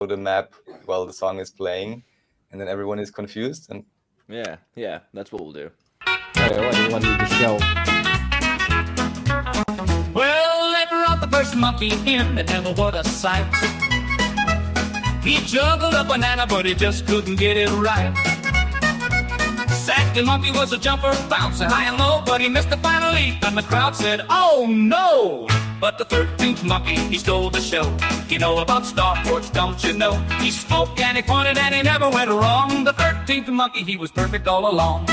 the map while the song is playing, and then everyone is confused. And yeah, that's what we'll do. What do you want me to show? Well, they brought the first monkey in, and never what a sight. He juggled a banana, but he just couldn't get it right. Second monkey was a jumper, bouncing high and low, but he missed the final leap, and the crowd said, "Oh no!" But the 13th monkey, he stole the show. You know about star forts, don't you know? He spoke and he pointed and he never went wrong. The 13th monkey, he was perfect all along.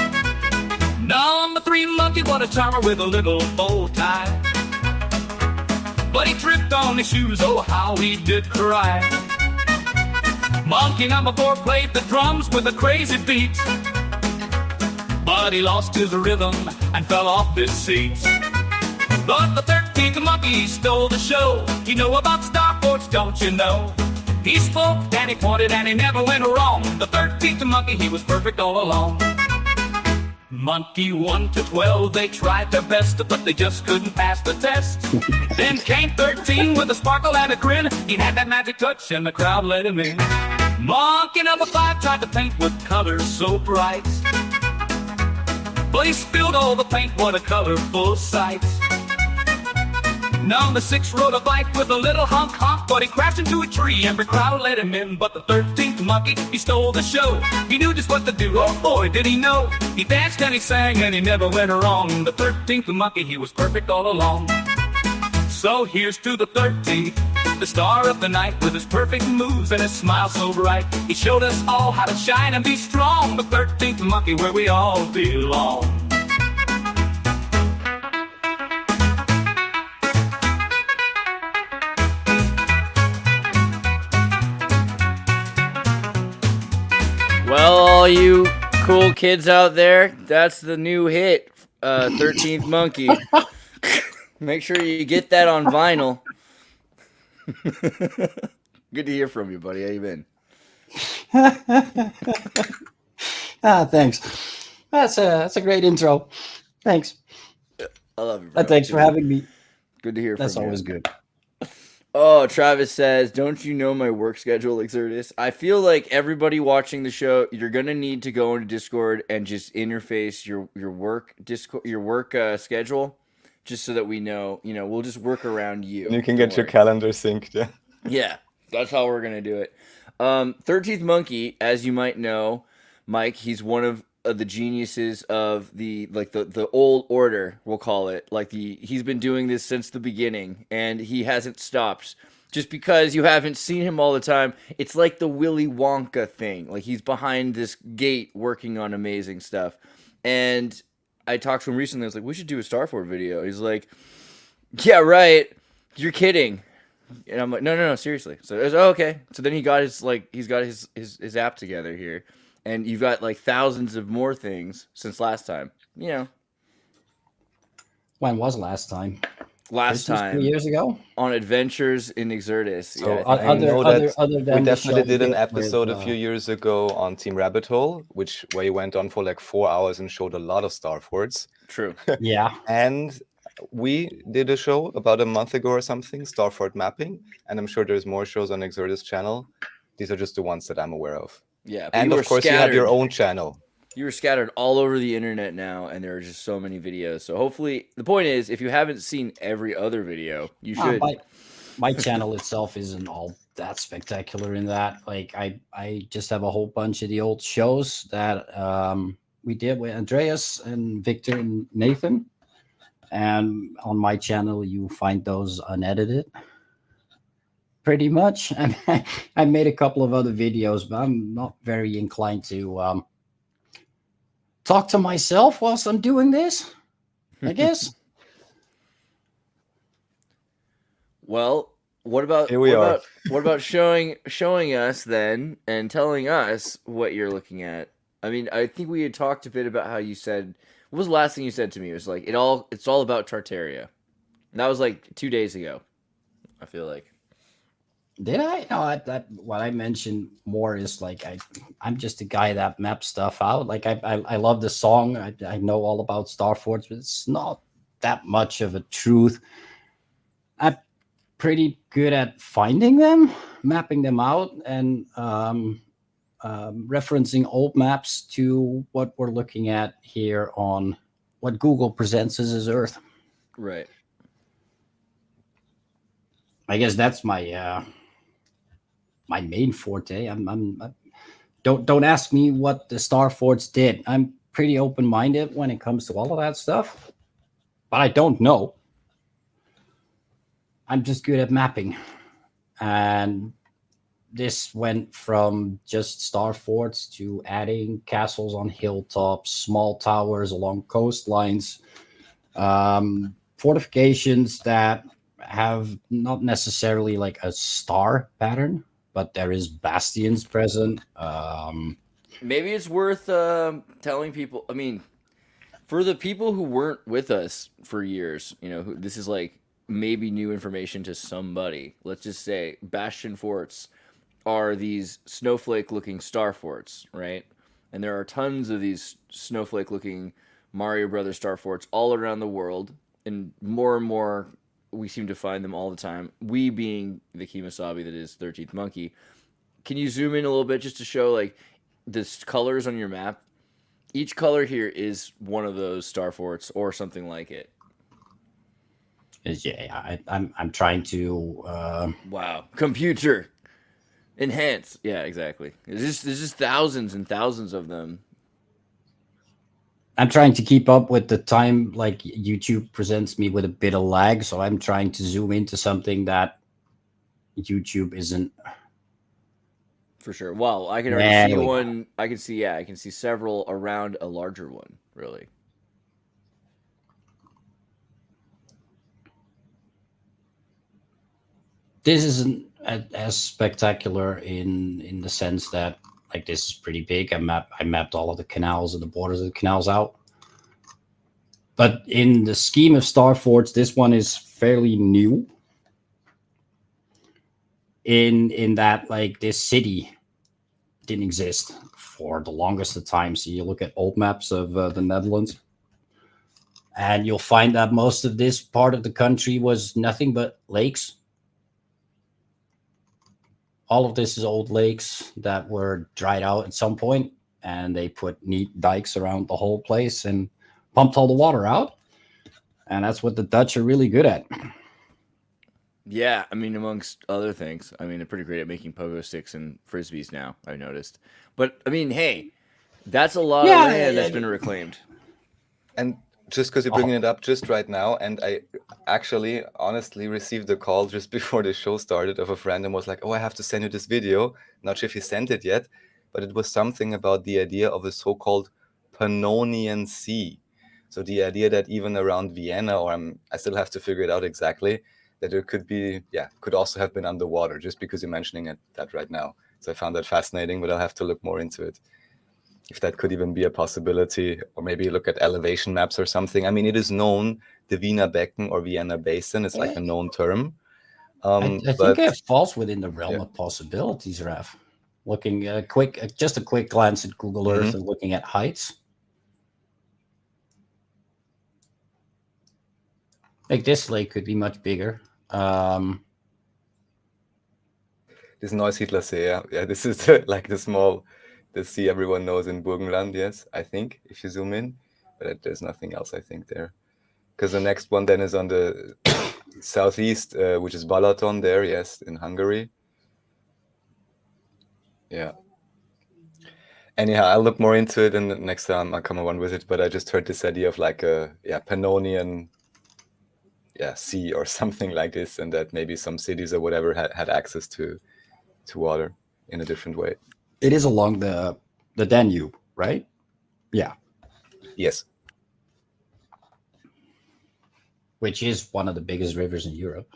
Number 3 monkey, what a charmer with a little bow tie. But he tripped on his shoes, oh how he did cry. Monkey number 4 played the drums with a crazy beat, but he lost his rhythm and fell off his seat. But the 13th monkey stole the show. You know about star forts, don't you know? He spoke and he pointed and he never went wrong. The 13th monkey, he was perfect all along. Monkey 1 to 12, they tried their best, but they just couldn't pass the test. Then came 13 with a sparkle and a grin. He had that magic touch and the crowd let him in. Monkey number 5 tried to paint with colors so bright, but he spilled all the paint, what a colorful sight. Number 6 rode a bike with a little honk, but he crashed into a tree. Every crowd let him in, but the 13th monkey, he stole the show. He knew just what to do, oh boy did he know. He danced and he sang and he never went wrong. The 13th monkey, he was perfect all along. So here's to the 13th, the star of the night, with his perfect moves and his smile so bright. He showed us all how to shine and be strong. The 13th monkey, where we all belong. Well, all you cool kids out there, that's the new hit, 13th Monkey. Make sure you get that on vinyl. Good to hear from you, buddy. How you been? Thanks. That's a great intro. Thanks. I love you, bro. Thanks for having me. Good to hear from you. That's always good. Oh, Travis says, don't you know my work schedule, Exertus? I feel like everybody watching the show, you're going to need to go into Discord and just interface your work schedule, just so that we know, we'll just work around you. You can get your calendar synced, yeah. Yeah, that's how we're going to do it. 13th Monkey, as you might know, Mike, he's one of the geniuses of the old order, we'll call it. He's been doing this since the beginning, and he hasn't stopped. Just because you haven't seen him all the time, it's like the Willy Wonka thing. Like, he's behind this gate working on amazing stuff. And I talked to him recently. I was like, we should do a Starford video. He's like, yeah, right. You're kidding. And I'm like, no, seriously. So I was, oh, okay. So then he's got his app together here. And you've got thousands of more things since last time. When was last time? Last time, 3 years ago, on Adventures in Exertus. So yeah, I know that we definitely did an with, episode a few years ago on Team Rabbit Hole, where you went on for 4 hours and showed a lot of star forts. True. Yeah. And we did a show about a month ago or something, Starfort mapping, and I'm sure there's more shows on Exertus channel. These are just the ones that I'm aware of. Yeah, and of course you have your own channel. You were scattered all over the internet now, and there are just so many videos. So hopefully, the point is, if you haven't seen every other video, you should. My channel itself isn't all that spectacular in that. I just have a whole bunch of the old shows that we did with Andreas and Victor and Nathan. And on my channel, you find those unedited. Pretty much. And I made a couple of other videos, but I'm not very inclined to talk to myself whilst I'm doing this, I guess. Well, what about showing us then and telling us what you're looking at? I mean, I think we had talked a bit about how you said, what was the last thing you said to me? It was like it's all about Tartaria. And that was 2 days ago, I feel like. Did I? No, what I mentioned more is I'm just a guy that maps stuff out. I love the song. I know all about Star Forts, but it's not that much of a truth. I'm pretty good at finding them, mapping them out and referencing old maps to what we're looking at here on what Google presents as Earth. Right. I guess that's my my main forte. Don't ask me what the Star Forts did. I'm pretty open-minded when it comes to all of that stuff, but I don't know. I'm just good at mapping, and this went from just star forts to adding castles on hilltops, small towers along coastlines, fortifications that have not necessarily like a star pattern, but there is bastions present. Maybe it's worth telling people. I mean, for the people who weren't with us for years, this is like maybe new information to somebody. Let's just say bastion forts are these snowflake-looking star forts, right? And there are tons of these snowflake-looking Mario Brothers star forts all around the world, and more we seem to find them all the time. We being the Kemosabe that is 13th Monkey. Can you zoom in a little bit just to show like the colors on your map? Each color here is one of those star forts or something like it. I'm trying to Wow, computer enhance. Yeah, exactly. There's just thousands and thousands of them. I'm trying to keep up with the time. Like YouTube presents me with a bit of lag, so I'm trying to zoom into something that YouTube isn't. For sure. Well, I can already see one. I can see several around a larger one. Really. This isn't as spectacular in the sense that like this is pretty big. I mapped all of the canals and the borders of the canals out. But in the scheme of star forts, this one is fairly new. In that like this city didn't exist for the longest of time. So you look at old maps of the Netherlands, and you'll find that most of this part of the country was nothing but lakes. All of this is old lakes that were dried out at some point, and they put neat dikes around the whole place and pumped all the water out. And that's what the Dutch are really good at. Yeah, I mean, amongst other things, I mean, they're pretty great at making pogo sticks and frisbees now, I've noticed. But, I mean, hey, that's a lot of land that's been reclaimed. And just because you're bringing it up just right now, and I actually honestly received a call just before the show started of a friend and was like, oh, I have to send you this video. Not sure if he sent it yet, but it was something about the idea of a so-called Pannonian Sea. So the idea that even around Vienna, or I still have to figure it out exactly, that it could also have been underwater, just because you're mentioning that right now. So I found that fascinating, but I'll have to look more into it. If that could even be a possibility, or maybe look at elevation maps or something. I mean, it is known, the Wiener Becken or Vienna Basin is like a known term. I think it falls within the realm of possibilities, Raf. Looking just a quick glance at Google Earth and looking at heights. Like this lake could be much bigger. This Neusiedler See, yeah. This is like the sea everyone knows in Burgenland, yes, I think, if you zoom in. But there's nothing else, I think, there. Because the next one then is on the southeast, which is Balaton there, yes, in Hungary. Yeah. Anyhow, I'll look more into it, and next time I'll come on with it. But I just heard this idea of like a Pannonian sea or something like this, and that maybe some cities or whatever had access to water in a different way. It is along the Danube, right? Yeah. Yes. Which is one of the biggest rivers in Europe,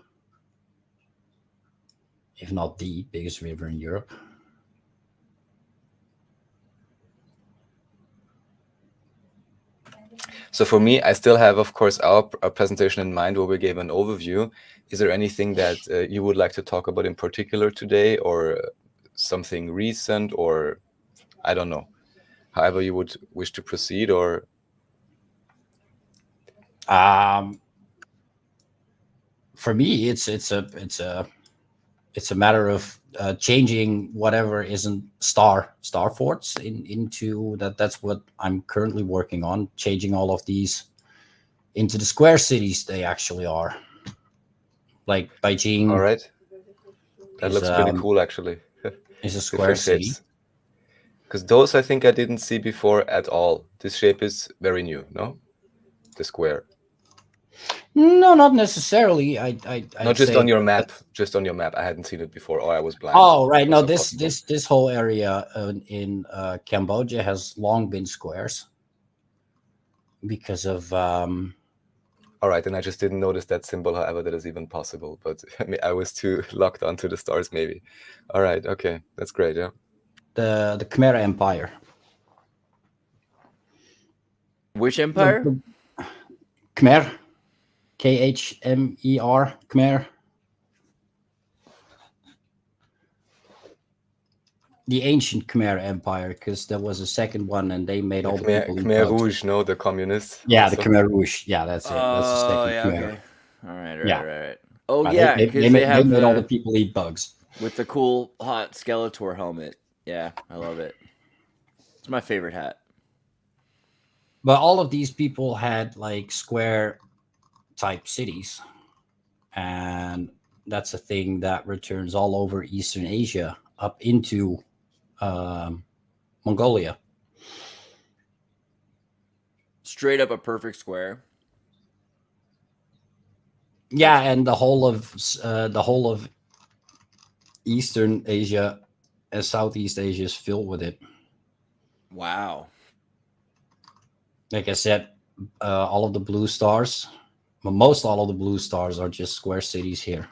if not the biggest river in Europe. So for me, I still have, of course, our presentation in mind where we gave an overview. Is there anything that you would like to talk about in particular today, or something recent, or I don't know, however you would wish to proceed? Or for me, it's a it's a matter of changing whatever isn't star forts into that. That's what I'm currently working on, changing all of these into the square cities they actually are. Like Beijing. All right. That is, looks pretty cool, actually. is a square Different city. shapes. Because those I think I didn't see before at all. This shape is very new, no? The square. No, not necessarily. I'd Not just say on your map. that- Just on your map. I hadn't seen it before, or I was blind. Oh, right. No, Also this possible. this whole area in Cambodia has long been squares because of All right, and I just didn't notice that symbol, however that is even possible. But I mean, I was too locked onto the stars, maybe. All right, okay, that's great, yeah. the Khmer Empire. Which empire? Khmer, Khmer, Khmer. The ancient Khmer Empire, because there was a second one, and they made all the people eat Khmer bugs. Rouge, no, the communists. Yeah, also. the Khmer Rouge. Yeah, that's it. That's the Oh, second yeah, Khmer. okay. All right, Yeah. right. Oh, yeah, They because they have made all the the people eat bugs. with the cool hot Skeletor helmet. Yeah, I love it. It's my favorite hat. But all of these people had like square type cities. And that's a thing that returns all over Eastern Asia up into Mongolia. Straight up a perfect square. Yeah, and the whole of Eastern Asia and Southeast Asia is filled with it. Wow. Like I said, all of the blue stars, most all of the blue stars are just square cities here.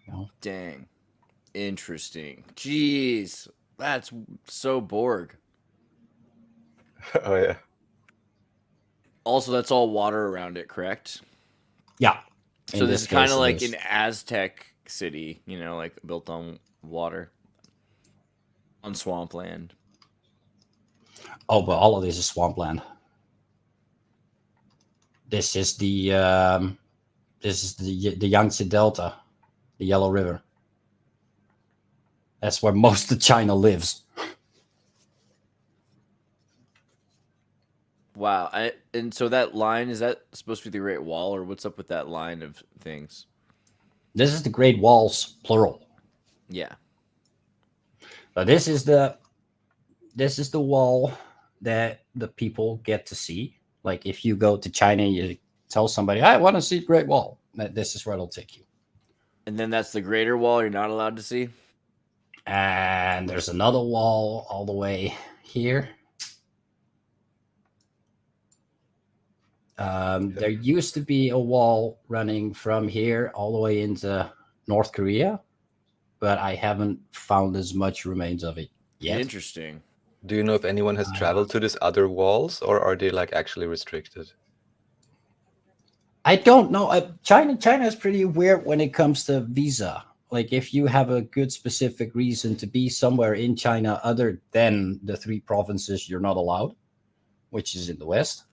You know? Dang. Interesting. Jeez. That's so Borg. Oh, yeah. Also, that's all water around it, correct? Yeah. So In this is case, kind of it like is. an Aztec city, you know, like built on water. On swampland. Oh, but all of this is swampland. This is the Yangtze Delta, the Yellow River. That's where most of China lives. Wow. And so that line, is that supposed to be the Great Wall, or what's up with that line of things? This is the Great Walls, plural. Yeah. But this is the wall that the people get to see. Like if you go to China, you tell somebody, I want to see Great Wall. This is where it'll take you. And then that's the Greater Wall you're not allowed to see? And there's another wall all the way here. There used to be a wall running from here all the way into North Korea, but I haven't found as much remains of it yet. Interesting. Do you know if anyone has traveled to these other walls, or are they like actually restricted? I don't know. China is pretty weird when it comes to visa. Like if you have a good specific reason to be somewhere in China other than the 3 provinces you're not allowed, which is in the West.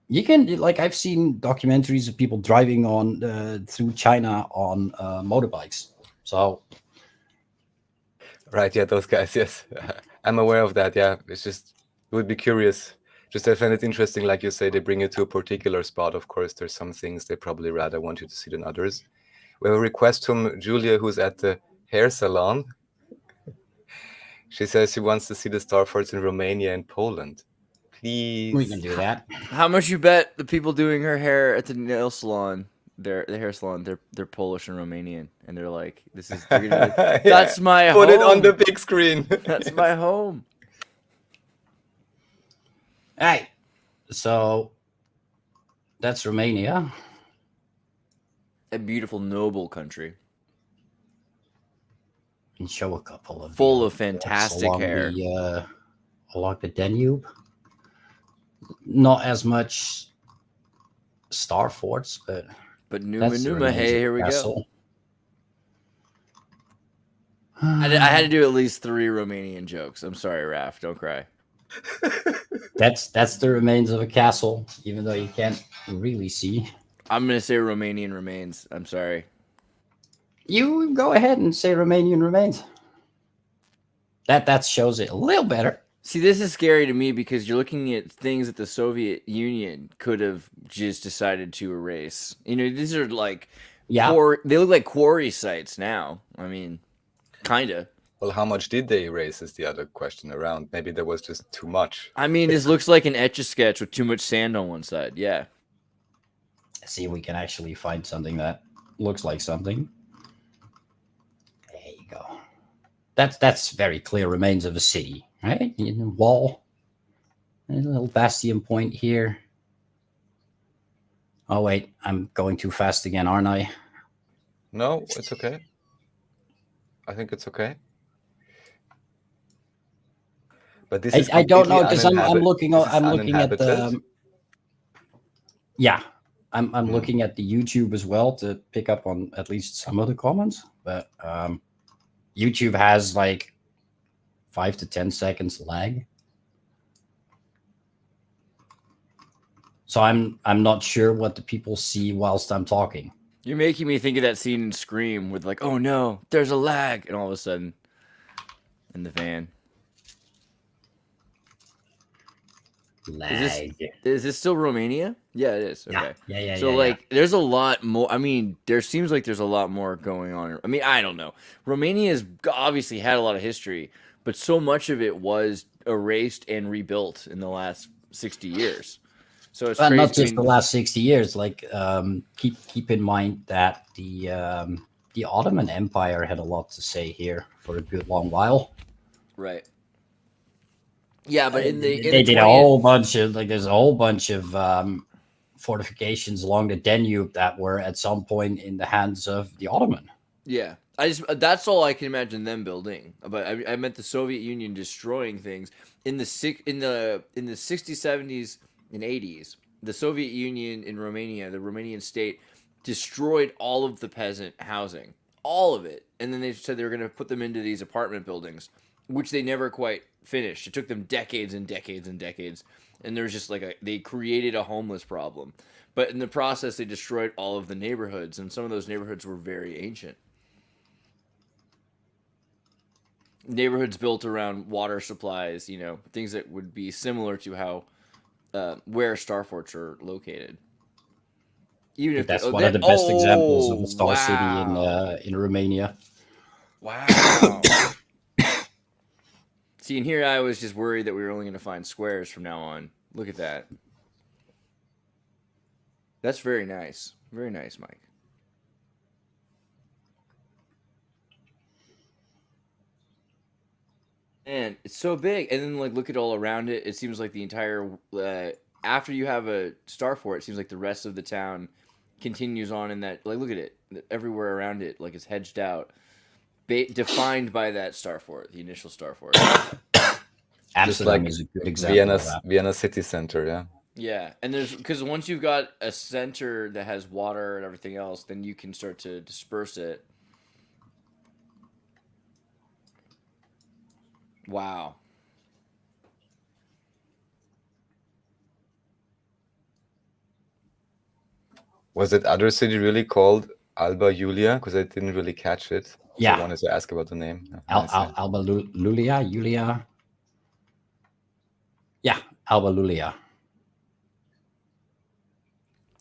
You can, like, I've seen documentaries of people driving on through China on motorbikes. So, Right, yeah, those guys, yes. I'm aware of that, yeah. It's just, it would be curious. Just I find it interesting, like you say, they bring you to a particular spot. Of course, there's some things they probably rather want you to see than others. We have a request from Julia, who's at the hair salon. She says she wants to see the star forts in Romania and Poland. Please. we can do that. How much you bet the people doing her hair at the nail salon, the hair salon, they're Polish and Romanian, and they're like, they're gonna be like, Yeah, that's my put home. it on the big screen. That's my home. All right. So that's Romania. A beautiful, noble country. And show a couple of Full the of fantastic along hair. Along the Danube. Not as much star forts, but Numa that's Numa, hey, here we go. castle. I had to do at least 3 Romanian jokes. I'm sorry, Raph. Don't cry. That's the remains of a castle, even though you can't really see. I'm gonna say Romanian remains. I'm sorry. You go ahead and say Romanian remains. That shows it a little better. See, this is scary to me because you're looking at things that the Soviet Union could have just decided to erase. You know, these are like, Yeah. they look like quarry sites now. I mean, kind of. Well, how much did they erase is the other question around. Maybe there was just too much. I mean, this looks like an Etch-a-Sketch with too much sand on one side. Yeah. See if we can actually find something that looks like something. There you go. That's very clear remains of a city, right? In the wall. A little bastion point here. Oh wait, I'm going too fast again, aren't I? No, it's okay. I think it's okay. But this is I don't know completely because I'm looking this is I'm looking at the uninhabited. yeah. I'm looking at the YouTube as well to pick up on at least some of the comments, but YouTube has like 5 to 10 seconds lag. So I'm not sure what the people see whilst I'm talking. You're making me think of that scene in Scream with like, oh no, there's a lag, and all of a sudden, in the van. Lag. Is this still Romania? Yeah, it is. Okay. Yeah. So like, there's a lot more. I mean, there seems like there's a lot more going on. I mean, I don't know. Romania's obviously had a lot of history, but so much of it was erased and rebuilt in the last 60 years. So it's crazy. Not just the last 60 years. Like, keep in mind that the Ottoman Empire had a lot to say here for a good long while. Right. Yeah, but they did a whole bunch of there's a whole bunch of fortifications along the Danube that were at some point in the hands of the Ottoman. Yeah, that's all I can imagine them building. But I meant the Soviet Union destroying things in the 60s, 70s, and 80s. The Soviet Union in Romania, the Romanian state, destroyed all of the peasant housing, all of it, and then they said they were going to put them into these apartment buildings, which they never quite finished. It took them decades and decades and decades, and there's just they created a homeless problem. But in the process, they destroyed all of the neighborhoods, and some of those neighborhoods were very ancient. Neighborhoods built around water supplies, you know, things that would be similar to how where star forts are located. Even if that's one of the best examples of a star city in Romania. Wow. See, and here I was just worried that we were only going to find squares from now on. Look at that. That's very nice. Very nice, Mike. And it's so big. And then, like, look at all around it. It seems like the entire... after you have a star fort, it seems like the rest of the town continues on in that... Like, look at it. Everywhere around it, like, it's hedged out. Defined by that star fort, the initial star fort. Amsterdam is a good example of that. Vienna city center, yeah. Yeah, and because once you've got a center that has water and everything else, then you can start to disperse it. Wow. Was that other city really called Alba Iulia? Because I didn't really catch it. So Yeah. I wanted to ask about the name. Alba Iulia. Yeah, Alba Iulia.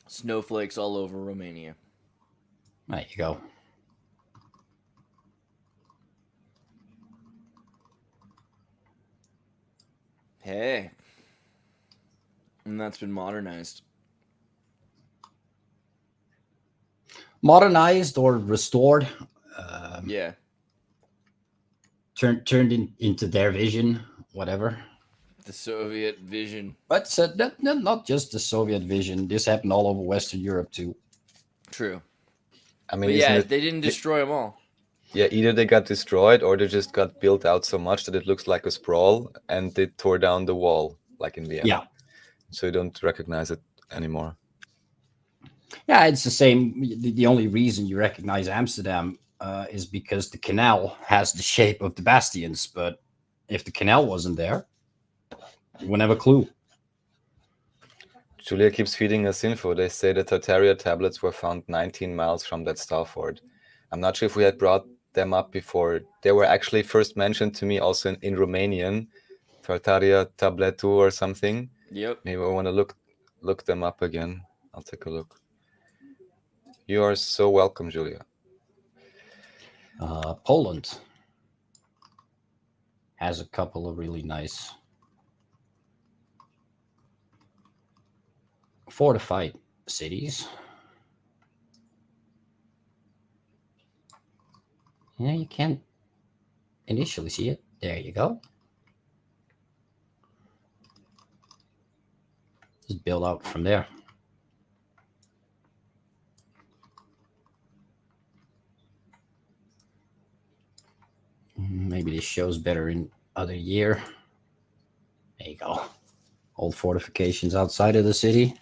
Snowflakes all over Romania. There you go. Hey. And that's been modernized. Modernized or restored. Yeah. Turned into their vision, whatever. The Soviet vision. But not just the Soviet vision. This happened all over Western Europe too. True. I mean, But yeah, they didn't destroy them all. Yeah, either they got destroyed or they just got built out so much that it looks like a sprawl, and they tore down the wall, like in Vienna. Yeah. So you don't recognize it anymore. Yeah, it's the same. The only reason you recognize Amsterdam is because the canal has the shape of the bastions. But if the canal wasn't there, you wouldn't have a clue. Julia keeps feeding us info. They say the Tartaria tablets were found 19 miles from that star fort. I'm not sure if we had brought them up before. They were actually first mentioned to me also in Romanian, Tartaria tabletu or something. Yep. Maybe I want to look them up again. I'll take a look. You are so welcome, Julia. Poland has a couple of really nice fortified cities. Yeah, you can't initially see it. There you go. Just build out from there. Maybe this shows better in other year. There you go. Old fortifications outside of the city.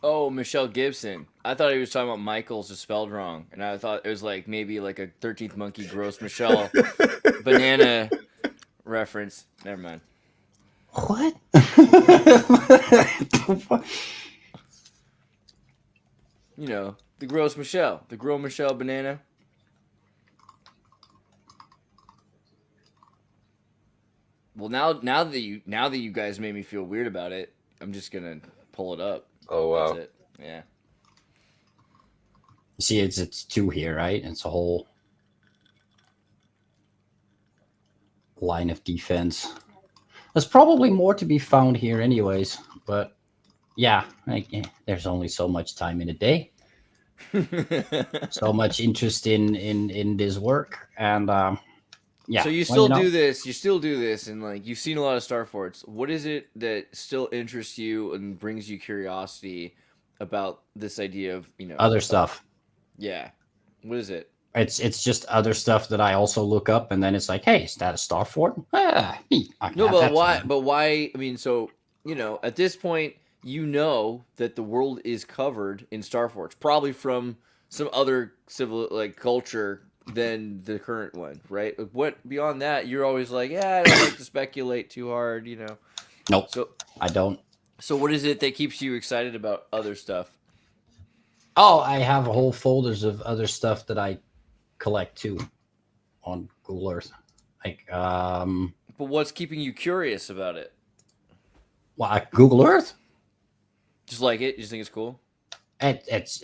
Oh, Michelle Gibson. I thought he was talking about Michael's just spelled wrong. And I thought it was like maybe like a 13th Monkey Gross Michelle banana reference. Never mind. What? You know, the Gross Michelle. The Gros Michelle banana. Well, now that you guys made me feel weird about it, I'm just gonna pull it up. Oh, wow. That's it. Yeah. See, it's two here, right? It's a whole line of defense. There's probably more to be found here anyways, but yeah, there's only so much time in a day. So much interest in this work, and yeah. So you still do this, and like you've seen a lot of star forts. What is it that still interests you and brings you curiosity about this idea of other stuff? Yeah, what is it? It's just other stuff that I also look up, and then it's like, hey, is that a star fort? No, but why? But why? I mean, so at this point, that the world is covered in star forts, probably from some other culture than the current one, right? What beyond that, you're always like, yeah, I don't like to speculate too hard, Nope. So I don't. So what is it that keeps you excited about other stuff? Oh, I have whole folders of other stuff that I collect too on Google Earth. But what's keeping you curious about it? Well, Google Earth. Just like it? You just think it's cool? It's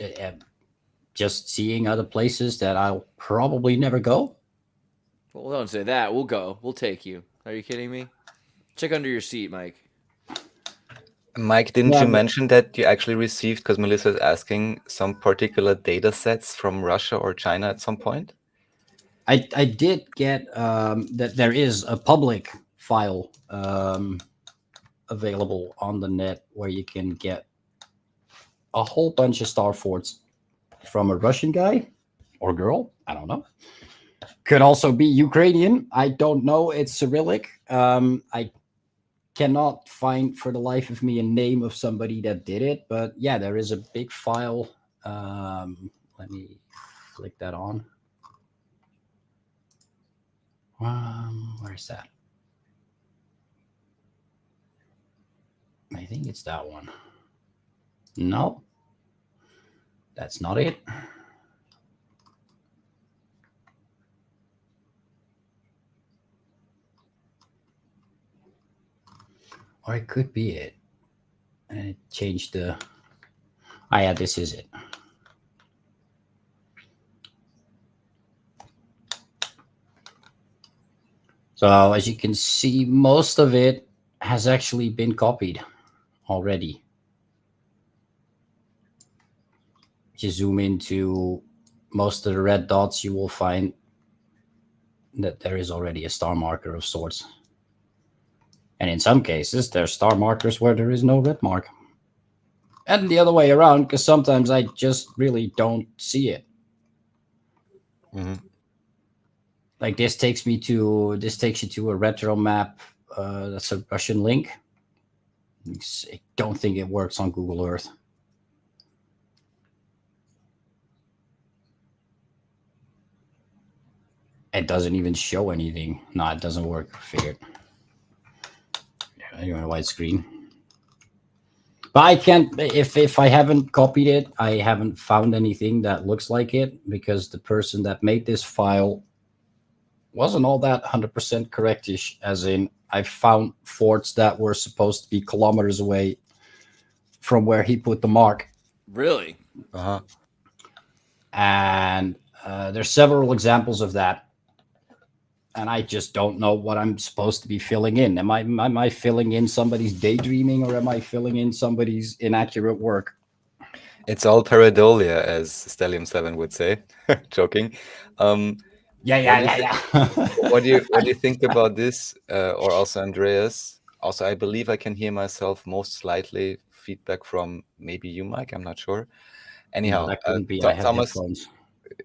just seeing other places that I'll probably never go. Well, don't say that. We'll go. We'll take you. Are you kidding me? Check under your seat, Mike. Mike, didn't you mention that you actually received, because Melissa's asking, some particular data sets from Russia or China at some point? I did get that there is a public file available on the net where you can get a whole bunch of star forts from a Russian guy or girl. I don't know. Could also be Ukrainian. I don't know. It's Cyrillic. I cannot find for the life of me a name of somebody that did it, but yeah, there is a big file. Let me flick that on. Where's that? I think it's that one. No, that's not it. Or it could be it. And it changed the... Ah, yeah, this is it. So as you can see, most of it has actually been copied already. If you zoom into most of the red dots, you will find that there is already a star marker of sorts. And in some cases, there's star markers where there is no red mark. And the other way around, because sometimes I just really don't see it. Mm-hmm. Like this takes you to a retro map. That's a Russian link. I don't think it works on Google Earth. It doesn't even show anything. No, it doesn't work. Figured. You want a widescreen? But I can't. If I haven't copied it, I haven't found anything that looks like it, because the person that made this file wasn't all that 100% correctish. As in, I found forts that were supposed to be kilometers away from where he put the mark. Really? Uh-huh. And there's several examples of that. And I just don't know what I'm supposed to be filling in. Am I filling in somebody's daydreaming, or am I filling in somebody's inaccurate work? It's all pareidolia, as Stellium 7 would say. Joking. Yeah. What do you think about this, or also Andreas? Also, I believe I can hear myself most slightly. Feedback from maybe you, Mike. I'm not sure. Anyhow, No, that couldn't be. I have Thomas. headphones.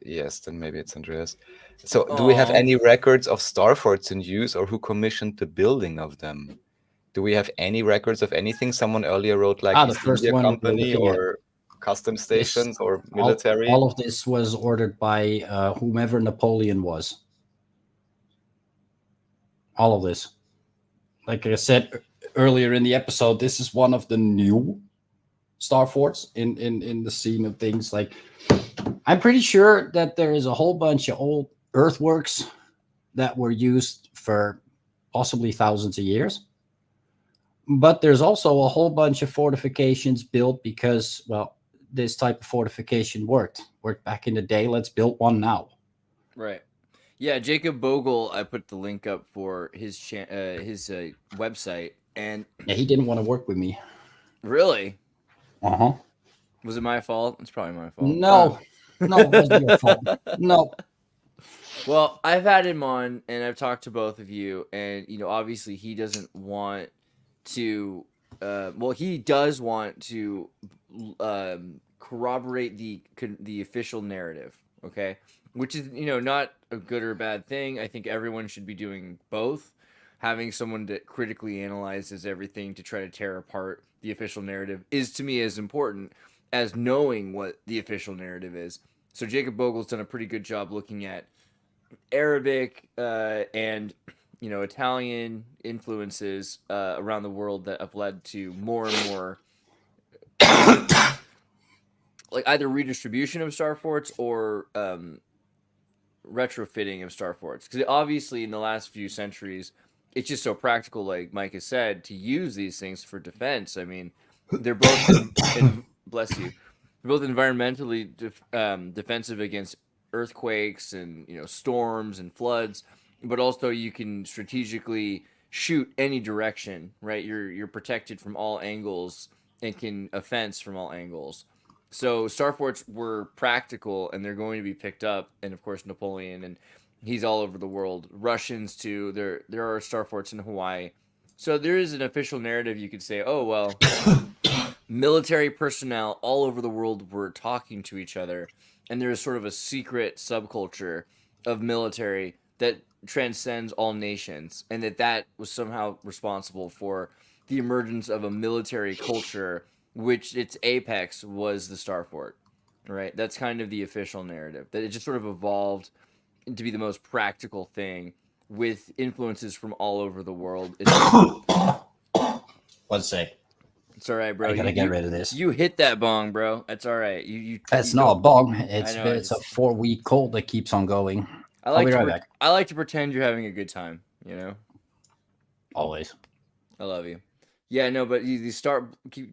Yes, then maybe it's Andreas. So, do we have any records of star forts in use, or who commissioned the building of them? Do we have any records of anything? Someone earlier wrote like The East first India one we're Company looking at. or custom stations or All military. of this was ordered by whomever Napoleon was. All of this. Like I said earlier in the episode, this is one of the new star forts in the scene of things. Like, I'm pretty sure that there is a whole bunch of old earthworks that were used for possibly thousands of years. But there's also a whole bunch of fortifications built because, well, this type of fortification worked back in the day. Let's build one now. Right. Yeah, Jacob Bogle, I put the link up for his website, and Yeah, he didn't want to work with me. Really? Uh-huh. Was it my fault? It's probably my fault. No, it wasn't your fault. No. Well, I've had him on, and I've talked to both of you, and obviously he doesn't want to. He does want to corroborate the official narrative. Okay, which is not a good or bad thing. I think everyone should be doing both. Having someone that critically analyzes everything to try to tear apart the official narrative is, to me, as important as knowing what the official narrative is. So Jacob Bogle's done a pretty good job looking at Arabic and Italian influences around the world that have led to more and more like either redistribution of star forts or retrofitting of star forts, because obviously in the last few centuries it's just so practical, like Mike has said, to use these things for defense. I mean, they're both bless you, they're both environmentally defensive against earthquakes and storms and floods, but also you can strategically shoot any direction, right? You're protected from all angles and can offense from all angles. So star forts were practical, and they're going to be picked up. And of course Napoleon, and he's all over the world. Russians too. There are star forts in Hawaii. So there is an official narrative. You could say, oh well, military personnel all over the world were talking to each other, and there is sort of a secret subculture of military that transcends all nations, and that was somehow responsible for the emergence of a military culture, which its apex was the star fort. Right? That's kind of the official narrative, that it just sort of evolved to be the most practical thing with influences from all over the world. One sec. It's all right, bro. I gotta get rid of this. You hit that bong, bro. That's all right. That's not a bong. It's a 4-week cold that keeps on going. I'll be right back. I like to pretend you're having a good time. Always. I love you. Yeah, no, but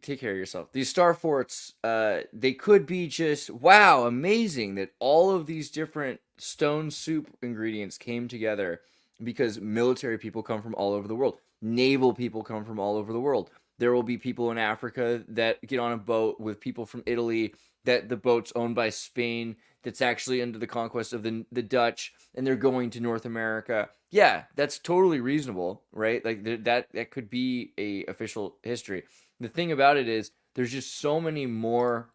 take care of yourself. These star forts, they could be just, wow, amazing that all of these different stone soup ingredients came together because military people come from all over the world. Naval people come from all over the world. There will be people in Africa that get on a boat with people from Italy, that the boat's owned by Spain, that's actually under the conquest of the Dutch, and they're going to North America. Yeah, that's totally reasonable, right? Like that could be a official history. The thing about it is there's just so many more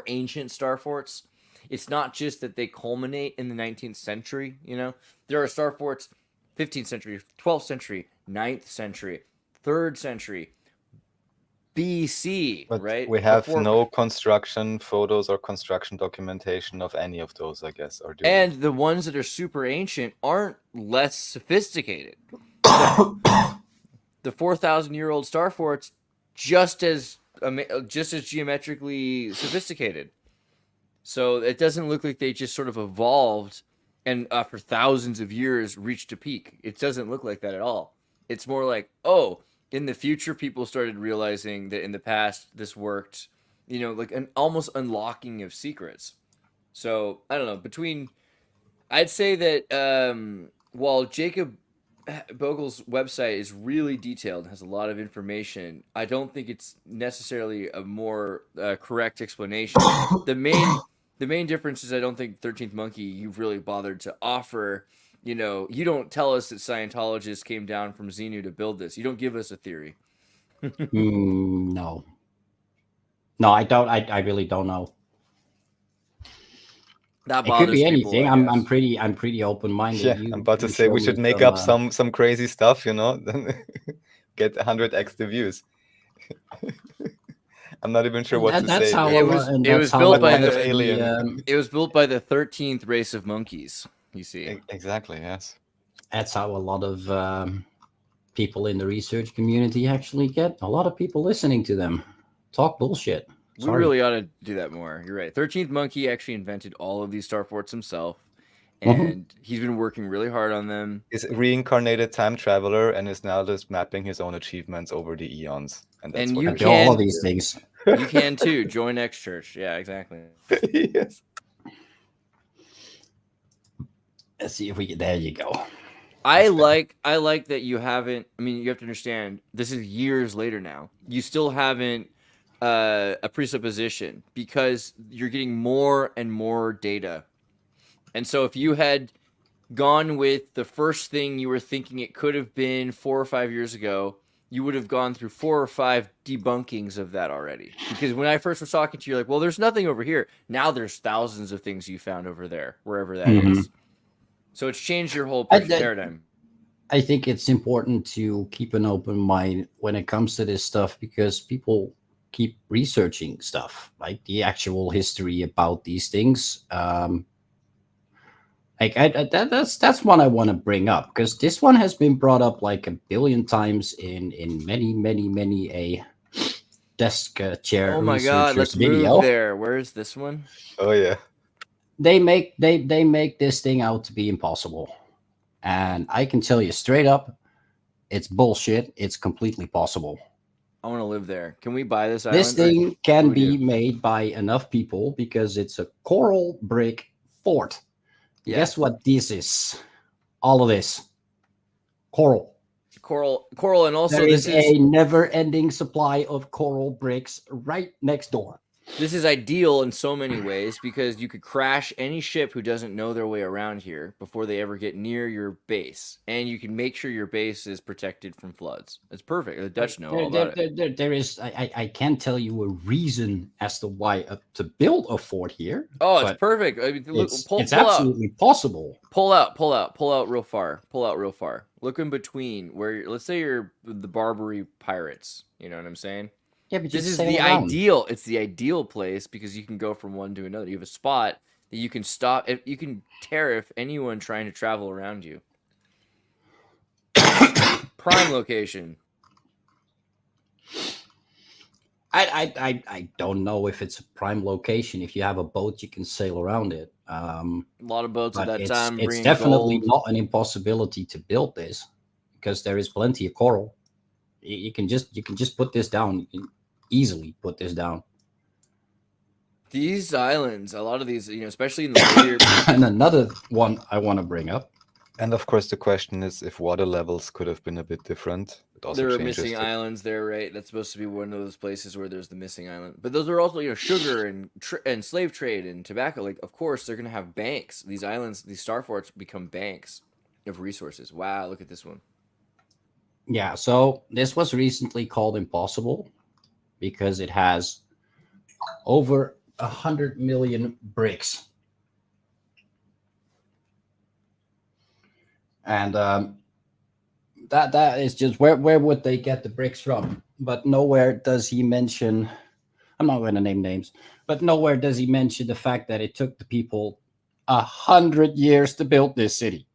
ancient star forts. It's not just that they culminate in the 19th century, There are star forts 15th century, 12th century, 9th century, 3rd century, BC, But right? we have Before- no construction photos or construction documentation of any of those, I guess, or do we? And the ones that are super ancient aren't less sophisticated. The 4,000-year-old star forts just as geometrically sophisticated. So it doesn't look like they just sort of evolved and after thousands of years reached a peak. It doesn't look like that at all. It's more like, oh, in the future people started realizing that in the past this worked, like an almost unlocking of secrets. So I don't know. I'd say that while Jacob Bogle's website is really detailed, has a lot of information, I don't think it's necessarily a more correct explanation. The main difference is I don't think 13th Monkey you've really bothered to offer. You don't tell us that Scientologists came down from Xenu to build this. You don't give us a theory. No, I don't. I really don't know. That It could bothers be people, anything. I I'm guess. pretty open minded. Yeah, I'm about to say we should make up some crazy stuff, then get 100x the views. I'm not even sure what to that's say. how It was built by kind of the alien. It was built by the 13th race of monkeys. You see, Exactly. Yes. that's how a lot of people in the research community actually get a lot of people listening to them talk bullshit. we really ought to do that more. You're right. 13th Monkey actually invented all of these star forts himself, and he's been working really hard on them. He's a reincarnated time traveler and is now just mapping his own achievements over the eons. And that's And what you he do does. all can- these things. You can too. Join X Church. Yeah, exactly. Yes. Let's see if we get. There you go. I like that you haven't. I mean, you have to understand. This is years later now. You still haven't a presupposition because you're getting more and more data. And so, if you had gone with the first thing you were thinking it could have been 4 or 5 years ago, you would have gone through 4 or 5 debunkings of that already. Because when I first was talking to you, you're like, well, there's nothing over here. Now there's thousands of things you found over there, wherever that is. So it's changed your whole paradigm. I think it's important to keep an open mind when it comes to this stuff because people keep researching stuff, like the actual history about these things. That's one I want to bring up because this one has been brought up like a billion times in many a desk chair. Oh my god, let's video. move there. Where is this one? Oh yeah. They make this thing out to be impossible, and I can tell you straight up, it's bullshit. It's completely possible. I want to live there. Can we buy this island? This thing can What do we be made by enough people because it's a coral brick fort. Yeah. Guess what this is? All of this. Coral. Coral, and also There this is a never-ending supply of coral bricks right next door. This is ideal in so many ways because you could crash any ship who doesn't know their way around here before they ever get near your base, and you can make sure your base is protected from floods. It's perfect. The Dutch know all about it. There is. I can't tell you a reason as to why to build a fort here. Oh, it's but perfect. I mean, look, It's, pull absolutely possible. Pull out real far. Pull out real far. Look in between where, let's say you're the Barbary pirates. You know what I'm saying? Yeah, but This just is sail the around. ideal. It's the ideal place because you can go from one to another. You have a spot that you can stop. If you can tariff anyone trying to travel around you. Prime location. I don't know if it's a prime location. If you have a boat, you can sail around it. A lot of boats at But that time. it's bringing definitely gold. not an impossibility to build this because there is plenty of coral. You can just put this down. You can easily put this down. These islands, a lot of these, especially in the later. And another one I want to bring up. And of course, the question is if water levels could have been a bit different. It also There are changes missing the- islands there, right? That's supposed to be one of those places where there's the missing island. But those are also, sugar and slave trade and tobacco. Like, of course, they're gonna have banks. These islands, these star forts, become banks of resources. Wow, look at this one. Yeah, so this was recently called impossible because it has over 100 million bricks. And that is just where would they get the bricks from? But nowhere does he mention. I'm not going to name names, but nowhere does he mention the fact that it took the people 100 years to build this city.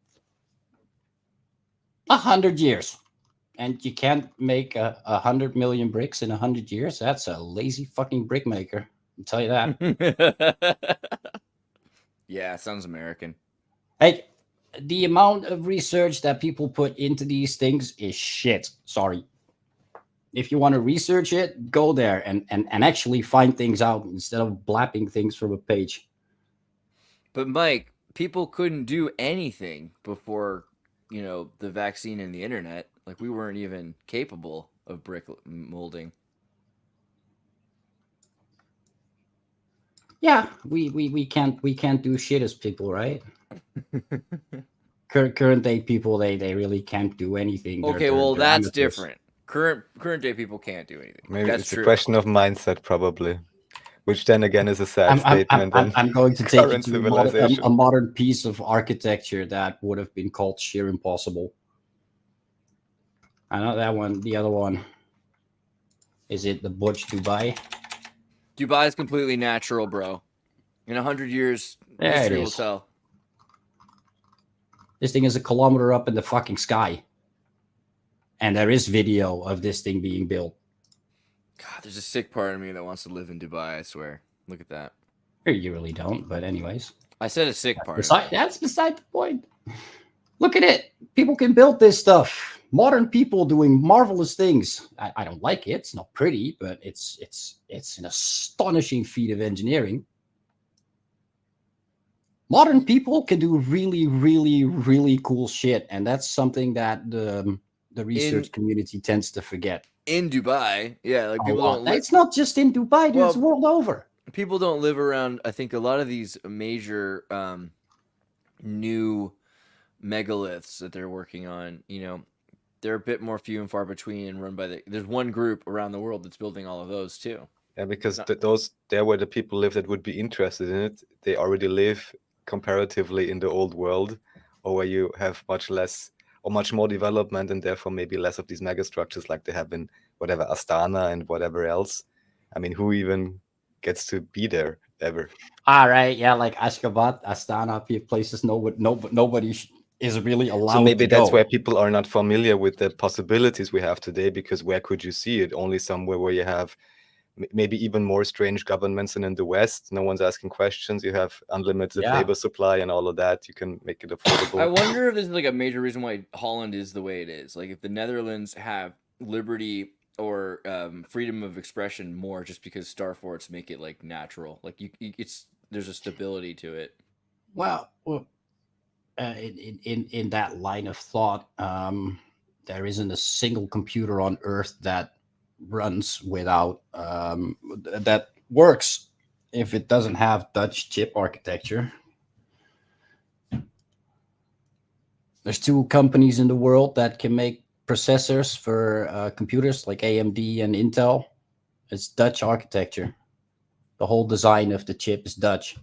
100 years, and you can't make 100 million bricks in 100 years. That's a lazy fucking brick maker. I'll tell you that. Yeah, sounds American. Hey, the amount of research that people put into these things is shit. Sorry. If you want to research it, go there and actually find things out instead of blapping things from a page. But Mike, people couldn't do anything before, the vaccine and the internet. Like, we weren't even capable of brick molding. Yeah, we can't do shit as people, right? Current day people, they really can't do anything. Okay, well, that's different. Current day people can't do anything. Maybe That's it's true. a question of mindset, probably. Which then again is a sad statement. I'm going to take you current to civilization. a modern piece of architecture that would have been called sheer impossible. I know that one. The other one, is it the Burj Dubai? Dubai is completely natural, bro. In 100 years, There it history will is. tell. This thing is a kilometer up in the fucking sky. And there is video of this thing being built. God, there's a sick part of me that wants to live in Dubai, I swear. Look at that. You really don't, but anyways. I said a sick part. Of me. That's beside the point. Look at it. People can build this stuff. Modern people doing marvelous things. I don't like it. It's not pretty, but it's an astonishing feat of engineering. Modern people can do really, really, really cool shit, and that's something that the research community tends to forget. In Dubai, yeah, like people don't. It's not just in Dubai, dude. It's world over. People don't live around. I think a lot of these major new megaliths that they're working on, they're a bit more few and far between and run by there's one group around the world that's building all of those too. Yeah, because those there where the people live that would be interested in it, they already live comparatively in the old world, or where you have much less or much more development and therefore maybe less of these megastructures like they have in whatever Astana and whatever else. I mean, who even gets to be there ever? All right, yeah, like Ashgabat, Astana, places nobody is really allowed. So maybe to that's go. where people are not familiar with the possibilities we have today, because where could you see it? Only somewhere where you have maybe even more strange governments than in the West. No one's asking questions. You have unlimited labor supply and all of that. You can make it affordable. I wonder if this is like a major reason why Holland is the way it is. Like if the Netherlands have liberty or freedom of expression more, just because star forts make it like natural. Like there's a stability to it. Well, in that line of thought, there isn't a single computer on Earth that runs without that works if it doesn't have Dutch chip architecture. There's two companies in the world that can make processors for computers, like AMD and Intel. It's Dutch architecture. The whole design of the chip is Dutch.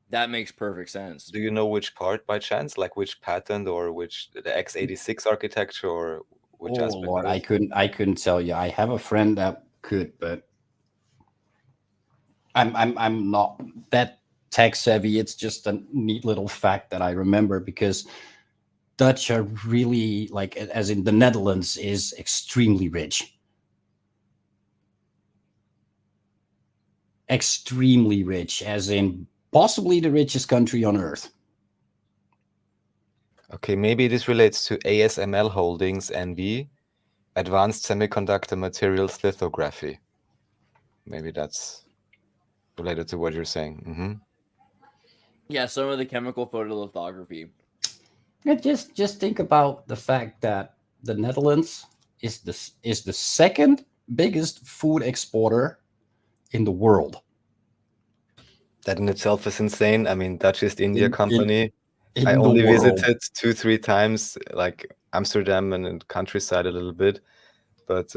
That makes perfect sense. Do you know which part by chance, like which patent or which the x86 architecture or which aspect? Lord, I couldn't tell you. I have a friend that could, but I'm not that tech savvy. It's just a neat little fact that I remember, because Dutch are really, like, as in the Netherlands is extremely rich. Extremely rich, as in possibly the richest country on Earth. Okay, maybe this relates to ASML Holdings NV, Advanced Semiconductor Materials Lithography. Maybe that's related to what you're saying. Mm-hmm. Yeah, some of the chemical photolithography. Just think about the fact that the Netherlands is the second biggest food exporter in the world. That in itself is insane. I mean, Dutch East India Company. In I the only world. visited 2-3 times, like Amsterdam and in countryside a little bit. But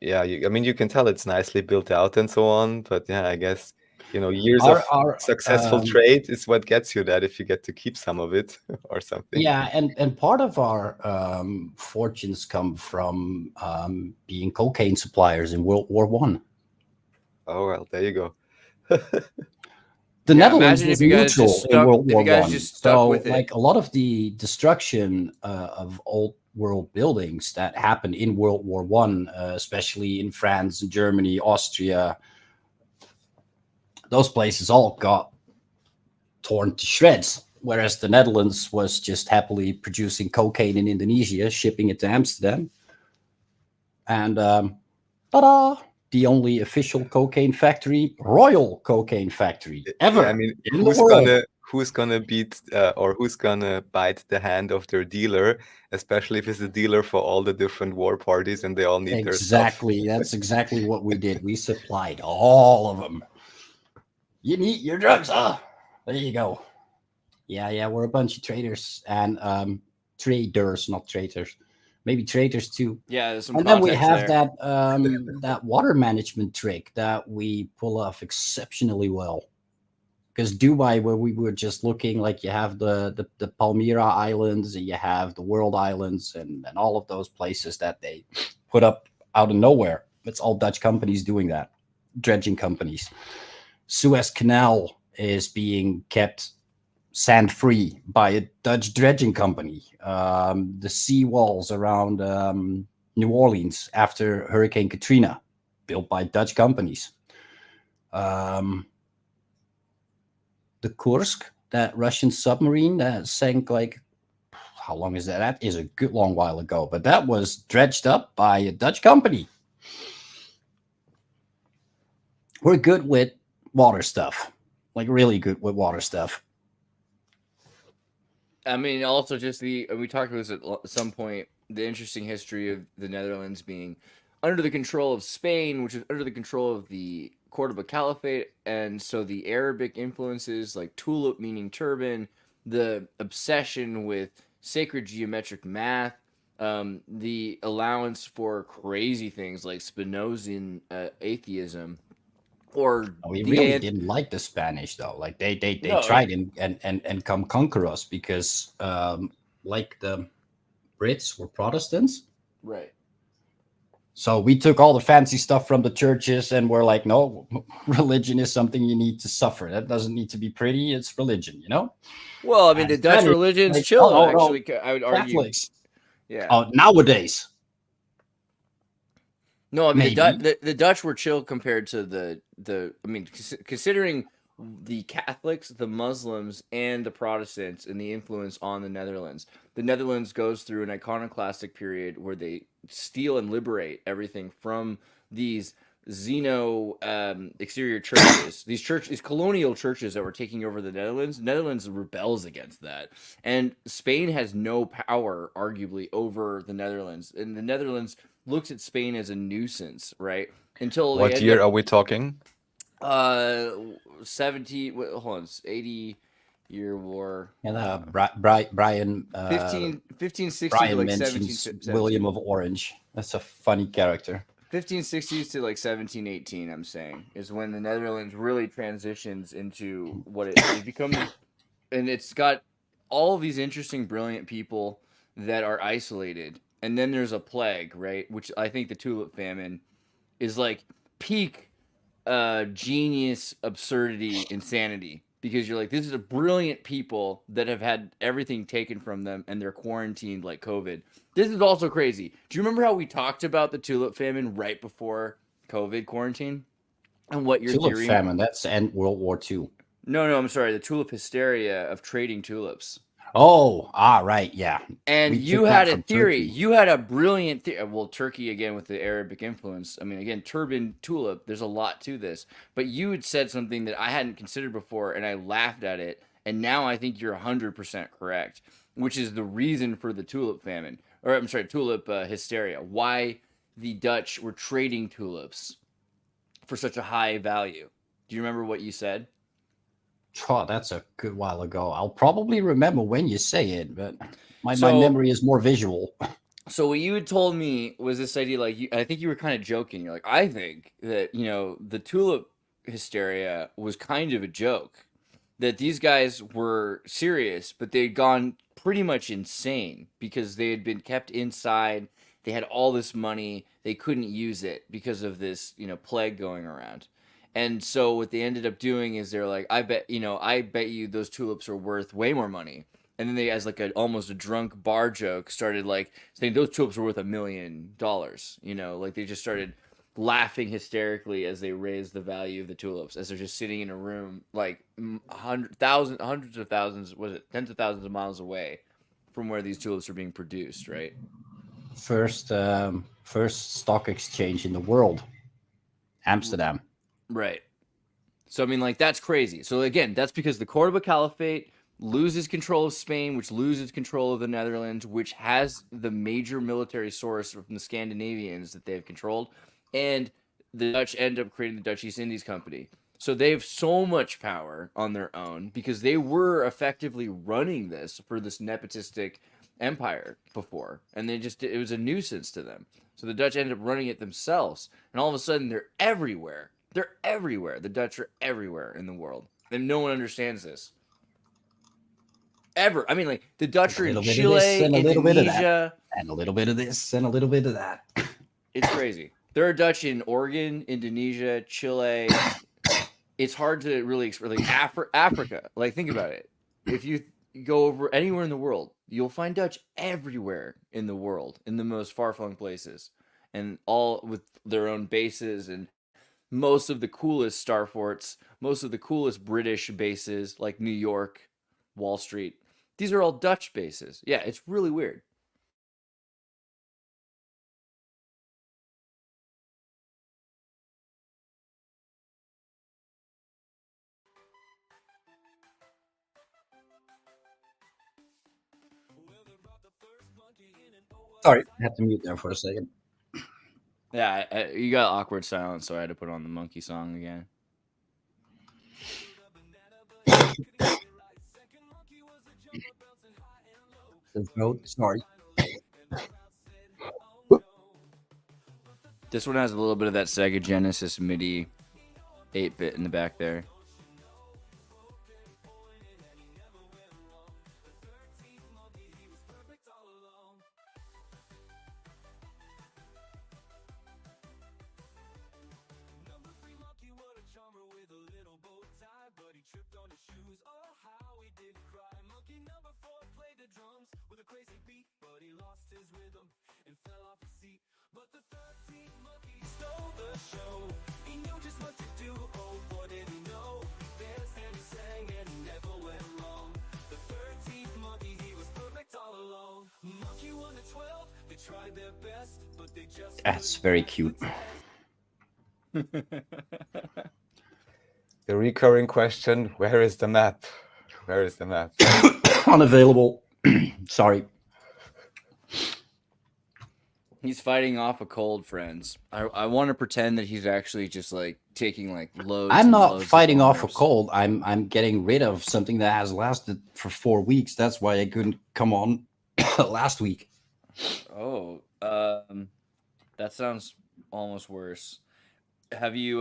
yeah, I mean, you can tell it's nicely built out and so on. But yeah, I guess years of Our successful trade is what gets you that, if you get to keep some of it or something. yeah, and part of our fortunes come from being cocaine suppliers in World War One. Oh, well, there you go. The Netherlands imagine was if you guys neutral just in stuck, World if War you guys One. just stuck So, with it. like a lot of the destruction of old world buildings that happened in World War One, especially in France, Germany, Austria, those places all got torn to shreds. Whereas the Netherlands was just happily producing cocaine in Indonesia, shipping it to Amsterdam, and ta-da! The only official cocaine factory, royal cocaine factory ever. I mean, in the world. who's gonna beat or who's gonna bite the hand of their dealer, especially if it's a dealer for all the different war parties and they all need their stuff. Exactly. That's exactly what we did. We supplied all of them. You need your drugs, huh? There you go. Yeah, we're a bunch of traders and traders, not traitors. Maybe traitors too. Yeah, there's some And then we context have there. that that water management trick that we pull off exceptionally well. Because Dubai, where we were just looking, like you have the Palmyra Islands, and you have the World Islands, and all of those places that they put up out of nowhere. It's all Dutch companies doing that, dredging companies. Suez Canal is being kept sand free by a Dutch dredging company. The seawalls around New Orleans after Hurricane Katrina, built by Dutch companies. The Kursk, that Russian submarine that sank, like, how long is that? That is a good long while ago, but that was dredged up by a Dutch company. We're good with water stuff, like really good with water stuff. I mean, also just we talked about this at some point, the interesting history of the Netherlands being under the control of Spain, which is under the control of the Cordoba Caliphate, and so the Arabic influences, like tulip meaning turban, the obsession with sacred geometric math, the allowance for crazy things like Spinozian atheism, or we really didn't like the Spanish though. Like they tried and come conquer us because like the Brits were Protestants, right? So we took all the fancy stuff from the churches and we're like, no, religion is something you need to suffer. That doesn't need to be pretty. It's religion, you know? Well, I mean, the Dutch religion's chill, actually. I would argue. Catholics. Yeah. Nowadays. No, I mean, the Dutch were chill compared to the I mean, considering the Catholics, the Muslims, and the Protestants and the influence on the Netherlands. The Netherlands goes through an iconoclastic period where they steal and liberate everything from these exterior churches, these colonial churches that were taking over the Netherlands. Netherlands rebels against that, and Spain has no power, arguably, over the Netherlands, and the Netherlands looks at Spain as a nuisance, right? Until what year are we talking? 80-year war. And Brian 1560 Brian to like mentions 17. William of Orange. That's a funny character. 1560s to like 1718, I'm saying, is when the Netherlands really transitions into what it becomes, and it's got all of these interesting, brilliant people that are isolated, and then there's a plague, right? Which I think the tulip famine is like peak genius, absurdity, insanity, because you're like, this is a brilliant people that have had everything taken from them and they're quarantined like COVID. This is also crazy. Do you remember how we talked about the tulip famine right before COVID quarantine? And what your tulip theory? Famine, that's end World War II. No, I'm sorry. The tulip hysteria of trading tulips. Oh, right, yeah. And you had a theory. Turkey. You had a brilliant theory. Well, Turkey, again, with the Arabic influence. I mean, again, turban tulip, there's a lot to this. But you had said something that I hadn't considered before, and I laughed at it. And now I think you're 100% correct, which is the reason for the tulip famine. Or, I'm sorry, tulip hysteria. Why the Dutch were trading tulips for such a high value. Do you remember what you said? Oh, that's a good while ago. I'll probably remember when you say it, but my memory is more visual. So what you had told me was this idea, like, I think you were kind of joking. You're like, I think that, the tulip hysteria was kind of a joke. That these guys were serious, but they'd gone pretty much insane because they had been kept inside. They had all this money. They couldn't use it because of this, plague going around. And so what they ended up doing is they're like, I bet you those tulips are worth way more money. And then they, as like almost a drunk bar joke, started like saying those tulips are worth $1 million. Like they just started laughing hysterically as they raised the value of the tulips as they're just sitting in a room like hundreds of thousands, tens of thousands of miles away from where these tulips are being produced, right? First stock exchange in the world, Amsterdam. Right. So I mean, like, that's crazy. So again, that's because the Cordoba Caliphate loses control of Spain, which loses control of the Netherlands, which has the major military source from the Scandinavians that they've controlled. And the Dutch end up creating the Dutch East Indies Company. So they have so much power on their own because they were effectively running this for this nepotistic empire before. And it was a nuisance to them. So the Dutch ended up running it themselves. And all of a sudden, they're everywhere. They're everywhere. The Dutch are everywhere in the world. And no one understands this. Ever. I mean, like, the Dutch are in Chile, Indonesia. And a little bit of this and a little bit of that. It's crazy. There are Dutch in Oregon, Indonesia, Chile. It's hard to really explain. Like Africa. Like, think about it. If you go over anywhere in the world, you'll find Dutch everywhere in the world, in the most far-flung places, and all with their own bases and most of the coolest star forts, most of the coolest British bases, like New York, Wall Street. These are all Dutch bases. Yeah, it's really weird. Sorry, I had to mute there for a second. Yeah, you got awkward silence, so I had to put on the monkey song again. Sorry. This one has a little bit of that Sega Genesis MIDI 8-bit in the back there. That's very cute. The recurring question, where is the map? Where is the map? Unavailable. Sorry. He's fighting off a cold, friends. I want to pretend that he's actually just like taking like loads. I'm not loads fighting of off a cold. I'm getting rid of something that has lasted for 4 weeks. That's why I couldn't come on last week. Oh, that sounds almost worse. Have you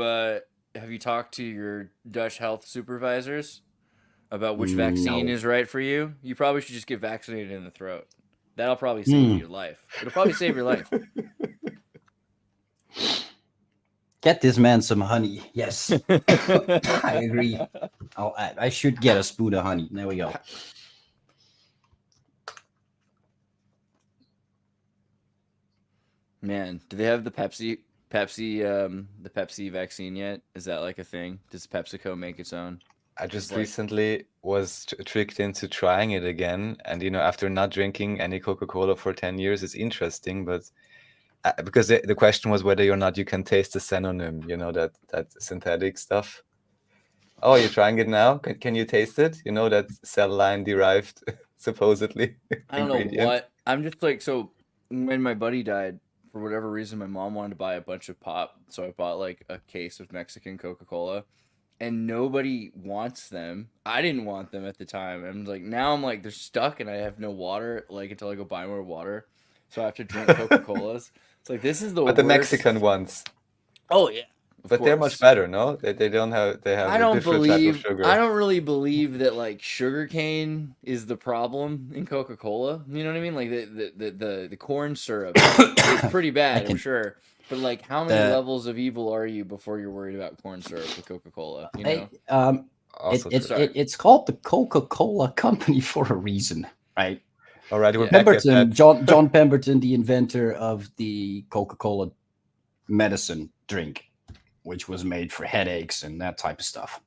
talked to your Dutch health supervisors about which vaccine is right for you? You probably should just get vaccinated in the throat. That'll probably save your life. It'll probably save your life. Get this man some honey. Yes, I agree. I should get a spoon of honey. There we go. Man, do they have the Pepsi vaccine yet? Is that like a thing? Does PepsiCo make its own? I just recently was tricked into trying it again. And, after not drinking any Coca-Cola for 10 years, it's interesting. But because the question was whether or not you can taste the synonym, that synthetic stuff. Oh, you're trying it now? Can you taste it? That cell line derived, supposedly. I don't know what. I'm just like, so when my buddy died, for whatever reason, my mom wanted to buy a bunch of pop. So I bought like a case of Mexican Coca-Cola. And nobody wants them. I didn't want them at the time. Now I'm like, they're stuck and I have no water, like, until I go buy more water. So I have to drink Coca-Colas. It's like, this is the worst. But the Mexican ones. Oh, yeah. But they're much better, no? They don't have, they have I a don't different type of believe. sugar. I don't really believe that like sugarcane is the problem in Coca-Cola. You know what I mean? Like the corn syrup is pretty bad, I'm sure. But like, how many levels of evil are you before you're worried about corn syrup with Coca-Cola? You know. Also It's called the Coca-Cola Company for a reason, right? All right, we're back at Pemberton, that. John Pemberton, the inventor of the Coca-Cola medicine drink, which was made for headaches and that type of stuff.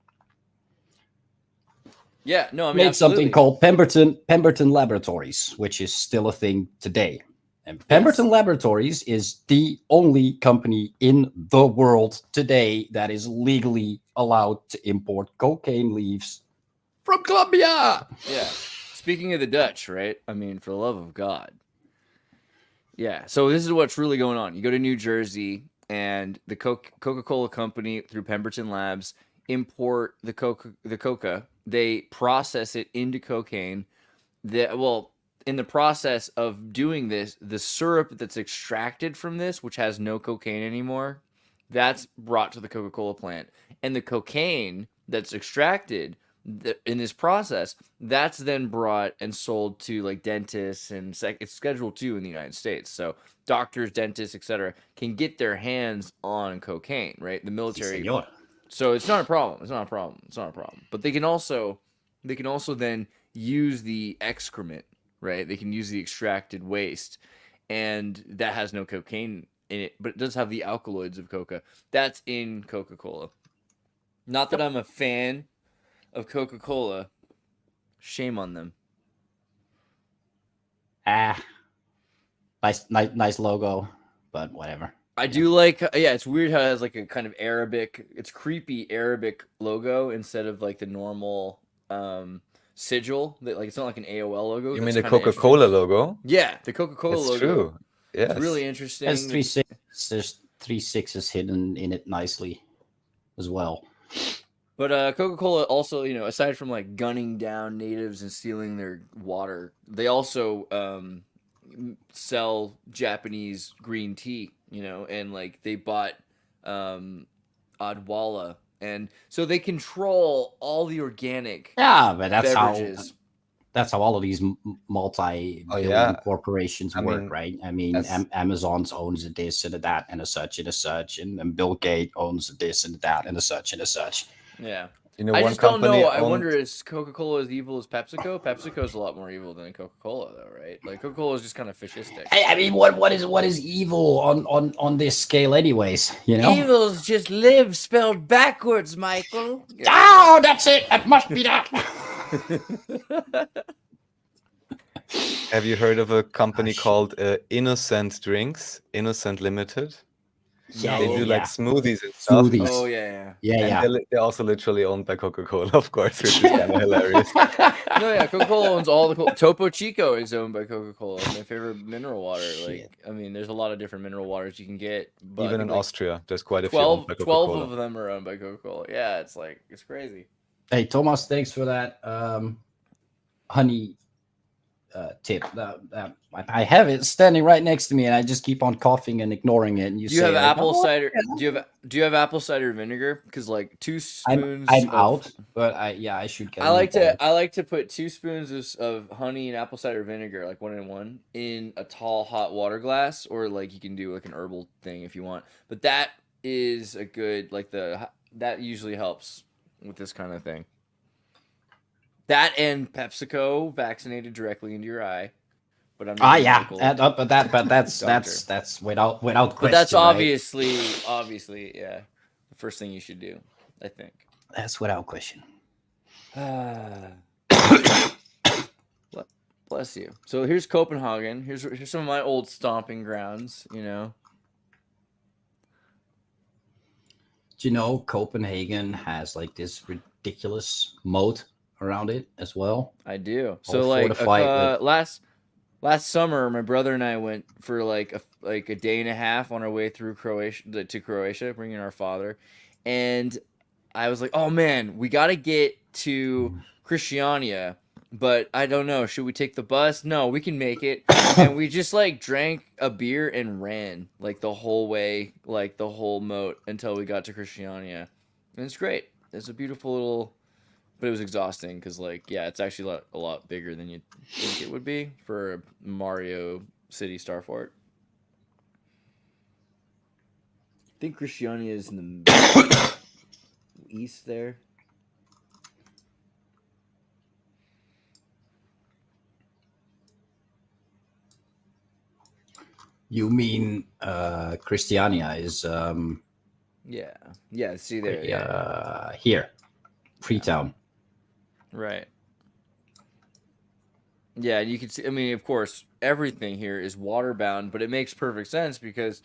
Yeah, no, I mean, Made absolutely. something called Pemberton Laboratories, which is still a thing today. And Pemberton Laboratories is the only company in the world today that is legally allowed to import cocaine leaves from Colombia. Yeah. Speaking of the Dutch, right? I mean, for the love of God. Yeah. So this is what's really going on. You go to New Jersey, and the Coca-Cola Company through Pemberton Labs import the coca. They process it into cocaine. In the process of doing this, the syrup that's extracted from this, which has no cocaine anymore, that's brought to the Coca-Cola plant. And the cocaine that's extracted in this process, that's then brought and sold to like dentists, and it's Schedule II in the United States. So doctors, dentists, etc., can get their hands on cocaine, right? The military. Sí, so it's not a problem. It's not a problem. But they can also then use the excrement, right? They can use the extracted waste, and that has no cocaine in it, but it does have the alkaloids of coca. That's in Coca-Cola. Not that I'm a fan of Coca-Cola. Shame on them. Nice logo, but whatever. I do like, it's weird how it has like a kind of Arabic, it's creepy Arabic logo instead of like the normal sigil. That like, it's not like an AOL logo. You mean the Coca-Cola logo? Yeah, the Coca-Cola logo. It's true. Yes. It's really interesting. There's 3 6s hidden in it nicely as well. But Coca-Cola also, aside from like gunning down natives and stealing their water, they also sell Japanese green tea, and like they bought Odwalla, and so they control all the organic but beverages. That's how all of these multi-billion corporations work, right? I mean, Amazon owns this and that and a such and a such, and Bill Gates owns this and that and a such and a such. Yeah. I just don't know. I wonder, is Coca-Cola as evil as PepsiCo? PepsiCo's a lot more evil than Coca-Cola, though, right? Like Coca-Cola is just kind of fascistic. I mean, what is evil on this scale, anyways? Evil's just live spelled backwards, Michael. Oh, that's it. That must be that. Have you heard of a company called Innocent Drinks? Innocent Limited. Yeah, they do like smoothies and stuff. Smoothies. Oh yeah. They're also literally owned by Coca-Cola, of course, which is kind of hilarious. No, yeah, Coca-Cola owns all the Topo Chico is owned by Coca-Cola. My favorite mineral water. Like, I mean, there's a lot of different mineral waters you can get. But even in Austria, there's quite a 12, few owned by 12 of them are owned by Coca-Cola. Yeah, it's crazy. Hey, Thomas, thanks for that honey tip. I have it standing right next to me, and I just keep on coughing and ignoring it. And you do you have apple cider? Do you have apple cider vinegar? Because like 2 spoons. I'm out, but I should get. I like to put 2 spoons of honey and apple cider vinegar, like 1 in 1, in a tall hot water glass, or like you can do like an herbal thing if you want. But that is a good that usually helps with this kind of thing. That and PepsiCo vaccinated directly into your eye, but I'm not but that's without question. But that's obviously the first thing you should do, I think. That's without question. Bless you. So here's Copenhagen. Here's some of my old stomping grounds. Do you know Copenhagen has like this ridiculous moat around it as well? I do. So like last summer, my brother and I went for like a day and a half on our way through Croatia, bringing our father, and I was like, oh man, we got to get to Christiania But I don't know. Should we take the bus? No, we can make it. And we just like drank a beer and ran like the whole way, like the whole moat until we got to Christiania. And it's great. It's a beautiful little, but it was exhausting because like yeah, it's actually a lot bigger than you'd think it would be for a Mario City Star Fort. I think Christiania is in the east there. You mean Christiania is Yeah. See there. Yeah. here, Freetown. Right. Yeah, you can see. I mean, of course, everything here is waterbound, but it makes perfect sense because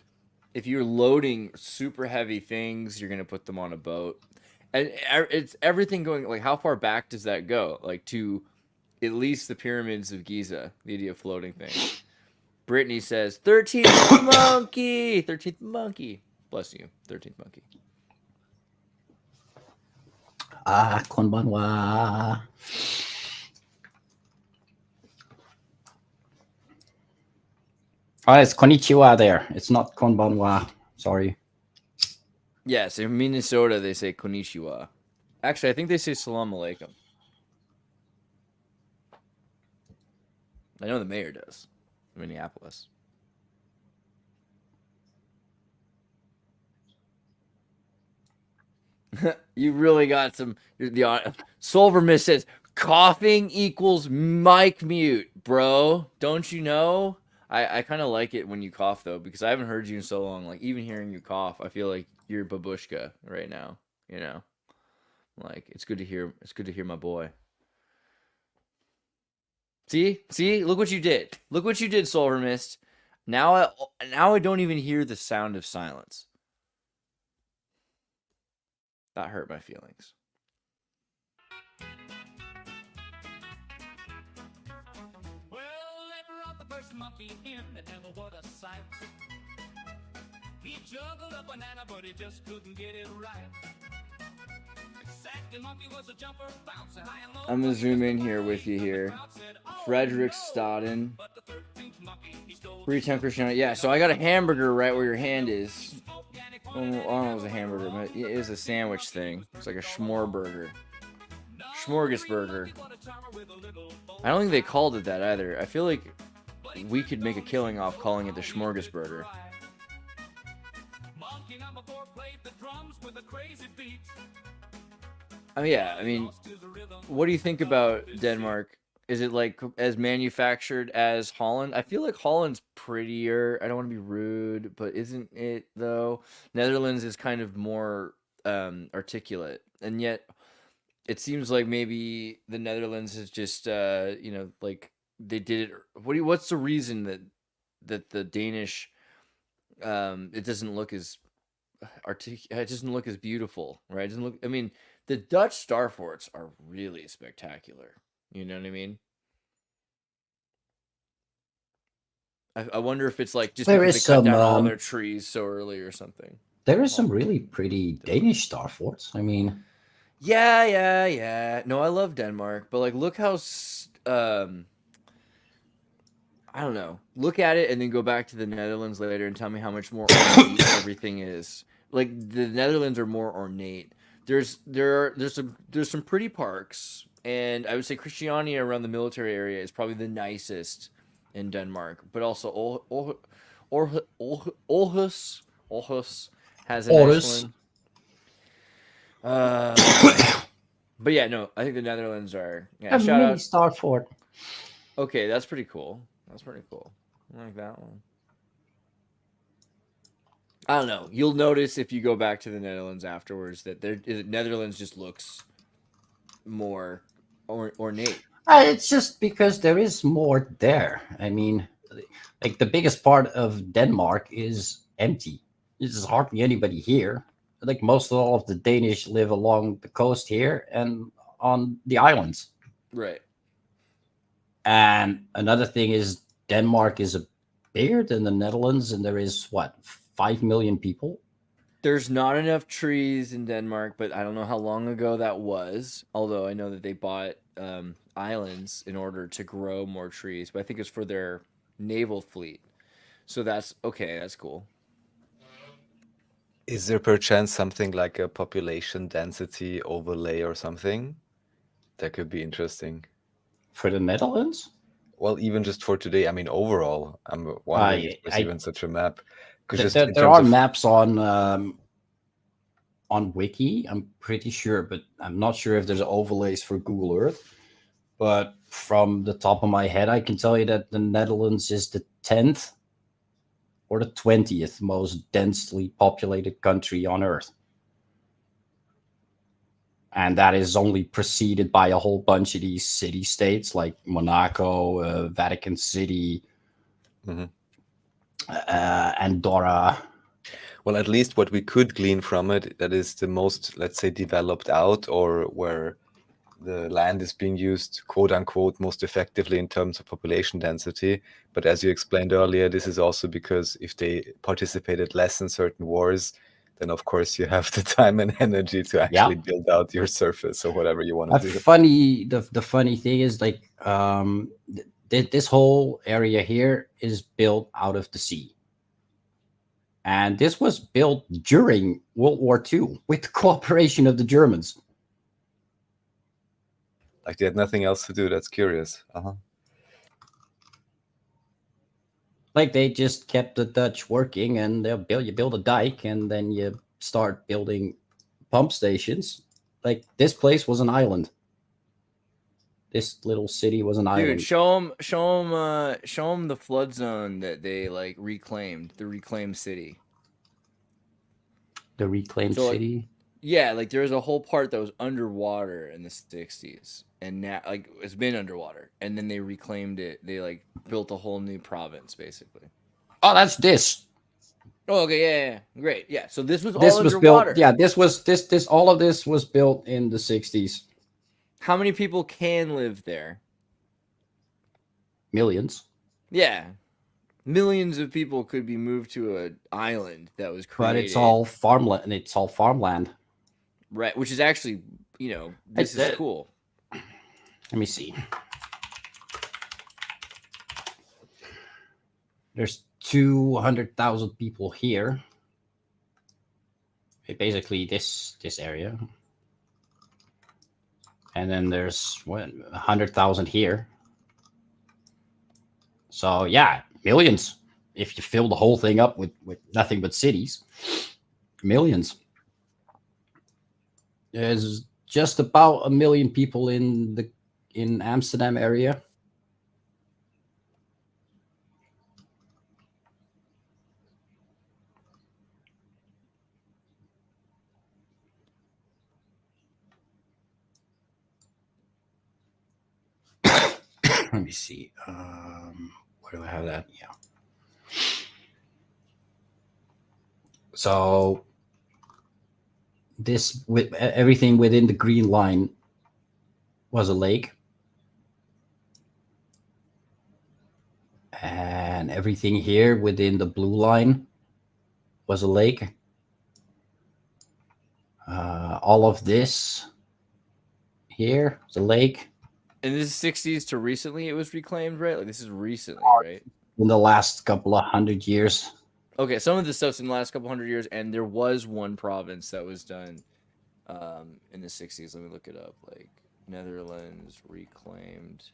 if you're loading super heavy things, you're gonna put them on a boat, and it's everything going. Like, how far back does that go? Like to at least the pyramids of Giza. The idea of floating things. Brittany says, 13th monkey! 13th monkey. Bless you, 13th monkey. Konbanwa. Oh, it's konnichiwa there. It's not konbanwa. Sorry. Yes, in Minnesota, they say konnichiwa. Actually, I think they say salam alaikum. I know the mayor does. Minneapolis. You really got some. Solver Miss says coughing equals mic mute, bro. Don't you know? I kind of like it when you cough though, because I haven't heard you in so long. Like even hearing you cough, I feel like you're babushka right now. You know, like it's good to hear. It's good to hear my boy. See, look what you did. Look what you did, Solver Mist. Now I don't even hear the sound of silence. That hurt my feelings. Well, they brought the first monkey in, and never what a sight. He juggled a banana, but he just couldn't get it right. Second monkey was a jumper, bouncing high and low. I'm gonna zoom in here with you here. Frederick Stodden. Freetown Christianity. Yeah, so I got a hamburger right where your hand is. I don't know if it was a hamburger, but it is a sandwich thing. It's like a schmorburger. Smorgasburger. I don't think they called it that either. I feel like we could make a killing off calling it the Smorgasburger. Oh yeah, I mean, what do you think about Denmark? Is it like as manufactured as Holland? I feel like Holland's prettier. I don't want to be rude, but isn't it though? Netherlands is kind of more articulate, and yet it seems like maybe the Netherlands is just like they did it. What's the reason that the Danish it doesn't look as it doesn't look as beautiful, right? It doesn't look. I mean, the Dutch star forts are really spectacular. You know what I mean? I wonder if it's like just There because is they cut down all some, their trees so early or something. There is some really pretty Danish star forts. I mean, Yeah. No, I love Denmark, but like, look how I don't know. Look at it and then go back to the Netherlands later and tell me how much more ornate everything is. Like the Netherlands are more ornate. There's some pretty parks, and I would say Christiania around the military area is probably the nicest in Denmark. But also Aarhus has a nice one. But yeah, no, I think the Netherlands are. Yeah, a shout mini out. star fort. Okay, that's pretty cool. I like that one. I don't know. You'll notice if you go back to the Netherlands afterwards that the Netherlands just looks more ornate. It's just because there is more there. I mean, like the biggest part of Denmark is empty. There's hardly anybody here. Like most of all of the Danish live along the coast here and on the islands. Right. And another thing is Denmark is bigger than the Netherlands, and there is 5 million people. There's not enough trees in Denmark, but I don't know how long ago that was. Although I know that they bought islands in order to grow more trees, but I think it's for their naval fleet. So that's okay. That's cool. Is there perchance something like a population density overlay or something? That could be interesting. For the Netherlands? Well, even just for today, I mean, overall, I'm wondering if there's even such a map. Because just in there terms are of maps on Wiki, I'm pretty sure, but I'm not sure if there's overlays for Google Earth. But from the top of my head, I can tell you that the Netherlands is the 10th or the 20th most densely populated country on Earth. And that is only preceded by a whole bunch of these city-states like Monaco, Vatican City, Andorra. Well, at least what we could glean from it, that is the most, let's say, developed out, or where the land is being used, quote unquote, most effectively in terms of population density. But as you explained earlier, this is also because if they participated less in certain wars, then of course you have the time and energy to actually build out your surface or whatever you want to do. The funny thing is, like, this whole area here is built out of the sea. And this was built during World War II with the cooperation of the Germans. Like they had nothing else to do. That's curious. Like they just kept the Dutch working, and you build a dike, and then you start building pump stations. Like this place was an island. This little city was an island. Dude, show them the flood zone that they like reclaimed, the reclaimed city. The reclaimed city? Yeah, like there was a whole part that was underwater in the 60s, and now like it's been underwater, and then they reclaimed it. They like built a whole new province, basically. Oh, that's this. Oh, okay, yeah, great, yeah. So this was this all was underwater. built. Yeah, this all of this was built in the 60s. How many people can live there? Millions. Yeah. Millions of people could be moved to an island that was created. But it's all farmland. It's all farmland. Right, which is actually, this is cool. Let me see. There's 200,000 people here. Basically, this area. And then there's 100,000 here. So yeah, millions. If you fill the whole thing up with nothing but cities, millions. There's just about 1 million people in Amsterdam area. Let me see. Where do I have that? Yeah. So this, with everything within the green line, was a lake, and everything here within the blue line was a lake. All of this here is a lake. In the 60s to recently, it was reclaimed, right? Like this is recently, right? In the last couple of 100 years. Okay, some of the stuff's in the last couple 100 years, and there was one province that was done in the 60s. Let me look it up. Like Netherlands reclaimed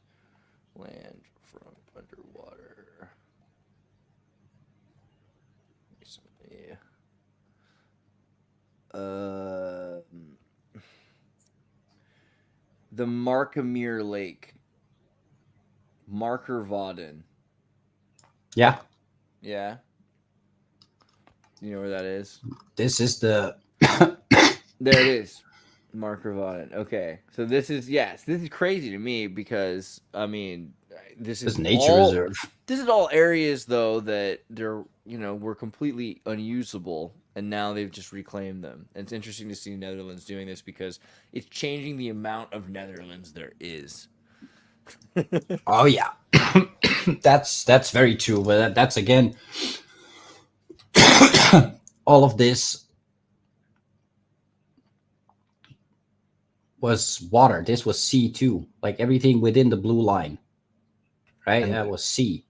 land from underwater. Yeah. The Markermeer Lake. Markervaden. Yeah. Yeah. You know where that is? This is the... There it is. Markervaden. Okay. So this is crazy to me because, I mean, this is nature reserve. This is all areas, though, that they're, were completely unusable, and now they've just reclaimed them. And it's interesting to see Netherlands doing this because it's changing the amount of Netherlands there is. Oh yeah, that's very true. But that's again, all of this was water. This was sea too. Like everything within the blue line, right? And That was sea.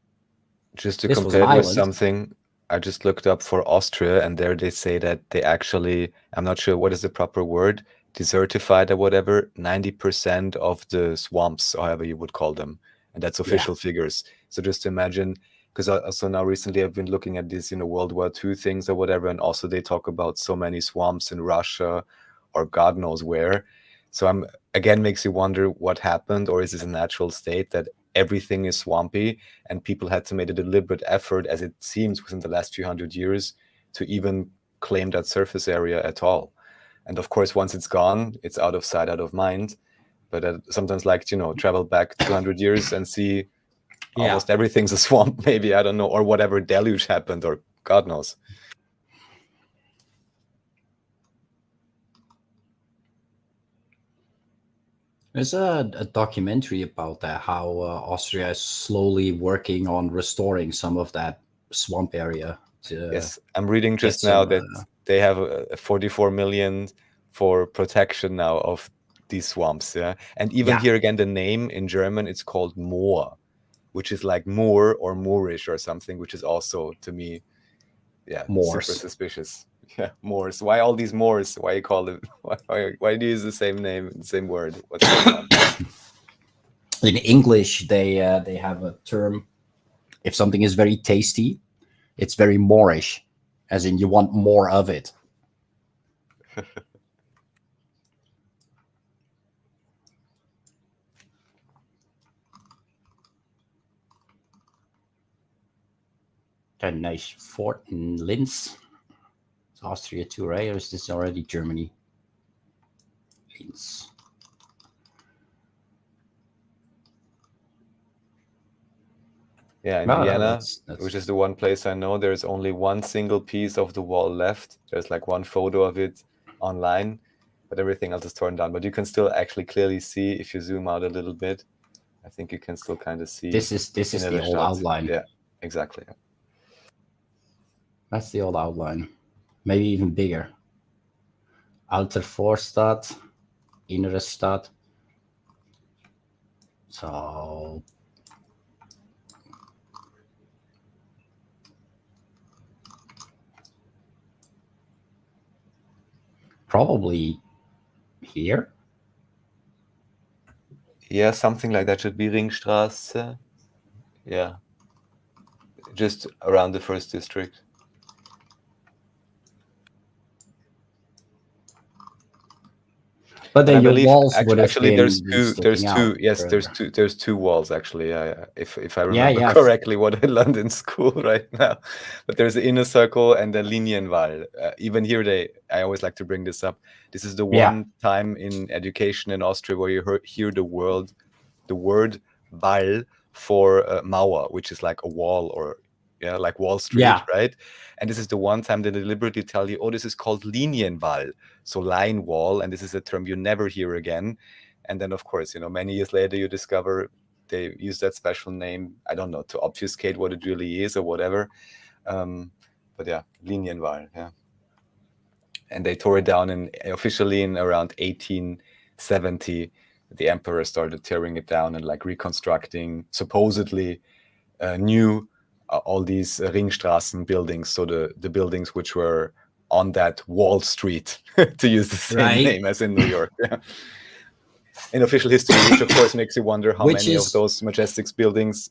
just to This was compare an it with island. something, I just looked up for Austria, and there they say that they actually, I'm not sure what is the proper word, desertified or whatever, 90% of the swamps, or however you would call them. And that's official figures. So just imagine, because also now recently I've been looking at these, World War II things or whatever, and also they talk about so many swamps in Russia or God knows where. So again, makes you wonder what happened, or is this a natural state that everything is swampy and people had to make a deliberate effort, as it seems within the last few hundred years, to even claim that surface area at all. And of course, once it's gone, it's out of sight, out of mind. But sometimes like, travel back 200 years and see almost everything's a swamp, maybe, I don't know, or whatever deluge happened, or God knows. There's a documentary about that, how Austria is slowly working on restoring some of that swamp area. Yes, I'm reading just now that they have 44 million for protection now of these swamps. Yeah, and even here again, the name in German, it's called Moor, which is like Moor or Moorish or something, which is also, to me, Moors. super suspicious. Yeah, Moors. Why all these Moors? Why you call it? Why do you use the same name, the same word? What's going on? In English, they have a term. If something is very tasty, it's very Moorish, as in you want more of it. A nice fort in Linz. It's Austria too, right? Or is this already Germany? Linz. Yeah, in Vienna, which is the one place I know, there's only one single piece of the wall left. There's like one photo of it online, but everything else is torn down. But you can still actually clearly see, if you zoom out a little bit, I think you can still kind of see. This is the old outline. Yeah, exactly. That's the old outline. Maybe even bigger. Alter Vorstadt, Innere Stadt. So probably here. Yeah, something like that should be Ringstraße. Yeah, just around the first district. But then your walls would have actually been there's two walls actually. If I remember correctly, what I learned in school right now. But there's the inner circle and the Linienwall. Even here, I always like to bring this up. This is the one time in education in Austria where you hear the word Wall for Mauer, which is like a wall, or like Wall Street, right? And this is the one time they deliberately tell you, oh, this is called Linienwall, so line wall, and this is a term you never hear again. And then, of course, many years later, you discover they use that special name, I don't know, to obfuscate what it really is or whatever. But yeah, Linienwall, yeah. And they tore it down officially in around 1870. The emperor started tearing it down and like reconstructing, supposedly new all these Ringstraßen buildings, so the buildings which were on that Wall Street, to use the same name as in New York. Yeah. In official history, which of course makes you wonder how many of those majestic buildings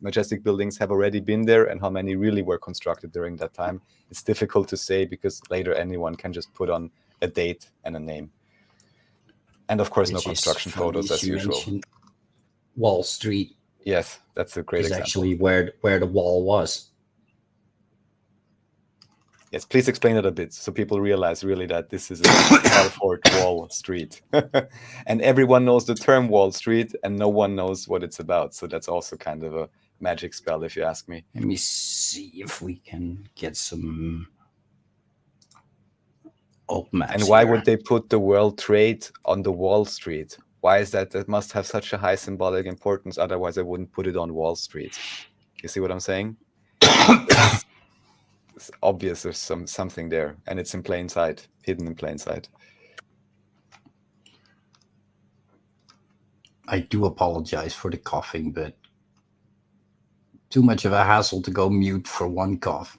have already been there, and how many really were constructed during that time. It's difficult to say, because later anyone can just put on a date and a name. And of course, no construction photos as usual. Wall Street. Yes, that's a great example. Actually where the wall was. Yes, please explain it a bit so people realize really that this is a Halford Wall Street. And everyone knows the term Wall Street and no one knows what it's about. So that's also kind of a magic spell, if you ask me. Let me see if we can get some old maps. And why would they put the World Trade on the Wall Street? Why is that? That must have such a high symbolic importance. Otherwise, I wouldn't put it on Wall Street. You see what I'm saying? It's obvious there's something there, and it's in plain sight, hidden in plain sight. I do apologize for the coughing, but too much of a hassle to go mute for one cough.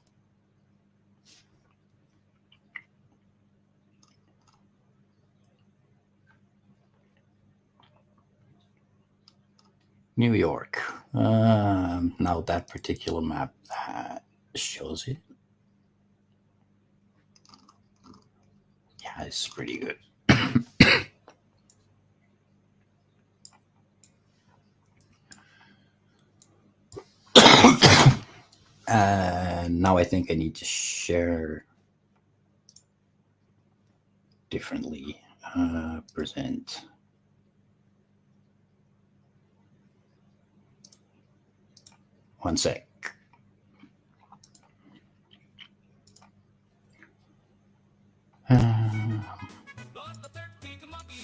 New York. Now that particular map shows it. Yeah, it's pretty good. Now I think I need to share differently. Present. One sec.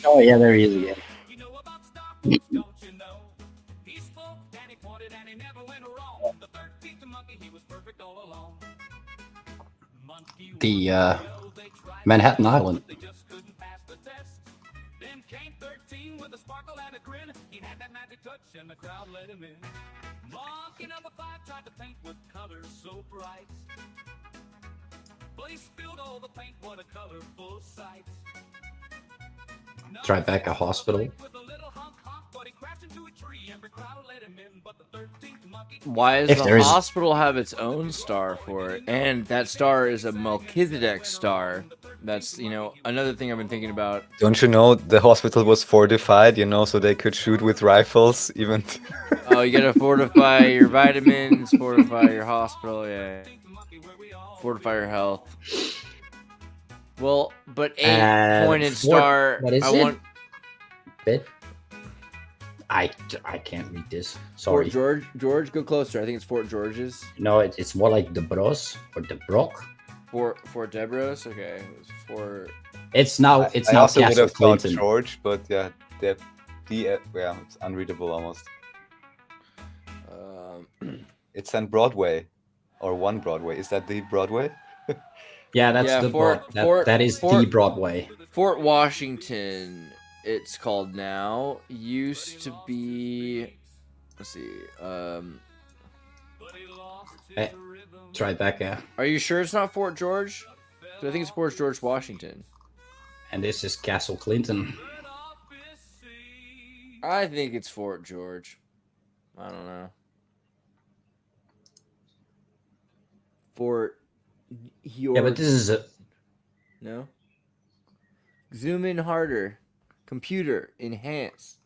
Oh yeah, there he is again. You know about Stockholm, don't you know? He spoke and he pointed and he never went wrong. The 13th monkey, he was perfect all along. Monkey The well, they tried Manhattan to, Island. but they just couldn't pass the test. Then came 13 with a sparkle and a grin. He had that magic touch and the crowd let him in. Monkey number 5 tried to paint with colors so bright, but he spilled all the paint. What a colorful sight. Tribeca Hospital. Why does If the there is- hospital have its own star for it? And that star is a Melchizedek star. That's, another thing I've been thinking about. Don't you know the hospital was fortified, so they could shoot with rifles even? Oh, you gotta fortify your vitamins, fortify your hospital, yeah. Fortify your health. Well, but a pointed star. What is I it? want Bit. I can't read this. Fort Sorry. George, go closer. I think it's Fort George's. No, it's more like the Bros or the Brock. Fort Debros. Okay, it was Fort. It's now I now also would Castle have thought Clinton. George, but yeah, it's unreadable almost. It's on Broadway, or one Broadway. Is that the Broadway? Yeah, that's Yeah, the Fort- that is the Fort- Broadway. Fort Washington. It's called now. Used to be. Let's see. Hey, Tribeca. Are you sure it's not Fort George? 'Cause I think it's Fort George, Washington. And this is Castle Clinton. I think it's Fort George. I don't know. Fort. Yeah, but this is a No. Zoom in harder. Computer enhance.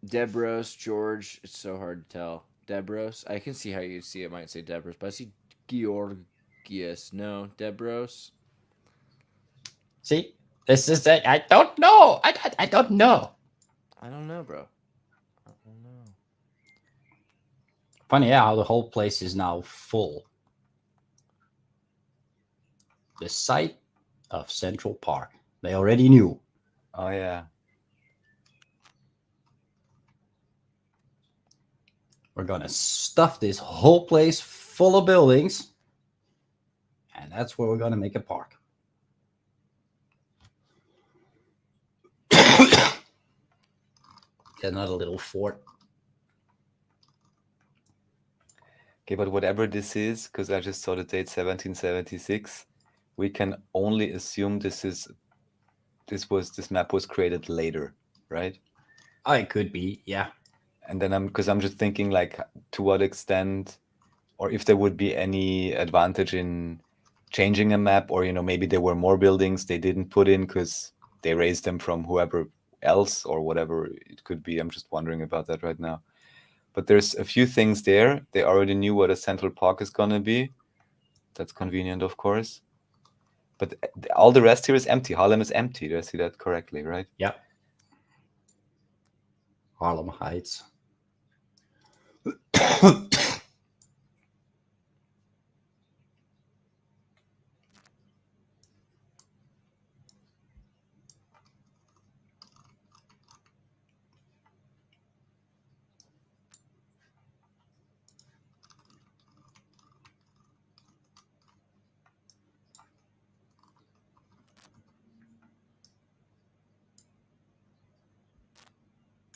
Debros, George. It's so hard to tell. Debros. I can see how you see it. Might say Debros, but I see Georgius. No, Debros. see. This is it. I don't know. I don't know. I don't know, bro. I don't know. Funny how the whole place is now full. The site of Central Park. They already knew. Oh yeah. We're gonna stuff this whole place full of buildings, and that's where we're gonna make a park. Another little fort. Okay, but whatever this is, because I just saw the date 1776, we can only assume this map was created later, right? Oh, it could be, yeah. And then I'm just thinking like to what extent, or if there would be any advantage in changing a map, or maybe there were more buildings they didn't put in because they raised them from whoever else or whatever it could be. I'm just wondering about that right now. But there's a few things there. They already knew what a central park is gonna be. That's convenient, of course. But all the rest here is empty. Harlem is empty. Did I see that correctly, right? Yeah. Harlem Heights.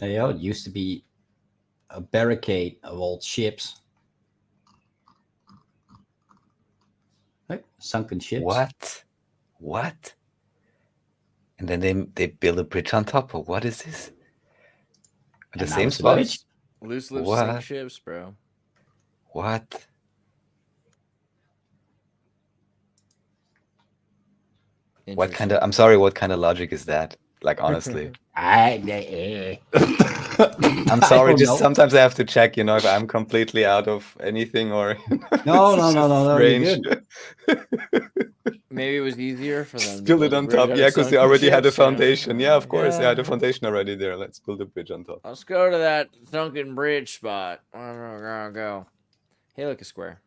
It used to be a barricade of old ships. Right? Sunken ships. What? And then they build a bridge on top. Or what is this? At the And now same it's a spot? bridge. Loose lips What? sink ships, bro. What? What kind of? I'm sorry. What kind of logic is that? Like honestly, I'm sorry. don't Just know. sometimes I have to check. If I'm completely out of anything or No, it's just you're strange. good. Maybe it was easier for them. Just build it on top. Yeah, because they already had a foundation. Yeah, of course, they had a foundation already there. Let's build a bridge on top. Let's go to that sunken bridge spot. Go. Hey, look, a square.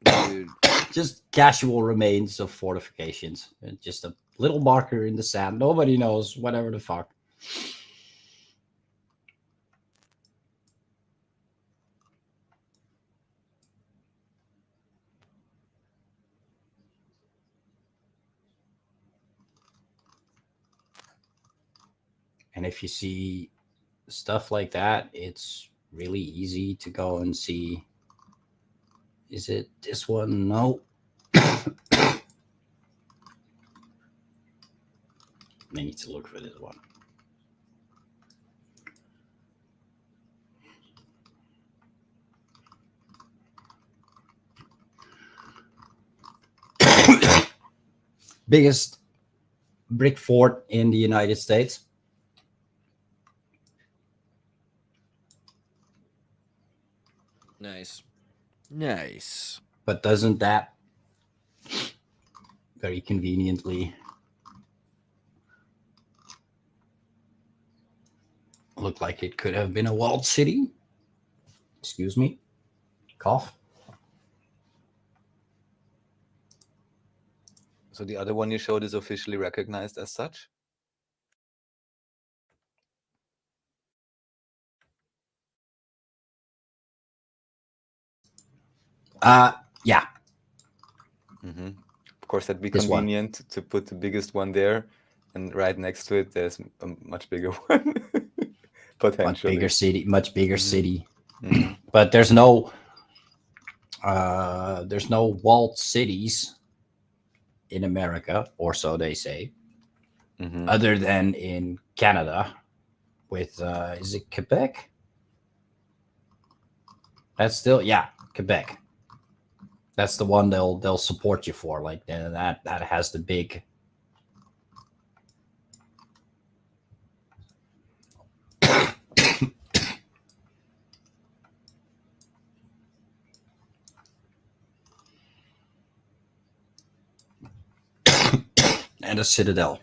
Dude. Just casual remains of fortifications. Just a little marker in the sand. Nobody knows. Whatever the fuck. And if you see stuff like that, it's really easy to go and see. Is it this one? No. I need to look for this one. Biggest brick fort in the United States. Nice. But doesn't that very conveniently look like it could have been a walled city? Excuse me. Cough. So the other one you showed is officially recognized as such? Yeah. Mm-hmm. Of course, that'd be This one. convenient to put the biggest one there, and right next to it, there's a much bigger one. Potentially. Much bigger city. Mhm. But there's no walled cities in America, or so they say, other than in Canada with is it Quebec? That's still, yeah, Quebec. That's the one they'll support you for. Like that has the big and a citadel.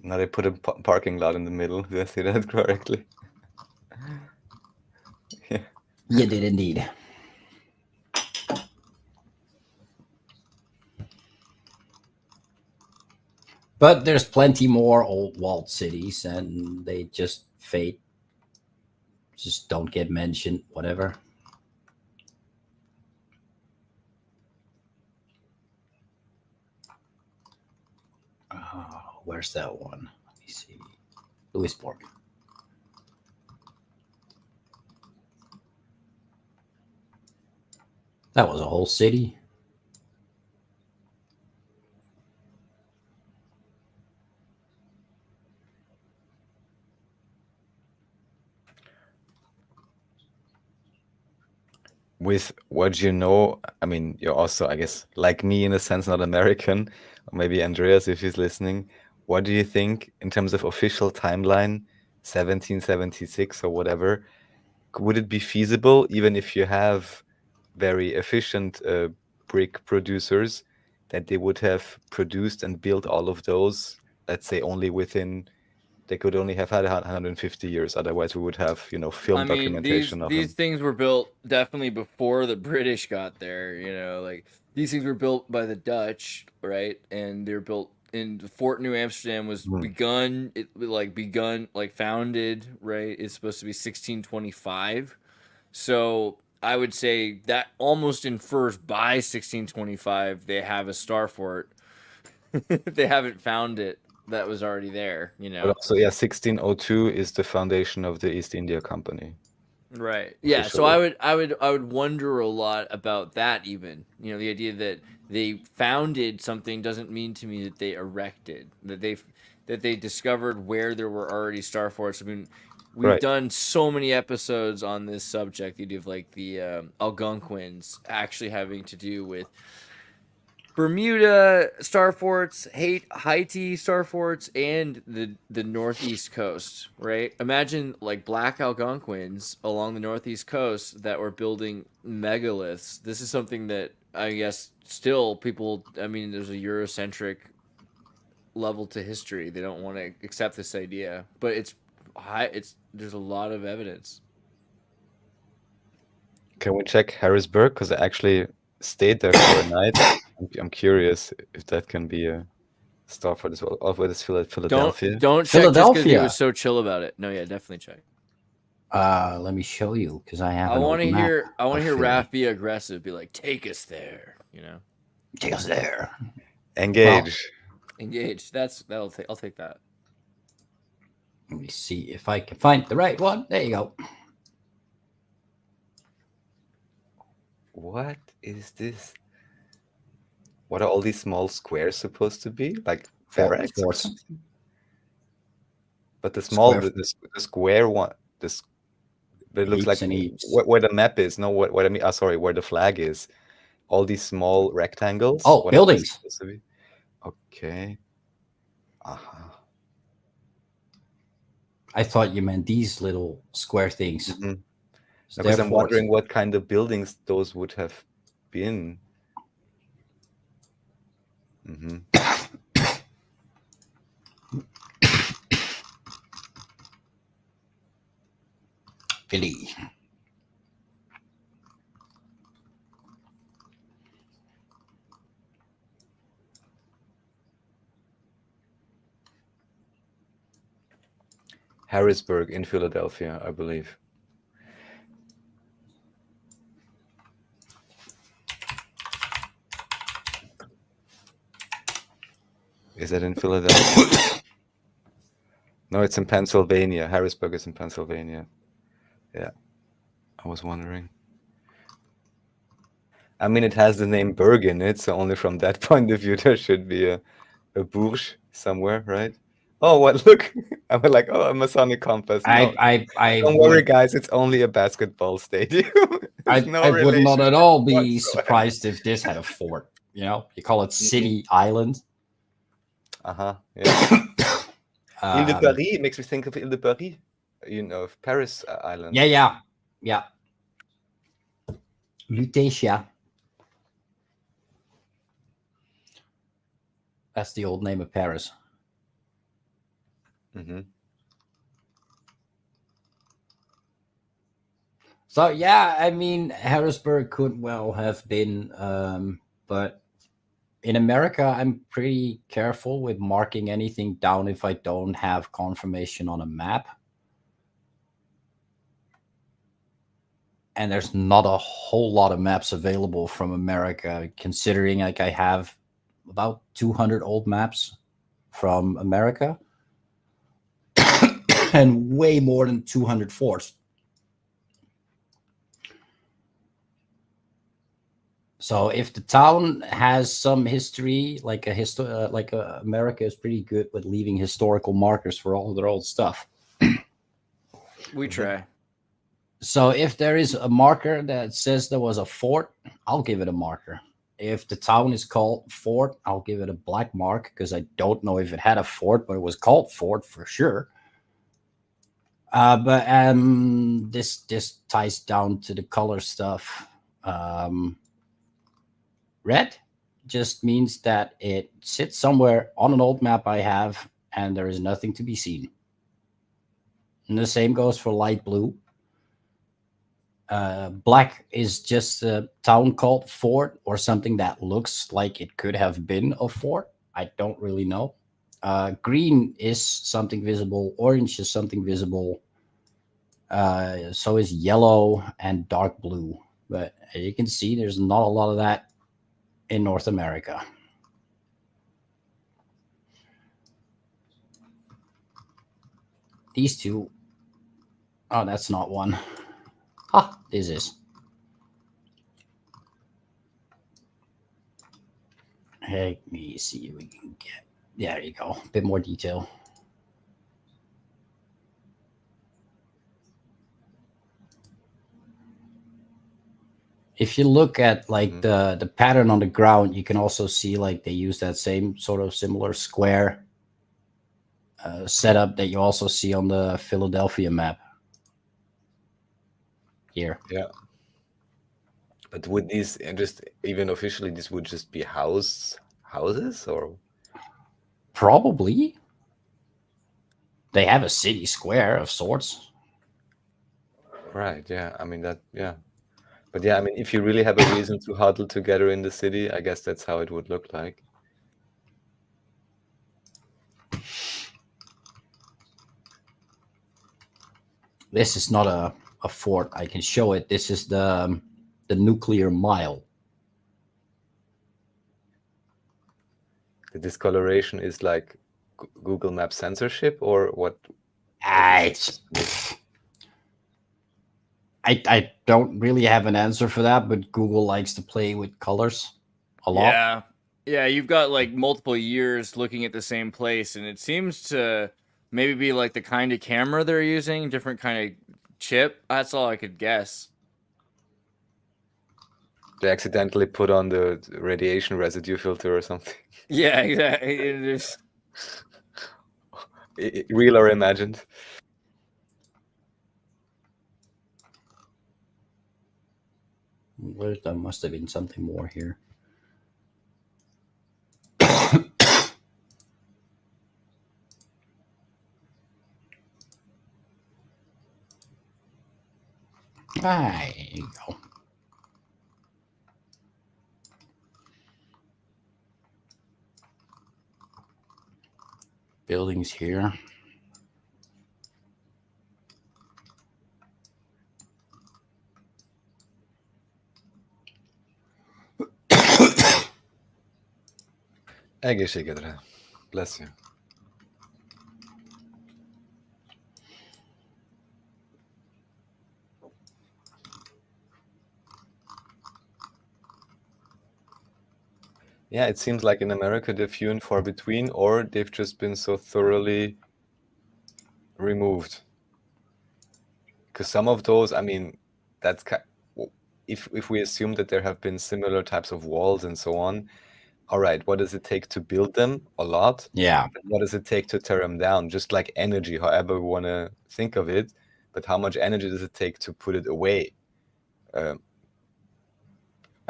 Now they put a parking lot in the middle. Did I see that correctly? Yeah. You did indeed. But there's plenty more old walled cities, and they just fade. Just don't get mentioned, whatever. Where's that one? Let me see. Lewisburg. That was a whole city. With what I mean, you're also, I guess, like me in a sense, not American, or maybe Andreas, if he's listening. What do you think in terms of official timeline, 1776 or whatever? Would it be feasible, even if you have very efficient brick producers, that they would have produced and built all of those, let's say, they could only have had 150 years. Otherwise, we would have, film documentation of these them. things were built definitely before the British got there. Like these things were built by the Dutch, right? And they were built in Fort New Amsterdam was founded, right? It's supposed to be 1625. So I would say that almost infers by 1625 they have a star fort. They haven't found it that was already there, you But know. also, yeah, 1602 is the foundation of the East India Company. Right. Yeah. So I would wonder a lot about that. Even, you know, the idea that they founded something doesn't mean to me that they erected, that they discovered where there were already star forts. I mean, we've Right. done so many episodes on this subject. The idea of like the Algonquins actually having to do with Bermuda star forts, Haiti star forts, and the northeast coast. Right? Imagine like black Algonquins along the northeast coast that were building megaliths. This is something that I guess still people. I mean, there's a Eurocentric level to history. They don't want to accept this idea, but it's high. It's there's a lot of evidence. Can we check Harrisburg? Because I actually stayed there for a night. I'm curious if that can be a star fort as well. Oh, wait, it's Philadelphia. Don't check just because he Philadelphia. was so chill about it. No, yeah, definitely check. Let me show you because I have. I want to hear. I want to of hear Philly. Raph be aggressive. Be like, take us there. You know, Take us there. Engage. engage. I'll take that. Let me see if I can find the right one. There you go. What is this? What are all these small squares supposed to be? Like barracks? Or Forts. something? But the small, Square- the square one, this, it looks Heaps like and heaps. where the map is. No, what I mean. Sorry, where the flag is. All these small rectangles. Oh, what are those buildings. supposed to be? Okay. Uh-huh. I thought you meant these little square things. Mhm. So Because they're I'm forts. wondering what kind of buildings those would have been. Hmm. Philly. Harrisburg in Philadelphia, I believe. Is that in Philadelphia? No, it's in Pennsylvania. Harrisburg is in Pennsylvania. Yeah, I was wondering. I mean, it has the name Berg in it, so only from that point of view, there should be a Bourges somewhere, right? Oh, what? Look, I'm like, oh, a Masonic compass. No, I don't worry, guys. It's only a basketball stadium. There's no I would not at all be whatsoever. surprised if this had a fort. You know, you call it City Island. Uh-huh. Yeah. Ile de Um, Paris makes me think of Ile de Paris, you know, of Paris Island. yeah. Lutetia. That's the old name of Paris. Mm-hmm. So yeah, I mean, Harrisburg could well have been, but in America, I'm pretty careful with marking anything down if I don't have confirmation on a map. And there's not a whole lot of maps available from America, considering like I have about 200 old maps from America and way more than 200 forts. So if the town has some history, like America is pretty good with leaving historical markers for all of their old stuff. We try. So if there is a marker that says there was a fort, I'll give it a marker. If the town is called Fort, I'll give it a black mark because I don't know if it had a fort, but it was called Fort for sure. But this ties down to the color stuff. Red just means that it sits somewhere on an old map I have, and there is nothing to be seen. And the same goes for light blue. Black is just a town called Fort or something that looks like it could have been a fort. I don't really know. Green is something visible. Orange is something visible. So is yellow and dark blue. But as you can see, there's not a lot of that in North America. These two. Oh, that's not one. Ah, this is. Let me see if we can get. Yeah, there you go. A bit more detail. If you look at like the pattern on the ground, you can also see like they use that same sort of similar square setup that you also see on the Philadelphia map here. Yeah. But would these just even officially this would just be houses or Probably. They have a city square of sorts. right? Yeah, I mean that. Yeah, but yeah, I mean if you really have a reason to huddle together in the city, I guess that's how it would look like. This is not a fort. I can show it. This is the nuclear mile. The discoloration is like Google Map censorship or what? I don't really have an answer for that, but Google likes to play with colors a lot. Yeah, you've got like multiple years looking at the same place, and it seems to maybe be like the kind of camera they're using, different kind of chip. That's all I could guess. They accidentally put on the radiation residue filter or something. Yeah, exactly. It is. Real or imagined? There must have been something more here. There you go. Buildings here. Egészségedre. Bless you. Yeah, it seems like in America they're few and far between, or they've just been so thoroughly removed. Because some of those, I mean, that's if we assume that there have been similar types of walls and so on, all right, what does it take to build them? A lot. Yeah. What does it take to tear them down? Just like energy, however we want to think of it. But how much energy does it take to put it away? I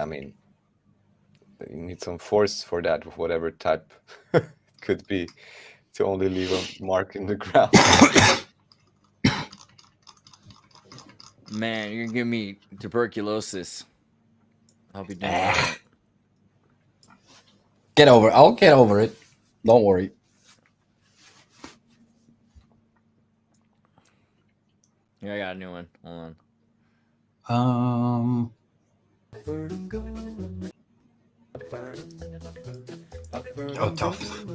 mean, you need some force for that, of whatever type it could be, to only leave a mark in the ground. Man, you're gonna give me tuberculosis. I'll be doing that. Get over it. I'll get over it. Don't worry. Yeah, I got a new one. Hold on. Oh, tough.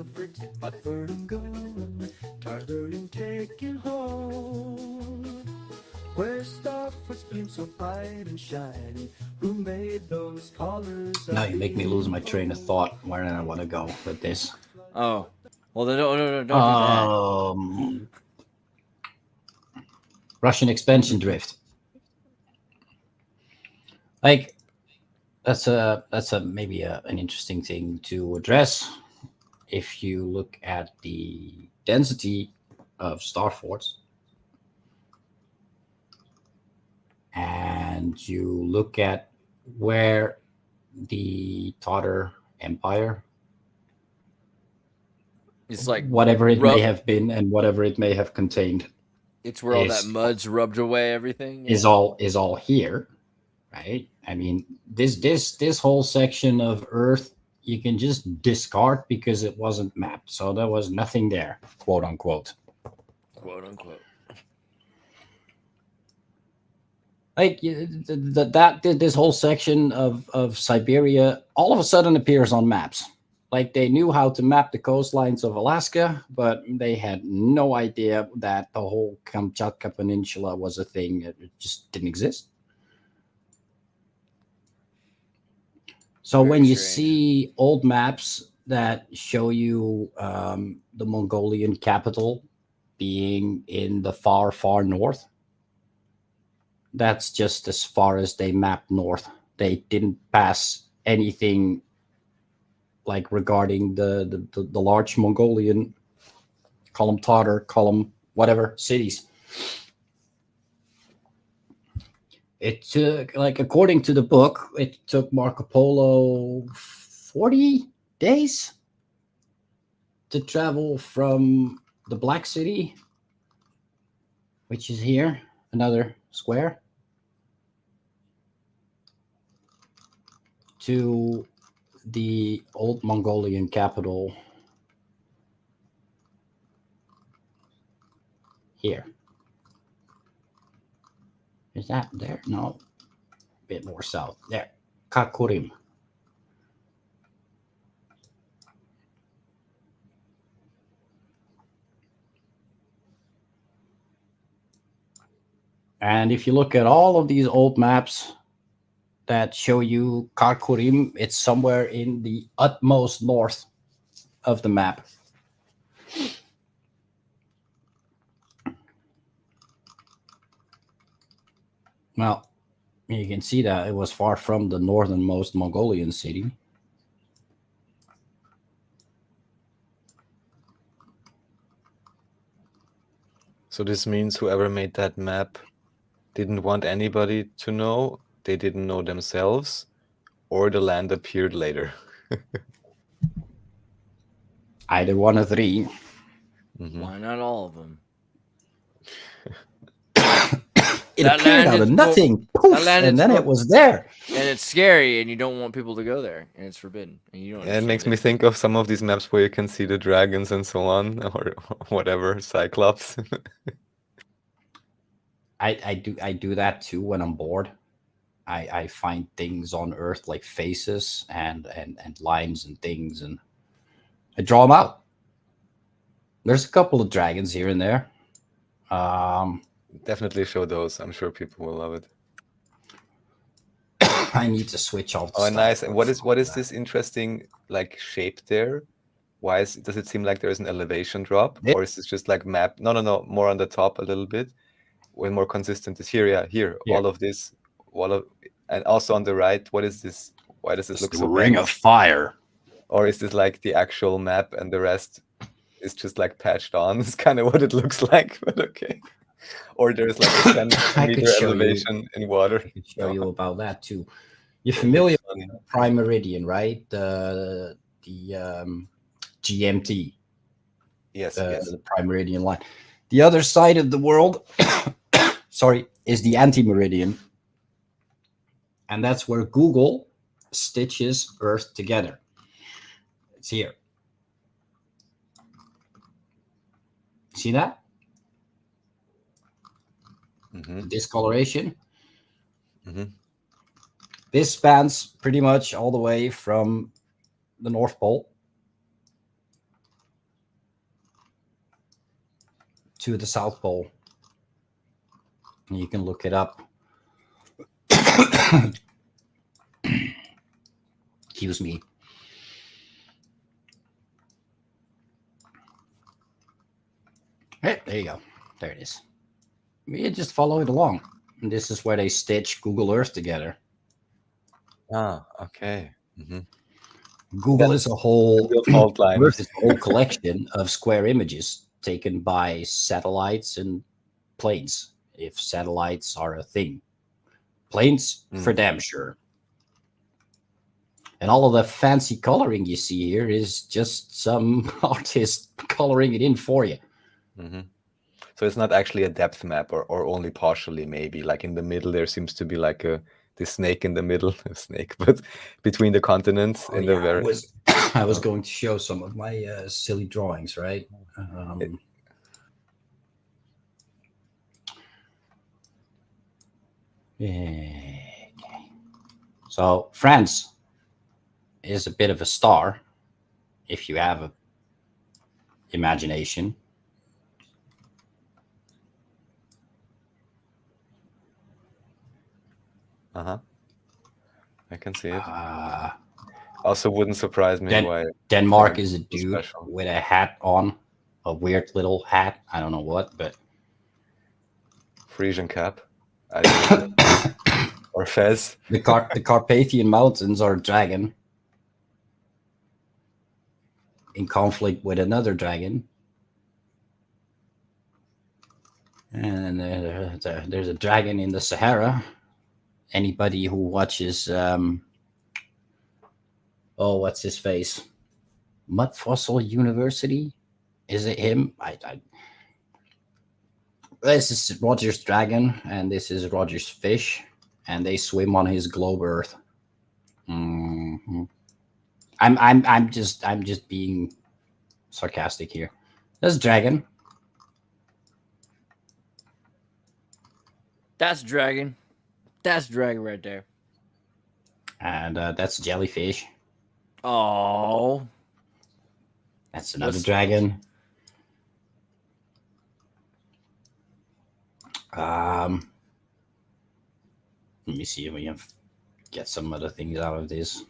Where stuff was being so bright and shiny, who made those colors? Now you make me lose my train of thought where I want to go with this. Oh, well, then don't do that. Russian expansion drift. Like that's maybe an interesting thing to address. If you look at the density of star forts, and you look at where the Tatar Empire, it's like whatever it may have been and whatever it may have contained, it's where all that mud's rubbed away. Everything is all here, right? I mean, this whole section of Earth you can just discard because it wasn't mapped, so there was nothing there, quote unquote. Quote unquote. Like this whole section of Siberia all of a sudden appears on maps. Like they knew how to map the coastlines of Alaska, but they had no idea that the whole Kamchatka Peninsula was a thing. It just didn't exist. So Very when you strange. see old maps that show you the Mongolian capital being in the far, far north, that's just as far as they mapped north. They didn't pass anything like regarding the large Mongolian column Tatar, column whatever cities. It took, like, according to the book, it took Marco Polo 40 days to travel from the Black City, which is here, another square, to the old Mongolian capital here. Is that there? No, a bit more south. There, Kakurim. And if you look at all of these old maps that show you Karkurim, it's somewhere in the utmost north of the map. Well, you can see that it was far from the northernmost Mongolian city. So this means whoever made that map didn't want anybody to know, they didn't know themselves, or the land appeared later. Either one of three. Mhm. Why not all of them? It That appeared land out of is nothing, poof, land and is then it was there. And it's scary, and you don't want people to go there, and it's forbidden, and you don't. Yeah, it makes me think of some of these maps where you can see the dragons and so on, or whatever, Cyclops. I do that too when I'm bored. I find things on Earth like faces and lines and things, and I draw them out. There's a couple of dragons here and there. Definitely show those. I'm sure people will love it. I need to switch off. Oh, nice. And what is this interesting like shape there? Why does it seem like there is an elevation drop, or is this just like map? No, more on the top a little bit. When more consistent is here. Yeah, here. Here. All of this, and also on the right. What is this? Why does this look the so Ring bad? of Fire. Or is this like the actual map and the rest is just like patched on? It's kind of what it looks like, but okay. Or there's like a 10 I could meter show elevation in water. I can show No. you about that too. You're familiar Funny. with Prime Meridian, right? The GMT, Yes, the Prime Meridian line. The other side of the world, sorry, is the anti-meridian, and that's where Google stitches Earth together. It's here. See that? Mhm. Discoloration. Mhm. This spans pretty much all the way from the North Pole to the South Pole. And you can look it up. Excuse me. Hey, there you go. There it is. You just follow it along. And this is where they stitch Google Earth together. Ah, okay. Mhm. Google is a whole Real fault line. Earth is a whole collection of square images taken by satellites and planes, if satellites are a thing. Planes, for damn sure. And all of the fancy coloring you see here is just some artist coloring it in for you. Mhm. So it's not actually a depth map, or only partially, maybe. Like in the middle, there seems to be like the snake in the middle, a snake, but between the continents in the very. I was going to show some of my silly drawings, right? Okay. So France is a bit of a star if you have a imagination. Uh-huh. I can see it. Uh, Also wouldn't surprise me why Denmark France is a so dude special. with a hat on, a weird little hat. I don't know what, but Frisian cap. I don't know. Or fez. the Carpathian Mountains are a dragon in conflict with another dragon. And there's a dragon in the Sahara. Anybody who watches, what's his face? Mud Fossil University? Is it him? This is Roger's dragon, and this is Roger's fish, and they swim on his globe Earth. Mm-hmm. I'm just being sarcastic here. That's dragon. That's dragon. That's dragon right there. And that's jellyfish. Oh, That's another dragon. Let me see if we can get some other things out of this.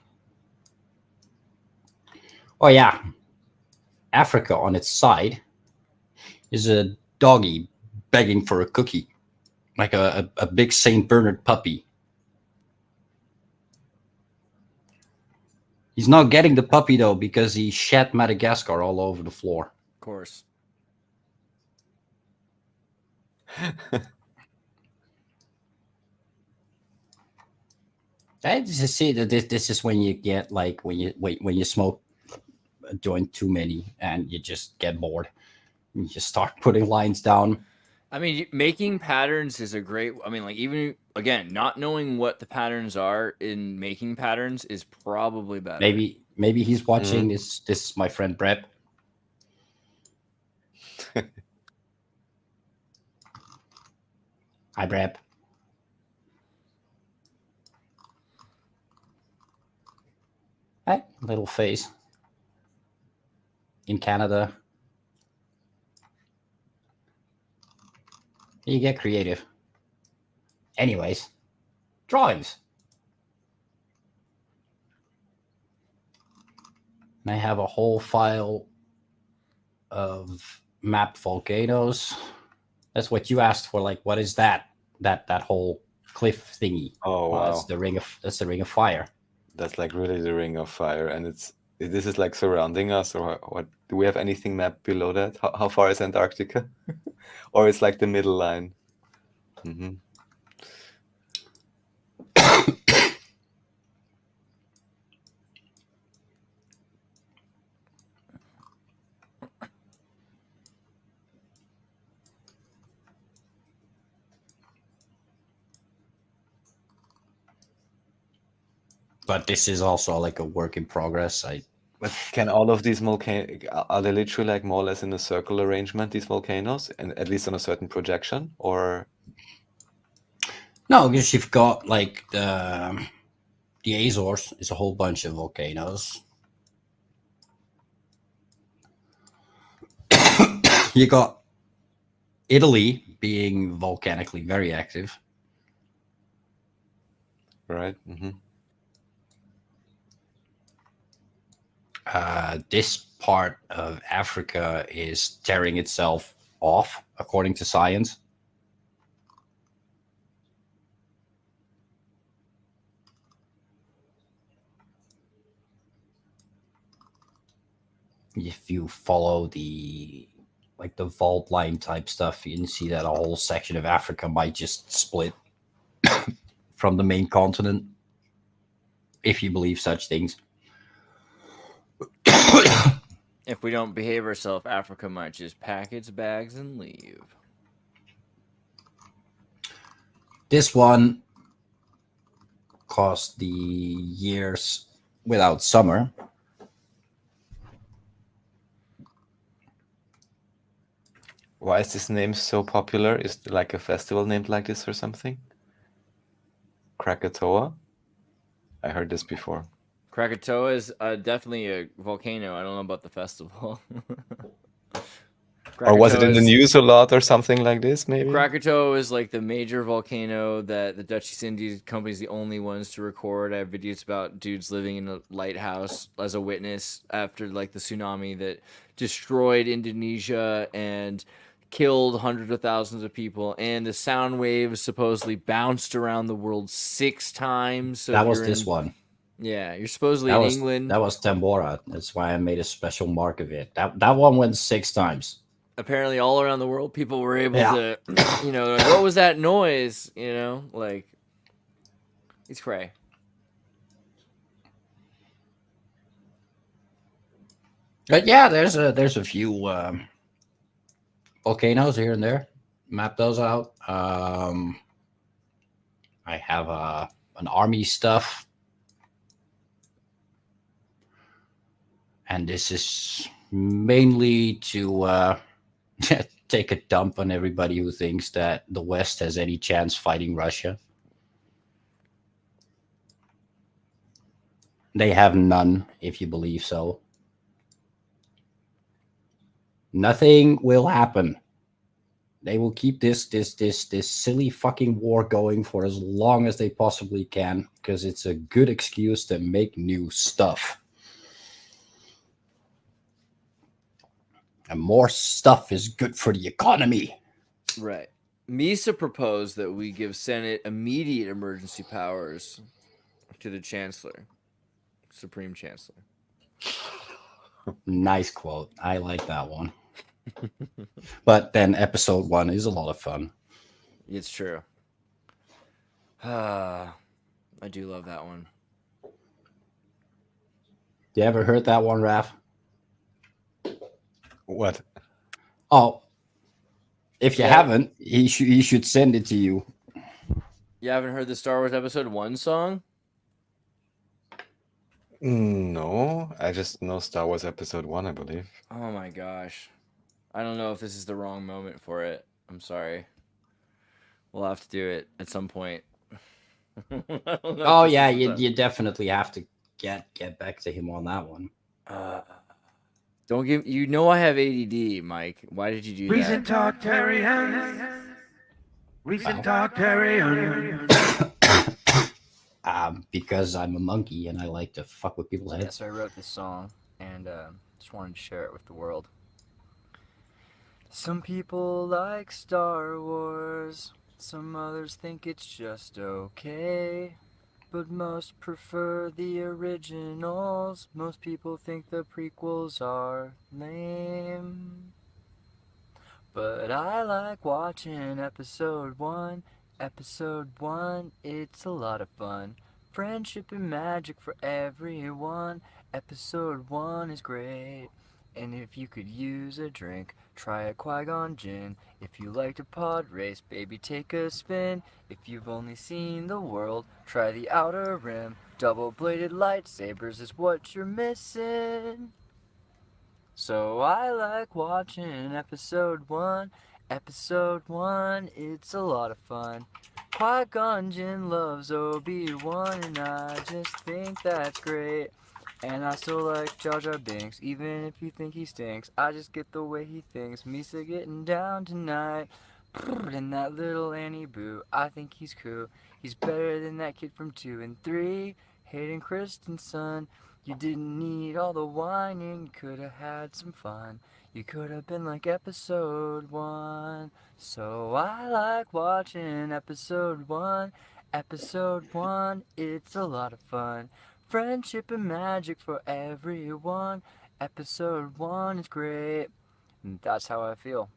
Oh yeah, Africa on its side is a doggy begging for a cookie, like a big Saint Bernard puppy. He's not getting the puppy though because he shat Madagascar all over the floor. of course. I just see that this is when you get like when you smoke a joint too many and you just get bored. You just start putting lines down. I mean, making patterns is a great. I mean, like even again, not knowing what the patterns are in making patterns is probably better. Maybe he's watching this. This is my friend Brett. Hi, Brett. Hey, little face. In Canada. You get creative. Anyways, drawings. And I have a whole file of mapped volcanoes. That's what you asked for. Like, what is that? That whole cliff thingy. Oh Well, wow. that's the ring of fire. That's like really the ring of fire, and this is like surrounding us, or what? Do we have anything mapped below that? How far is Antarctica? Or it's like the middle line? Mm-hmm. But this is also like a work in progress. But can all of these volcanoes, are they literally like more or less in a circle arrangement, these volcanoes, and at least on a certain projection, or? No, because you've got like the Azores is a whole bunch of volcanoes. You got Italy being volcanically very active. Right. Mm-hmm. This part of Africa is tearing itself off, according to science. If you follow the fault line type stuff, you can see that a whole section of Africa might just split from the main continent, if you believe such things. If we don't behave ourselves, Africa might just pack its bags and leave. This one cost the years without summer. Why is this name so popular? Is there like a festival named like this or something? Krakatoa? I heard this before. Krakatoa is definitely a volcano. I don't know about the festival. Or was it in the Krakatoa is- news a lot or something like this, maybe? Krakatoa is like the major volcano that the Dutch East Indies Company is the only ones to record. I have videos about dudes living in a lighthouse as a witness after like the tsunami that destroyed Indonesia and killed hundreds of thousands of people. And the sound waves supposedly bounced around the world 6 times. So That if was you're this in- one. Yeah, you're supposedly That in was England. that was Tambora. That's why I made a special mark of it. That one went 6 times. Apparently all around the world people were able Yeah. to like, what was that noise, like it's cray. But yeah, there's a few volcanoes here and there. Map those out. I have an army stuff, and this is mainly to take a dump on everybody who thinks that the West has any chance fighting Russia. They have none, if you believe so. Nothing will happen. They will keep this silly fucking war going for as long as they possibly can, because it's a good excuse to make new stuff. And more stuff is good for the economy. Right. Misa proposed that we give Senate immediate emergency powers to the Chancellor, Supreme Chancellor. Nice quote. I like that one. But then episode 1 is a lot of fun. It's true. I do love that one. You ever heard that one, Raph? What? Oh, if you Yeah. haven't, he should send it to you. You haven't heard the Star Wars Episode 1 song? No, I just know Star Wars Episode 1, I believe. Oh my gosh. I don't know if this is the wrong moment for it. I'm sorry. We'll have to do it at some point. I don't know Oh if this yeah, is the time. you definitely have to get back to him on that one. Don't give. I have ADD, Mike. Why did you do Recent that? talk, Terry Hans. Recent talk, Terry Hans. Because I'm a monkey and I like to fuck with people's Yeah, heads. so I wrote this song and just wanted to share it with the world. Some people like Star Wars, some others think it's just okay, but most prefer the originals. Most people think the prequels are lame. But I like watching episode 1. Episode 1, it's a lot of fun. Friendship and magic for everyone. Episode 1 is great. And if you could use a drink, try a Qui-Gon gin. If you like to pod race, baby, take a spin. If you've only seen the world, try the Outer Rim. Double-bladed lightsabers is what you're missing. So I like watching episode 1. Episode 1, it's a lot of fun. Qui-Gon Jinn loves Obi-Wan, and I just think that's great. And I still like Jar Jar Binks, even if you think he stinks. I just get the way he thinks. Misa getting down tonight. And that little Annie Boo, I think he's cool. He's better than that kid from 2 and 3. Hayden Christensen, you didn't need all the whining. You could have had some fun. You could have been like episode 1. So I like watching episode 1. Episode 1, it's a lot of fun. Friendship and magic for everyone. Episode 1 is great. And that's how I feel.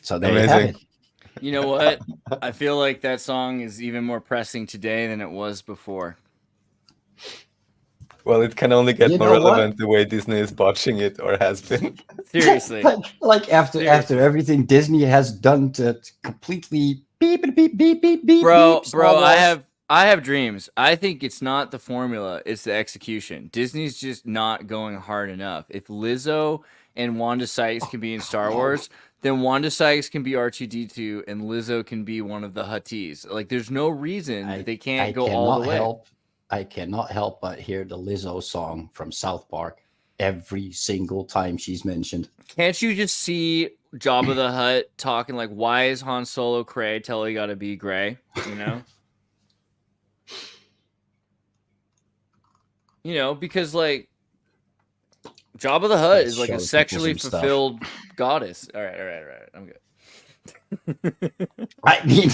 So there you have Amazing. it. You know what? I feel like that song is even more pressing today than it was before. Well, it can only get You more know what? relevant the way Disney is botching it or has been. Seriously. like after everything Disney has done to completely beep beep beep beep beep beep. Bro, Star Wars. I have dreams. I think it's not the formula, it's the execution. Disney's just not going hard enough. If Lizzo and Wanda Sykes can be in Star Wars, then Wanda Sykes can be R2D2 and Lizzo can be one of the Hutties. Like, there's no reason that they can't go all the way. I cannot help but hear the Lizzo song from South Park every single time she's mentioned. Can't you just see Jabba the Hutt talking like, why is Han Solo cray till he gotta be gray? You know? You know, because like Jabba the Hutt is like a sexually fulfilled goddess. All right. I'm good. I mean,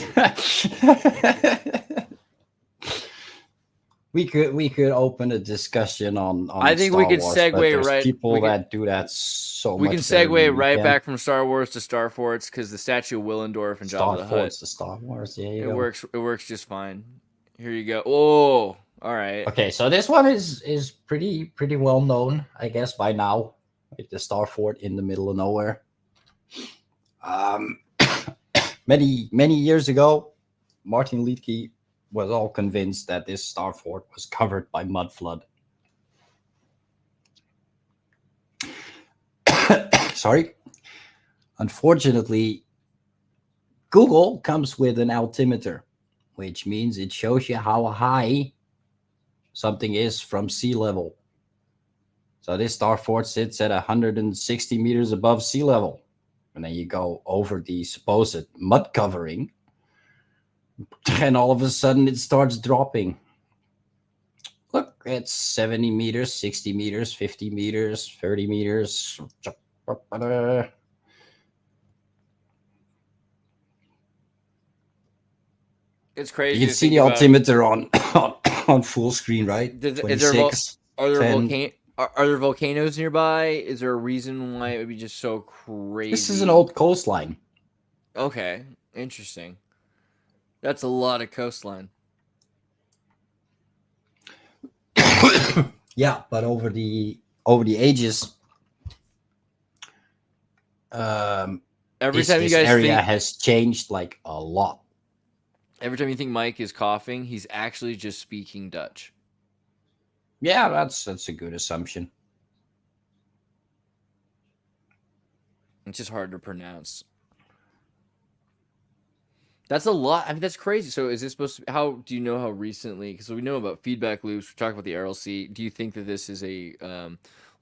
we could open a discussion on I think Star we could Wars, segue but there's right. people that do that so We much. can segue right back from Star Wars to Star Forts because the statue of Willendorf and Jabba the Hutt. To Star Wars. Yeah, it works. It works just fine. Here you go. Oh, all right. Okay, so this one is pretty well known, I guess, by now. Like the Star Fort in the middle of nowhere. Many years ago, Martin Liedtke was all convinced that this Star Fort was covered by mud flood. Sorry. Unfortunately, Google comes with an altimeter, which means it shows you how high something is from sea level. So this Star Fort sits at 160 meters above sea level. And then you go over the supposed mud covering, and all of a sudden it starts dropping. Look, it's 70 meters, 60 meters, 50 meters, 30 meters. It's crazy. You can see the altimeter on full screen, right? 26, are there volcanoes nearby? Is there a reason why it would be just so crazy? This is an old coastline. Okay, interesting. That's a lot of coastline. Yeah, but over the ages, every time you guys area has changed like a lot. Every time you think Mike is coughing, he's actually just speaking Dutch. Yeah, that's a good assumption. It's just hard to pronounce. That's a lot. I mean, that's crazy. So is this supposed to be, how do you know how recently, because we know about feedback loops, we talk about the RLC. Do you think that this is a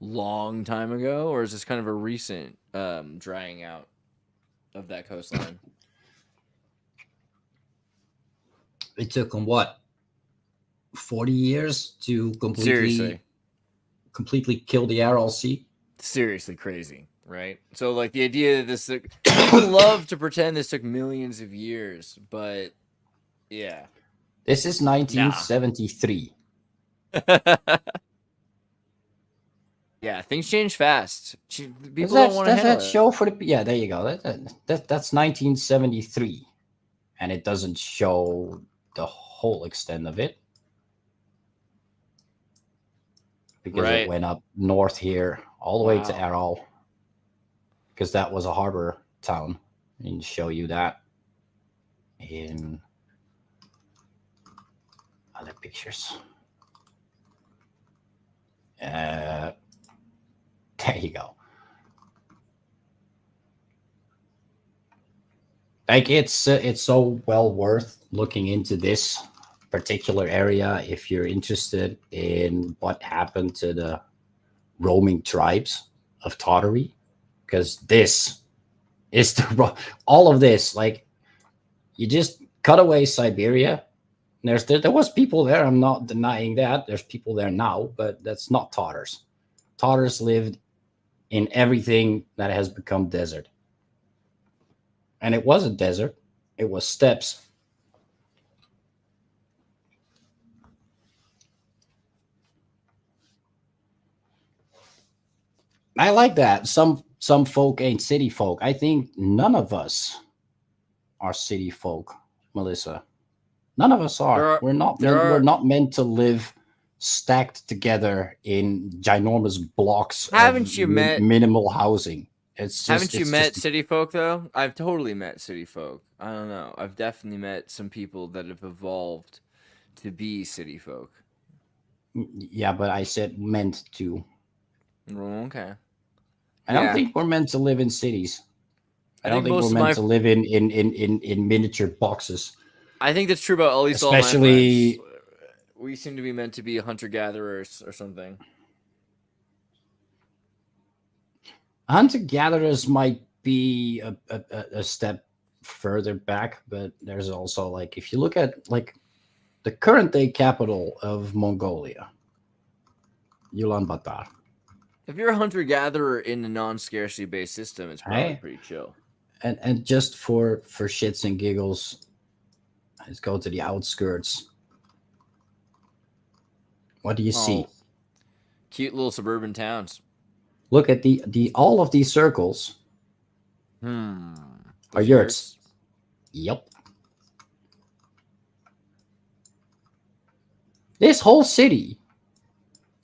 long time ago, or is this kind of a recent drying out of that coastline? It took them what, 40 years to completely kill the RLC? Seriously crazy, right? So like the idea that this people love to pretend this took millions of years, but yeah. This is 1973. Yeah, things change fast. People don't want to handle that show for the yeah, there you go. That's 1973. And it doesn't show the whole extent of it. Because it went up north here, all the way to Aral. Because that was a harbor town. And show you that in other pictures. There you go. Like it's so well worth looking into this particular area if you're interested in what happened to the roaming tribes of Tartary, because this is all of this. Like, you just cut away Siberia. There was people there. I'm not denying that. There's people there now, but that's not Tatars. Tatars lived in everything that has become desert. And it wasn't desert. It was steppes. I like that. Some folk ain't city folk. I think none of us are city folk, Melissa. None of us are. We're not meant to live stacked together in ginormous blocks of minimal housing. Haven't you met city folk though? I've totally met city folk. I don't know. I've definitely met some people that have evolved to be city folk. Yeah, but I said meant to. Okay. I don't think we're meant to live in cities. I don't think we're meant to live in miniature boxes. I think that's true about at least all my Especially- friends. We seem to be meant to be hunter-gatherers or something. Hunter-gatherers might be a step further back, but there's also, like, if you look at, like, the current day capital of Mongolia, Ulaanbaatar. If you're a hunter-gatherer in a non-scarcity based system, it's probably pretty chill. And just for shits and giggles, let's go to the outskirts. What do you see? Cute little suburban towns. Look at the all of these circles are yurts. Yep. This whole city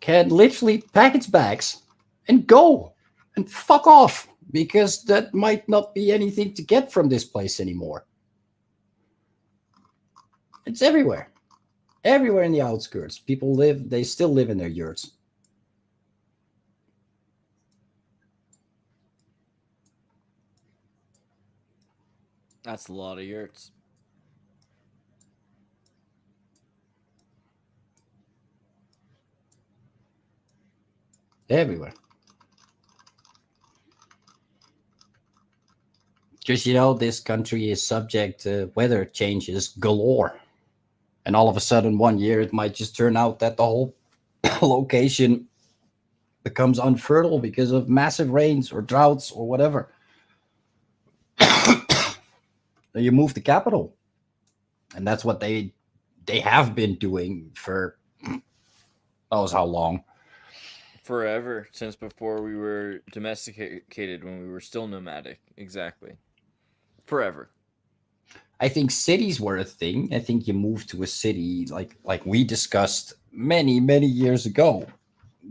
can literally pack its bags and go and fuck off, because that might not be anything to get from this place anymore. It's everywhere. Everywhere in the outskirts. People they still live in their yurts. That's a lot of yurts. Everywhere. Because, you know, this country is subject to weather changes galore. And all of a sudden, one year, it might just turn out that the whole location becomes unfertile because of massive rains or droughts or whatever. Then you move the capital. And that's what they have been doing for knows how long. Forever, since before we were domesticated, when we were still nomadic. Exactly. Forever. I think cities were a thing. I think you moved to a city like we discussed many years ago.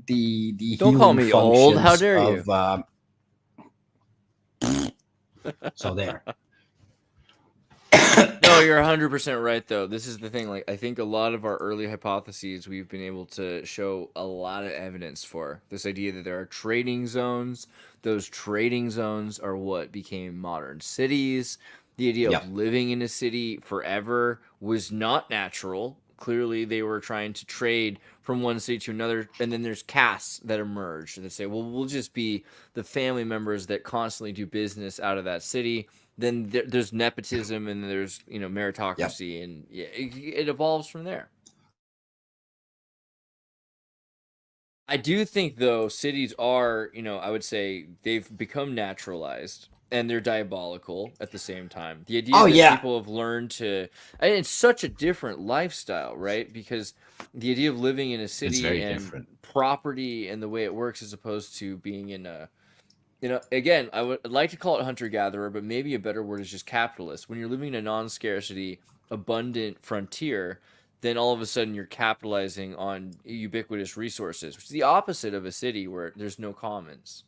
The Don't call me old. How dare you? So there. No, you're 100% right, though. This is the thing. Like, I think a lot of our early hypotheses, we've been able to show a lot of evidence for this idea that there are trading zones. Those trading zones are what became modern cities. The idea of living in a city forever was not natural. Clearly, they were trying to trade from one city to another, and then there's castes that emerge that say, well, we'll just be the family members that constantly do business out of that city. Then there's nepotism, and there's, you know, meritocracy, and it evolves from there. I do think, though, cities are, you know, I would say they've become naturalized, and they're diabolical at the same time. The idea that people have learned to, and it's such a different lifestyle, right? Because the idea of living in a city and property and the way it works, as opposed to being in a, you know, again, I'd like to call it hunter-gatherer, but maybe a better word is just capitalist. When you're living in a non-scarcity, abundant frontier, then all of a sudden you're capitalizing on ubiquitous resources, which is the opposite of a city where there's no commons.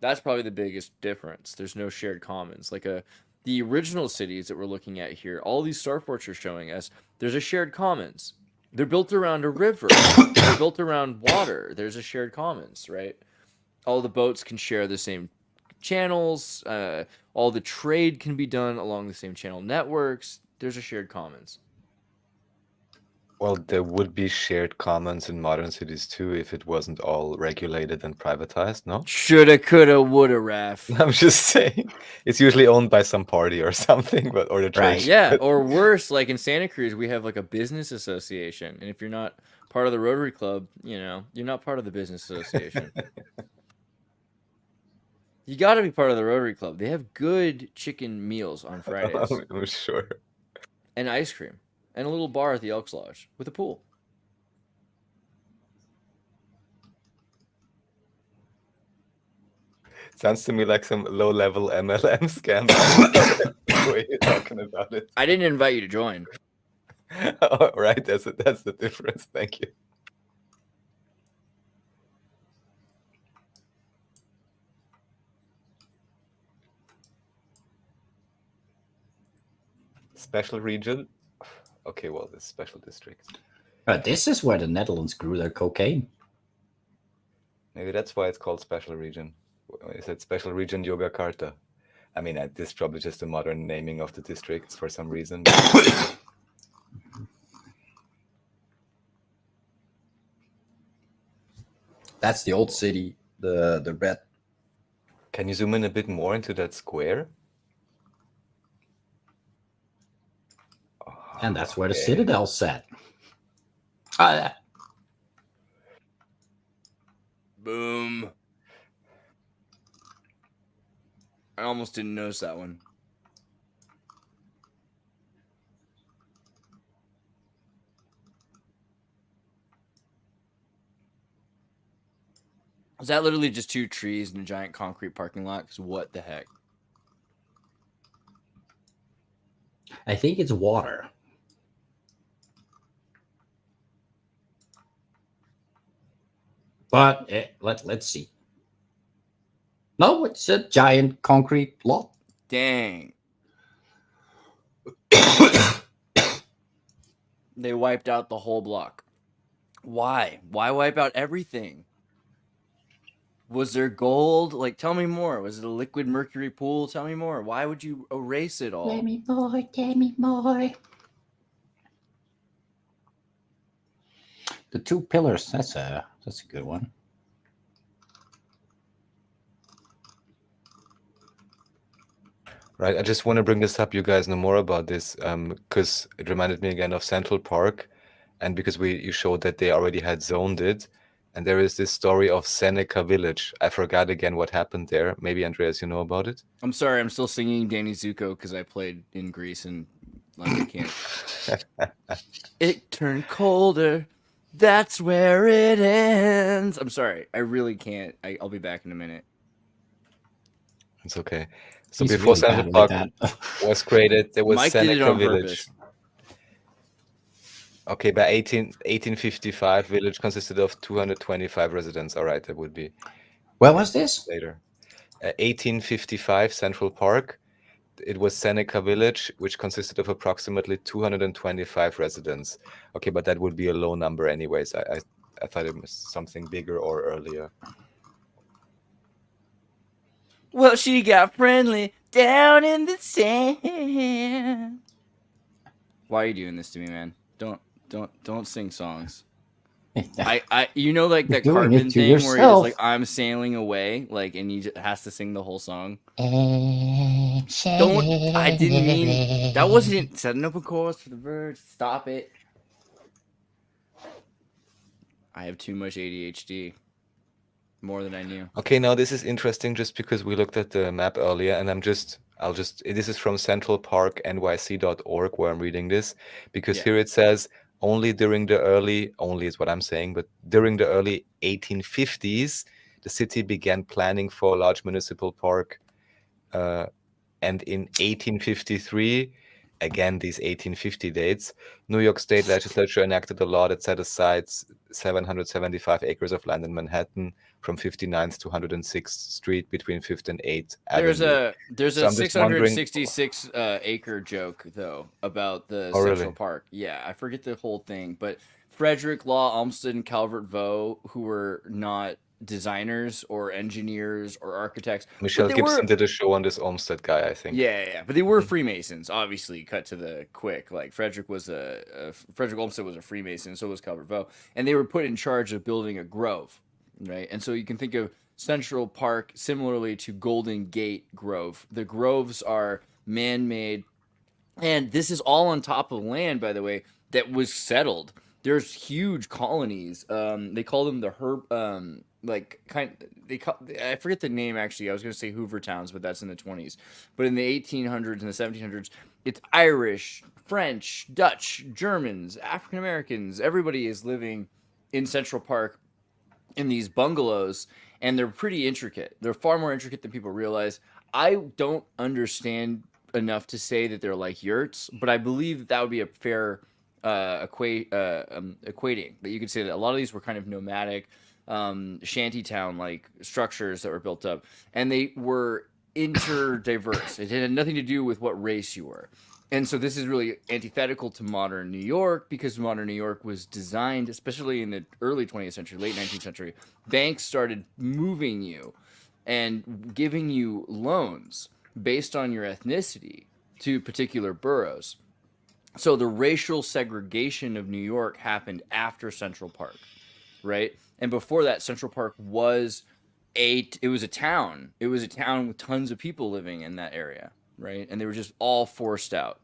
That's probably the biggest difference. There's no shared commons. Like the original cities that we're looking at here, all these starports are showing us there's a shared commons. They're built around a river. They're built around water. There's a shared commons, right? All the boats can share the same channels. All the trade can be done along the same channel networks. There's a shared commons. Well, there would be shared commons in modern cities too if it wasn't all regulated and privatized, no? Shoulda, coulda, woulda, Raf. I'm just saying. It's usually owned by some party or something, but or the trade. Right. Yeah, or worse, like in Santa Cruz, we have like a business association. And if you're not part of the Rotary Club, you know, you're not part of the business association. You got to be part of the Rotary Club. They have good chicken meals on Fridays. I'm sure. And ice cream. And a little bar at the Elks Lodge with a pool. Sounds to me like some low-level MLM scam. The way you're talking about it. I didn't invite you to join. Oh, right, that's the difference. Thank you. Special region. Okay, well, this special district. This is where the Netherlands grew their cocaine. Maybe that's why it's called special region. Is that Special Region Yogyakarta? I mean, this is probably just a modern naming of the districts for some reason. That's the old city, the red. Can you zoom in a bit more into that square? And that's where the Okay. citadel's set. Ah, Boom. I almost didn't notice that one. Is that literally just two trees in a giant concrete parking lot? 'Cause what the heck? I think it's water. But let's see. No, it's a giant concrete lot. Dang. They wiped out the whole block. Why? Why wipe out everything? Was there gold? Like, tell me more. Was it a liquid mercury pool? Tell me more. Why would you erase it all? Tell me more. The two pillars. That's a good one. Right, I just want to bring this up. You guys know more about this because it reminded me again of Central Park, and because you showed that they already had zoned it, and there is this story of Seneca Village. I forgot again what happened there. Maybe Andreas, you know about it? I'm sorry, I'm still singing Danny Zuko because I played in Greece and like I can't. It turned colder. That's where it ends. I'm sorry, I really can't. I'll be back in a minute. It's okay. So He's before really Central bad with Park that. was created, there was Mike did it Seneca on Village. purpose. Okay, by 1855, village consisted of 225 residents. All right, that would be Where was this? later. 1855, Central Park. It was Seneca Village, which consisted of approximately 225 residents. Okay, but that would be a low number anyways. I thought it was something bigger or earlier. Well, she got friendly down in the sand. Why are you doing this to me, man? Don't sing songs. You know, like that You're doing Cartman it to thing where he's yourself. like, "I'm sailing away," like, and he has to sing the whole song. I didn't mean that wasn't setting up a course for the birds. Stop it. I have too much ADHD. More than I knew. Okay, now this is interesting just because we looked at the map earlier, and this is from centralparknyc.org where I'm reading this, because here it says only is what I'm saying, but during the early 1850s, the city began planning for a large municipal park. And in 1853, again, these 1850 dates, New York State Legislature enacted a law that set aside 775 acres of land in Manhattan from 59th to 106th Street between 5th and 8th Avenue. There's a 666 acre joke though about the Central Park. Yeah, I forget the whole thing, but Frederick Law Olmsted and Calvert Vaux, who were not designers or engineers or architects. Michelle Gibson did a show on this Olmsted guy, I think. Yeah, but they were Freemasons. Obviously, cut to the quick. Like Frederick Olmsted was a Freemason, so was Calvert Vaux, and they were put in charge of building a grove, right? And so you can think of Central Park similarly to Golden Gate Grove. The groves are man-made, and this is all on top of land, by the way, that was settled. There's huge colonies. They call them the I forget the name actually. I was going to say Hoover Towns, but that's in the 20s. But in the 1800s and the 1700s, it's Irish, French, Dutch, Germans, African Americans. Everybody is living in Central Park in these bungalows, and they're pretty intricate. They're far more intricate than people realize. I don't understand enough to say that they're like yurts, but I believe that would be a fair equating. That you could say that a lot of these were kind of nomadic, shantytown like structures that were built up, and they were interdiverse. It had nothing to do with what race you were. And so this is really antithetical to modern New York, because modern New York was designed, especially in the early 20th century, late 19th century. Banks started moving you and giving you loans based on your ethnicity to particular boroughs. So the racial segregation of New York happened after Central Park, right? And before that, Central Park was it was a town. It was a town with tons of people living in that area, right? And they were just all forced out.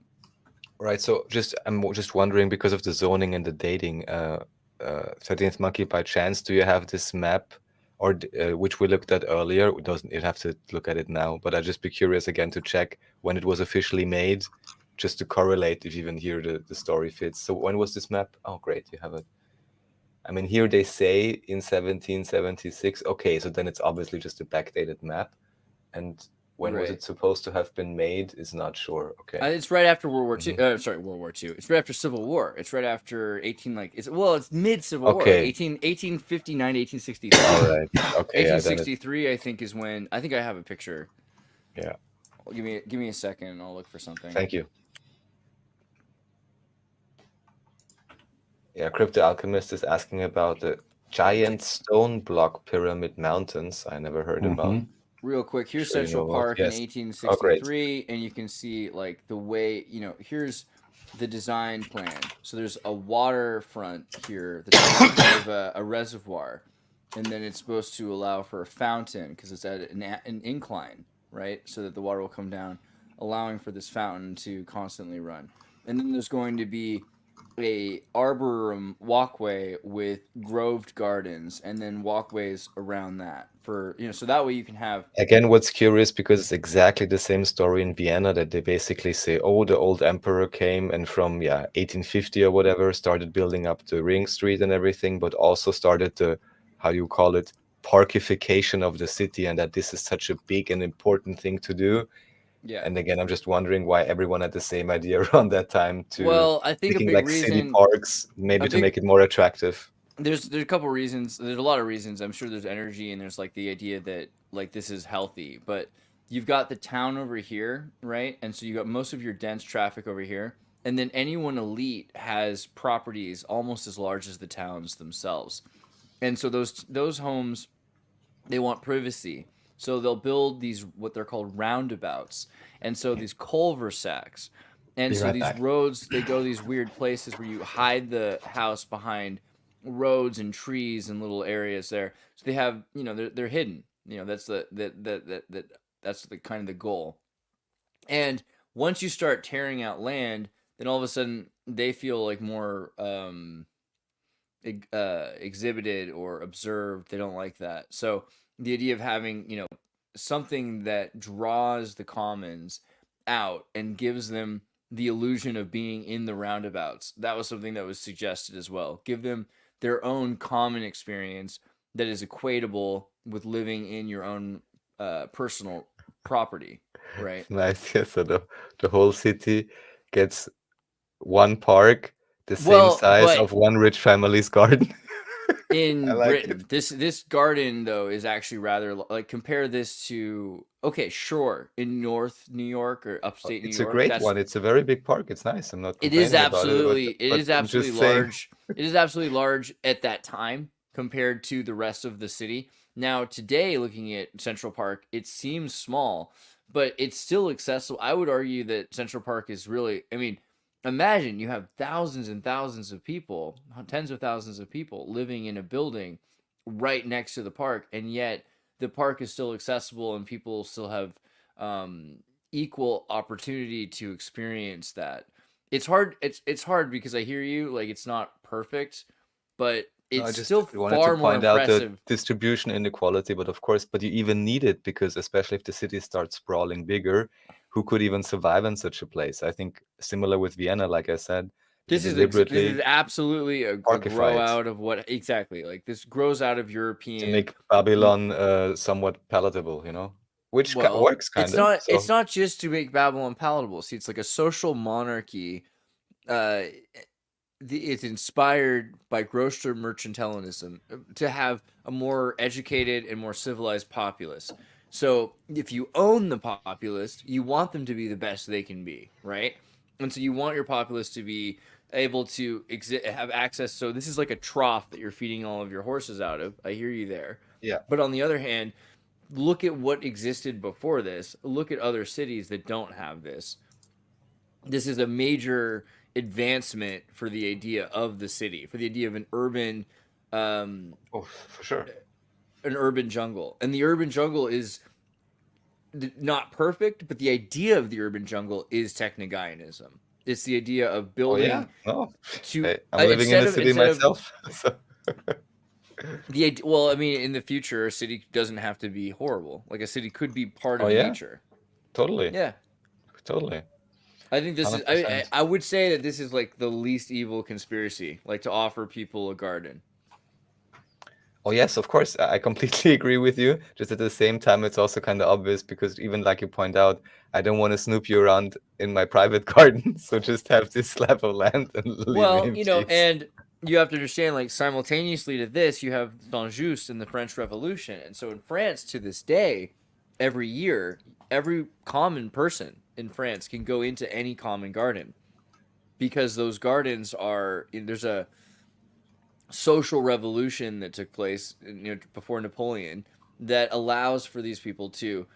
Right. So I'm just wondering, because of the zoning and the dating, 13th Monkey, by chance, do you have this map, or which we looked at earlier? Doesn't it have to look at it now? But I'd just be curious again to check when it was officially made, just to correlate if even here the story fits. So when was this map? Oh, great, you have it. I mean, here they say in 1776. Okay, so then it's obviously just a backdated map. And when was Right. it supposed to have been made is not sure. Okay. It's right after World War II. Sorry, World War II. It's right after Civil War. It's right after it's mid Civil War. Okay. 1859 to 1863. All right. Okay. Yeah, then 1863, I think, is when I think I have a picture. Yeah. Well, give me a second, and I'll look for something. Thank you. Yeah, Crypto Alchemist is asking about the giant stone block pyramid mountains. I never heard about. Real quick, here's Sure you Central know about- Park yes. in Oh, great. 1863, and you can see like the way, here's the design plan. So there's a waterfront here that's kind of a reservoir, and then it's supposed to allow for a fountain because it's at an incline, right? So that the water will come down, allowing for this fountain to constantly run. And then there's going to be a arboretum walkway with groved gardens, and then walkways around that for so that way you can have Again, what's curious, because it's exactly the same story in Vienna, that they basically say, oh, the old emperor came and from 1850 or whatever started building up the ring street and everything, but also started the, how do you call it, parkification of the city, and that this is such a big and important thing to do. And again, I'm just wondering why everyone had the same idea around that time to well, I think a making big like reason city parks, maybe to make it more attractive. there's a couple reasons. There's a lot of reasons. I'm sure there's energy, and there's like the idea that like this is healthy, but you've got the town over here, right? And so you got most of your dense traffic over here, and then anyone elite has properties almost as large as the towns themselves. And so those homes, they want privacy. So they'll build these what they're called roundabouts, and so these cul-de-sacs, and Be so right these back. roads, they go these weird places where you hide the house behind roads and trees and little areas there. So they have they're hidden. That's that's the kind of the goal. And once you start tearing out land, then all of a sudden they feel like more exhibited or observed. They don't like that. So the idea of having something that draws the commons out and gives them the illusion of being in the roundabouts, that was something that was suggested as well. Give them their own common experience that is equatable with living in your own personal property, right? Nice. Yeah, so the whole city gets one park, the same Well, size but of one rich family's garden. in I like Britain, this garden though is actually rather like, compare this to, okay, sure, in North New York or upstate New It's a York, great that's one. It's a very big park. It's nice. I'm not it is complaining about absolutely it, but I'm absolutely just saying. large. It is absolutely large at that time compared to the rest of the city. Now today, looking at Central Park, it seems small, but it's still accessible. I would argue that Central Park is really, I mean, imagine you have thousands and thousands of people, tens of thousands of people living in a building right next to the park, and yet the park is still accessible and people still have equal opportunity to experience that. It's hard. It's hard because I hear you, like it's not perfect, but No, I it's just still wanted far to more point out the impressive. distribution inequality, but of course, but you even need it, because especially if the city starts sprawling bigger, who could even survive in such a place? I think similar with Vienna, like I said, they This is deliberately absolutely a parkify grow it out of what exactly like this grows out of to European. make Babylon somewhat palatable, which Well, works kind it's of. not. It's not just to make Babylon palatable. See, it's like a social monarchy. It's inspired by grocer mercantilism to have a more educated and more civilized populace. So if you own the populace, you want them to be the best they can be, right? And so you want your populace to be able to have access. So this is like a trough that you're feeding all of your horses out of. I hear you there. Yeah. But on the other hand, look at what existed before this. Look at other cities that don't have this. This is a major advancement for the idea of the city, for the idea of an urban for sure. an urban jungle. And the urban jungle is not perfect, but the idea of the urban jungle is technogaianism. It's the idea of building I'm living in a city myself. So. Well, I mean, in the future, a city doesn't have to be horrible. Like a city could be part of nature. Totally. Yeah. Totally. I think this 100%. I would say that this is like the least evil conspiracy, like to offer people a garden. Oh yes, of course. I completely agree with you. Just at the same time, it's also kind of obvious because even like you point out, I don't want to snoop you around in my private garden. So just have this slab of land and leave me in peace. And you have to understand, like, simultaneously to this, you have Saint-Just in the French Revolution. And so in France, to this day, every year, every common person in France can go into any common garden because those gardens are, there's a social revolution that took place before Napoleon that allows for these people to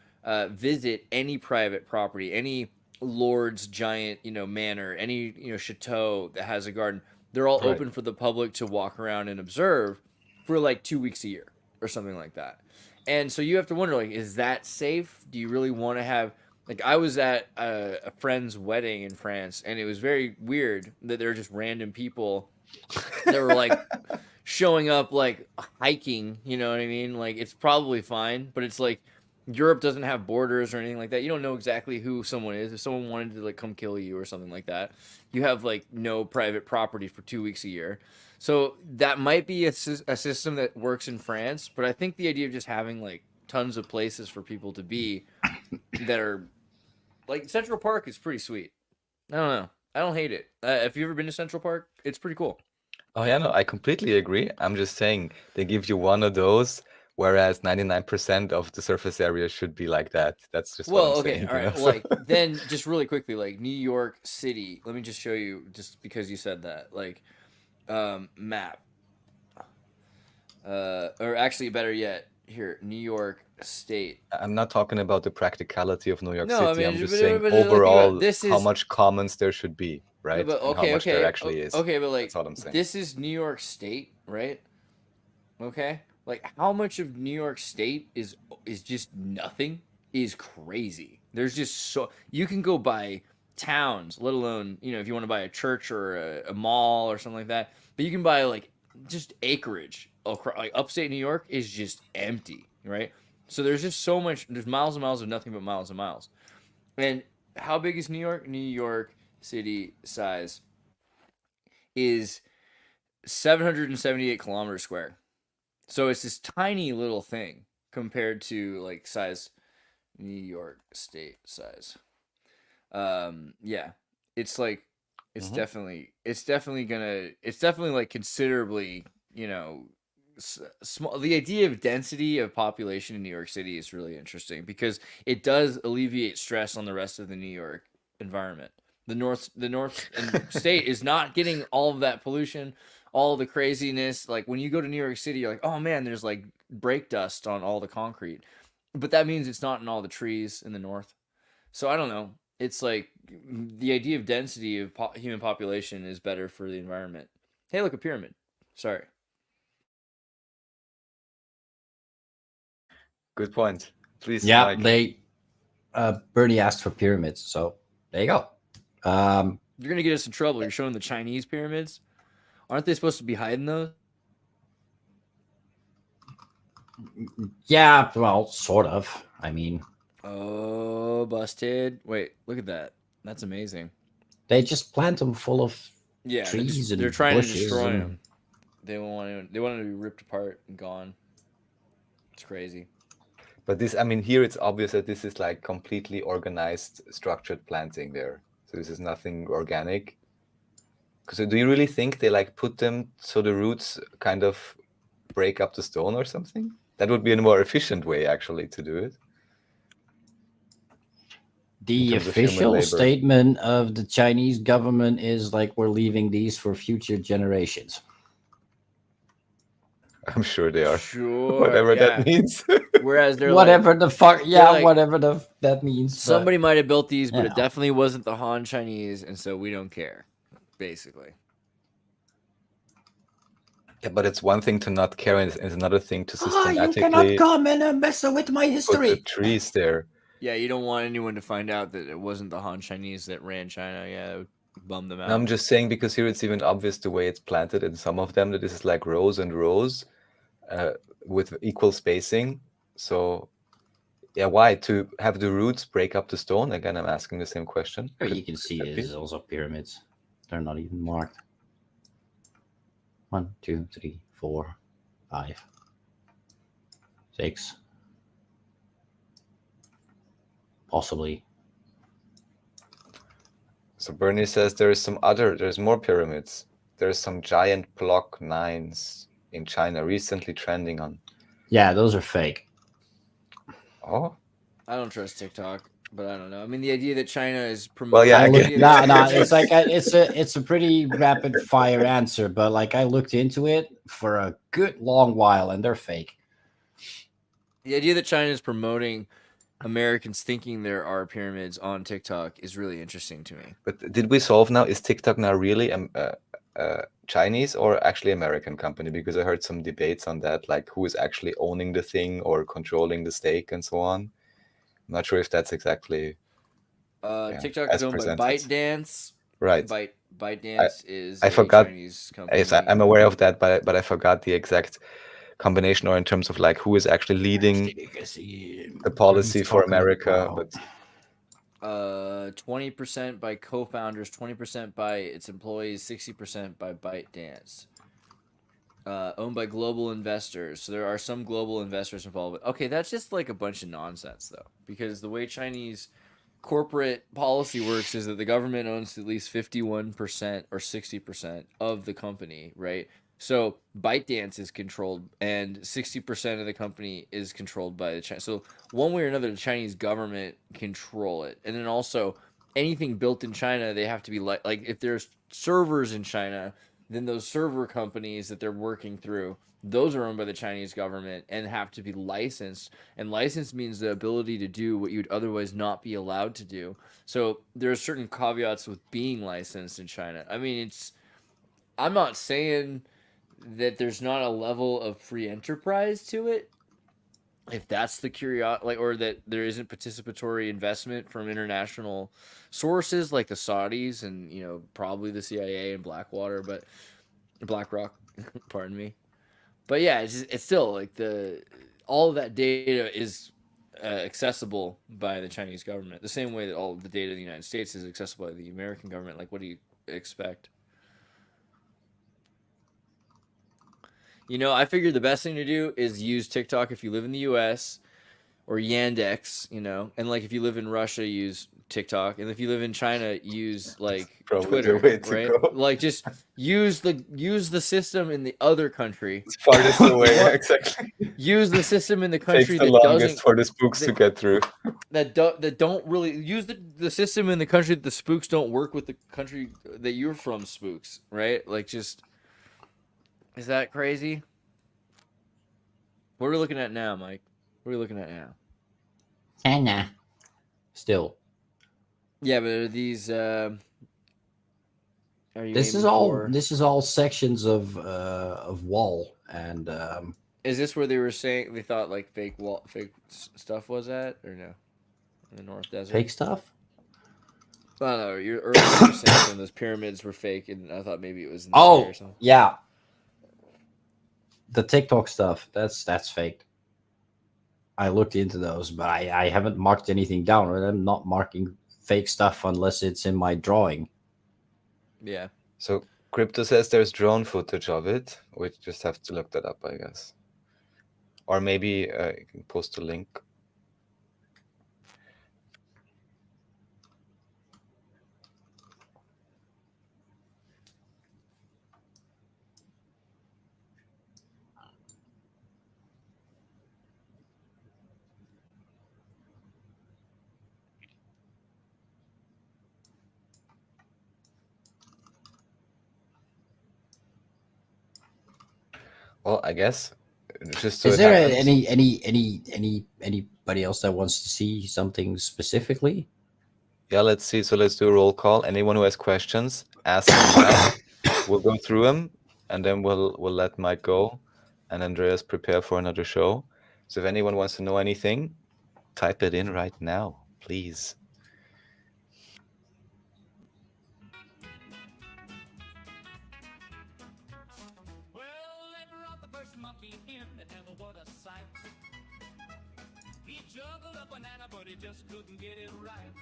visit any private property, any lord's giant, manor, any, chateau that has a garden. They're all open for the public to walk around and observe for like 2 weeks a year or something like that. And so you have to wonder, like, is that safe? Do you really want to have, like, I was at a friend's wedding in France, and it was very weird that there were just random people that were like showing up, like hiking, you know what I mean? Like, it's probably fine, but it's like Europe doesn't have borders or anything like that. You don't know exactly who someone is. If someone wanted to like come kill you or something like that, you have like no private property for 2 weeks a year. So that might be a system that works in France, but I think the idea of just having like tons of places for people to be that are like Central Park is pretty sweet. I don't know. I don't hate it. Have you ever been to Central Park? It's pretty cool. Oh yeah, no, I completely agree. I'm just saying they give you one of those, whereas 99% of the surface area should be like that. That's just what I'm saying. All right. Well, like then just really quickly, like New York City. Let me just show you, just because you said that, like map. Or actually, better yet, here, New York State. I'm not talking about the practicality of New York No, City. I mean, I'm just but- saying but look, overall this how is- much commons there should be, right? But And how much there actually is. Okay, but like That's all I'm saying. this is New York State, right? Okay, like how much of New York State is just nothing is crazy. There's just so you can go by towns, let alone if you want to buy a church or a mall or something like that. But you can buy like just acreage. Like upstate New York is just empty, right? So there's just so much. There's miles and miles of nothing but miles and miles. And how big is New York? New York City size is 778 kilometers square. So it's this tiny little thing compared to like size New York State size. Yeah, it's like it's definitely like considerably small. The idea of density of population in New York City is really interesting because it does alleviate stress on the rest of the New York environment. The north and state is not getting all of that pollution, all the craziness. Like when you go to New York City, you're like, oh man, there's like brake dust on all the concrete, but that means it's not in all the trees in the north. So I don't know. It's like the idea of density of human population is better for the environment. Hey, look, a pyramid. Sorry. Good point. Please. Yeah, Mike. Bernie asked for pyramids, so there you go. You're gonna get us in trouble. You're showing the Chinese pyramids. Aren't they supposed to be hiding those? Yeah, well, sort of. I mean, Oh, busted. Wait, look at that. That's amazing. they just plant them full of Yeah, trees and they're trying to bushes destroy and- them. They want to be ripped apart and gone. It's crazy. But this, I mean, here it's obvious that this is like completely organized, structured planting there. So this is nothing organic. So do you really think they like put them so the roots kind of break up the stone or something? That would be a more efficient way actually to do it. The terms of human official labor. statement of the Chinese government is like, we're leaving these for future generations. I'm sure they are. Sure. Whatever yeah. that means. Whereas they're Whatever the fuck, yeah, like, whatever that means. but, somebody might have built these, but you it know. definitely wasn't the Han Chinese, and so we don't care, basically. Yeah, but it's one thing to not care, and it's another thing to You cannot systematically come and mess with my put the history. trees there. Yeah, you don't want anyone to find out that it wasn't the Han Chinese that ran China. Yeah, it would bum them out. And I'm just saying because here it's even obvious the way it's planted in some of them that this is like rows and rows with equal spacing. So yeah, why? To have the roots break up the stone? Again, I'm asking the same question. Here you can see that be? there's also pyramids. They're not even marked. 1, 2, 3, 4, 5, 6. Possibly. So Bernie says there's more pyramids. There's some giant block 9s in China recently trending on. Yeah, those are fake. Oh, I don't trust TikTok, but I don't know. I mean, the idea that China is promoting. Well, yeah, I again- looked, nah, it's like it's a pretty rapid fire answer, but like I looked into it for a good long while, and they're fake. The idea that China is promoting Americans thinking there are pyramids on TikTok is really interesting to me. but did we solve now? Is TikTok now really Chinese or actually American company? Because I heard some debates on that, like who is actually owning the thing or controlling the stake and so on. I'm not sure if that's exactly TikTok as is owned presented. by ByteDance. Right. ByteDance is I a forgot- Chinese company. Yes, I'm aware of that, but I forgot the exact combination or in terms of like who is actually leading the policy for America. But 20% by co-founders, 20% by its employees, 60% by ByteDance. Owned by global investors. So there are some global investors involved. Okay, that's just like a bunch of nonsense though, because the way Chinese corporate policy works is that the government owns at least 51% or 60% of the company, right? So ByteDance is controlled, and 60% of the company is controlled by the China. So one way or another, the Chinese government control it, and then also anything built in China, they have to be like if there's servers in China, then those server companies that they're working through, those are owned by the Chinese government and have to be licensed. And license means the ability to do what you'd otherwise not be allowed to do. So there are certain caveats with being licensed in China. I mean, I'm not saying that there's not a level of free enterprise to it, if that's the curiosity, or that there isn't participatory investment from international sources like the Saudis and probably the CIA and BlackRock, pardon me. But yeah, it's still like all of that data is accessible by the Chinese government, the same way that all of the data of the United States is accessible by the American government. Like, what do you expect? I figured the best thing to do is use TikTok if you live in the U.S. or Yandex, and like if you live in Russia, use TikTok, and if you live in China, use like probably Twitter, the way to right? go. Like just use the system in the other country. It's farthest away, yeah, exactly. Use the system in the Takes country the that longest doesn't for the spooks to get through. that don't really use the system in the country that the spooks don't work with the country that you're from, spooks, right? Like just. Is that crazy? What are we looking at now, Mike? What are we looking at now? China. Still. Yeah, but are these? Are you This is all sections of wall, and Is this where they were saying they thought like fake stuff was at, or no? In the North Desert. fake stuff. I don't know. You're earlier you were saying some of those pyramids were fake, and I thought maybe it was in the Oh, or something. yeah. The TikTok stuff, that's fake. I looked into those, but I haven't marked anything down, or I'm not marking fake stuff unless it's in my drawing. Yeah. So Crypto says there's drone footage of it. We just have to look that up, I guess. Or maybe you can post a link. Well, I guess just so Is it there happens. anybody else that wants to see something specifically? Yeah, let's see. So let's do a roll call. Anyone who has questions, ask them now. We'll go through them, and then we'll let Mike go, and Andreas prepare for another show. So if anyone wants to know anything, type it in right now, please. Well, they brought the first monkey in, and hell, what a sight. He juggled a banana, but he just couldn't get it right.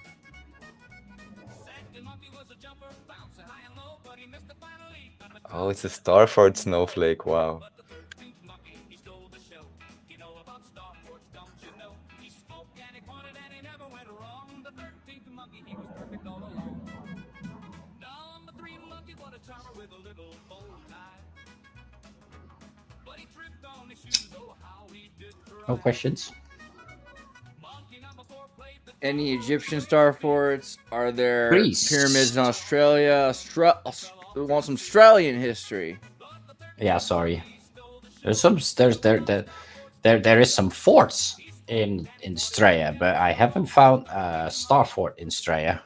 Second monkey was a jumper, bouncing high and low, but he missed the final leap. Oh, it's a Starford snowflake. Wow. But the 13th monkey, he stole the show. You know about Starfords, don't you know? He spoke and he pointed and he never went wrong. The 13th monkey, he was perfect all along. Number 3 monkey, what a charmer with a little bow tie. But he tripped on his shoes, oh how he did cry. No questions. Monkey number 4 played the Any Egyptian star forts? Are there Greece. pyramids in Australia? We want some Australian history. Yeah, sorry. There is some forts in Australia, but I haven't found a star fort in Australia.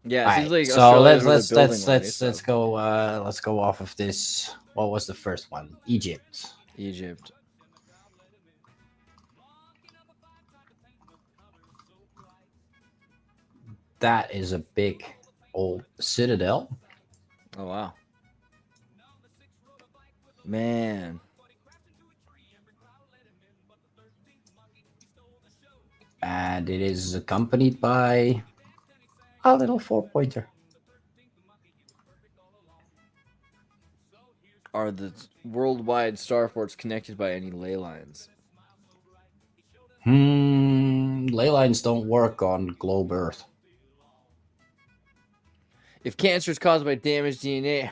Yeah, it Alright, seems like so Australia's where let's the building line is, let's go off of this. What was the first one? Egypt. Egypt. That is a big old citadel. Oh wow. Man. And it is accompanied by a little 4-pointer. Are the worldwide star forts connected by any ley lines? Ley lines don't work on globe Earth. If cancer is caused by damaged DNA,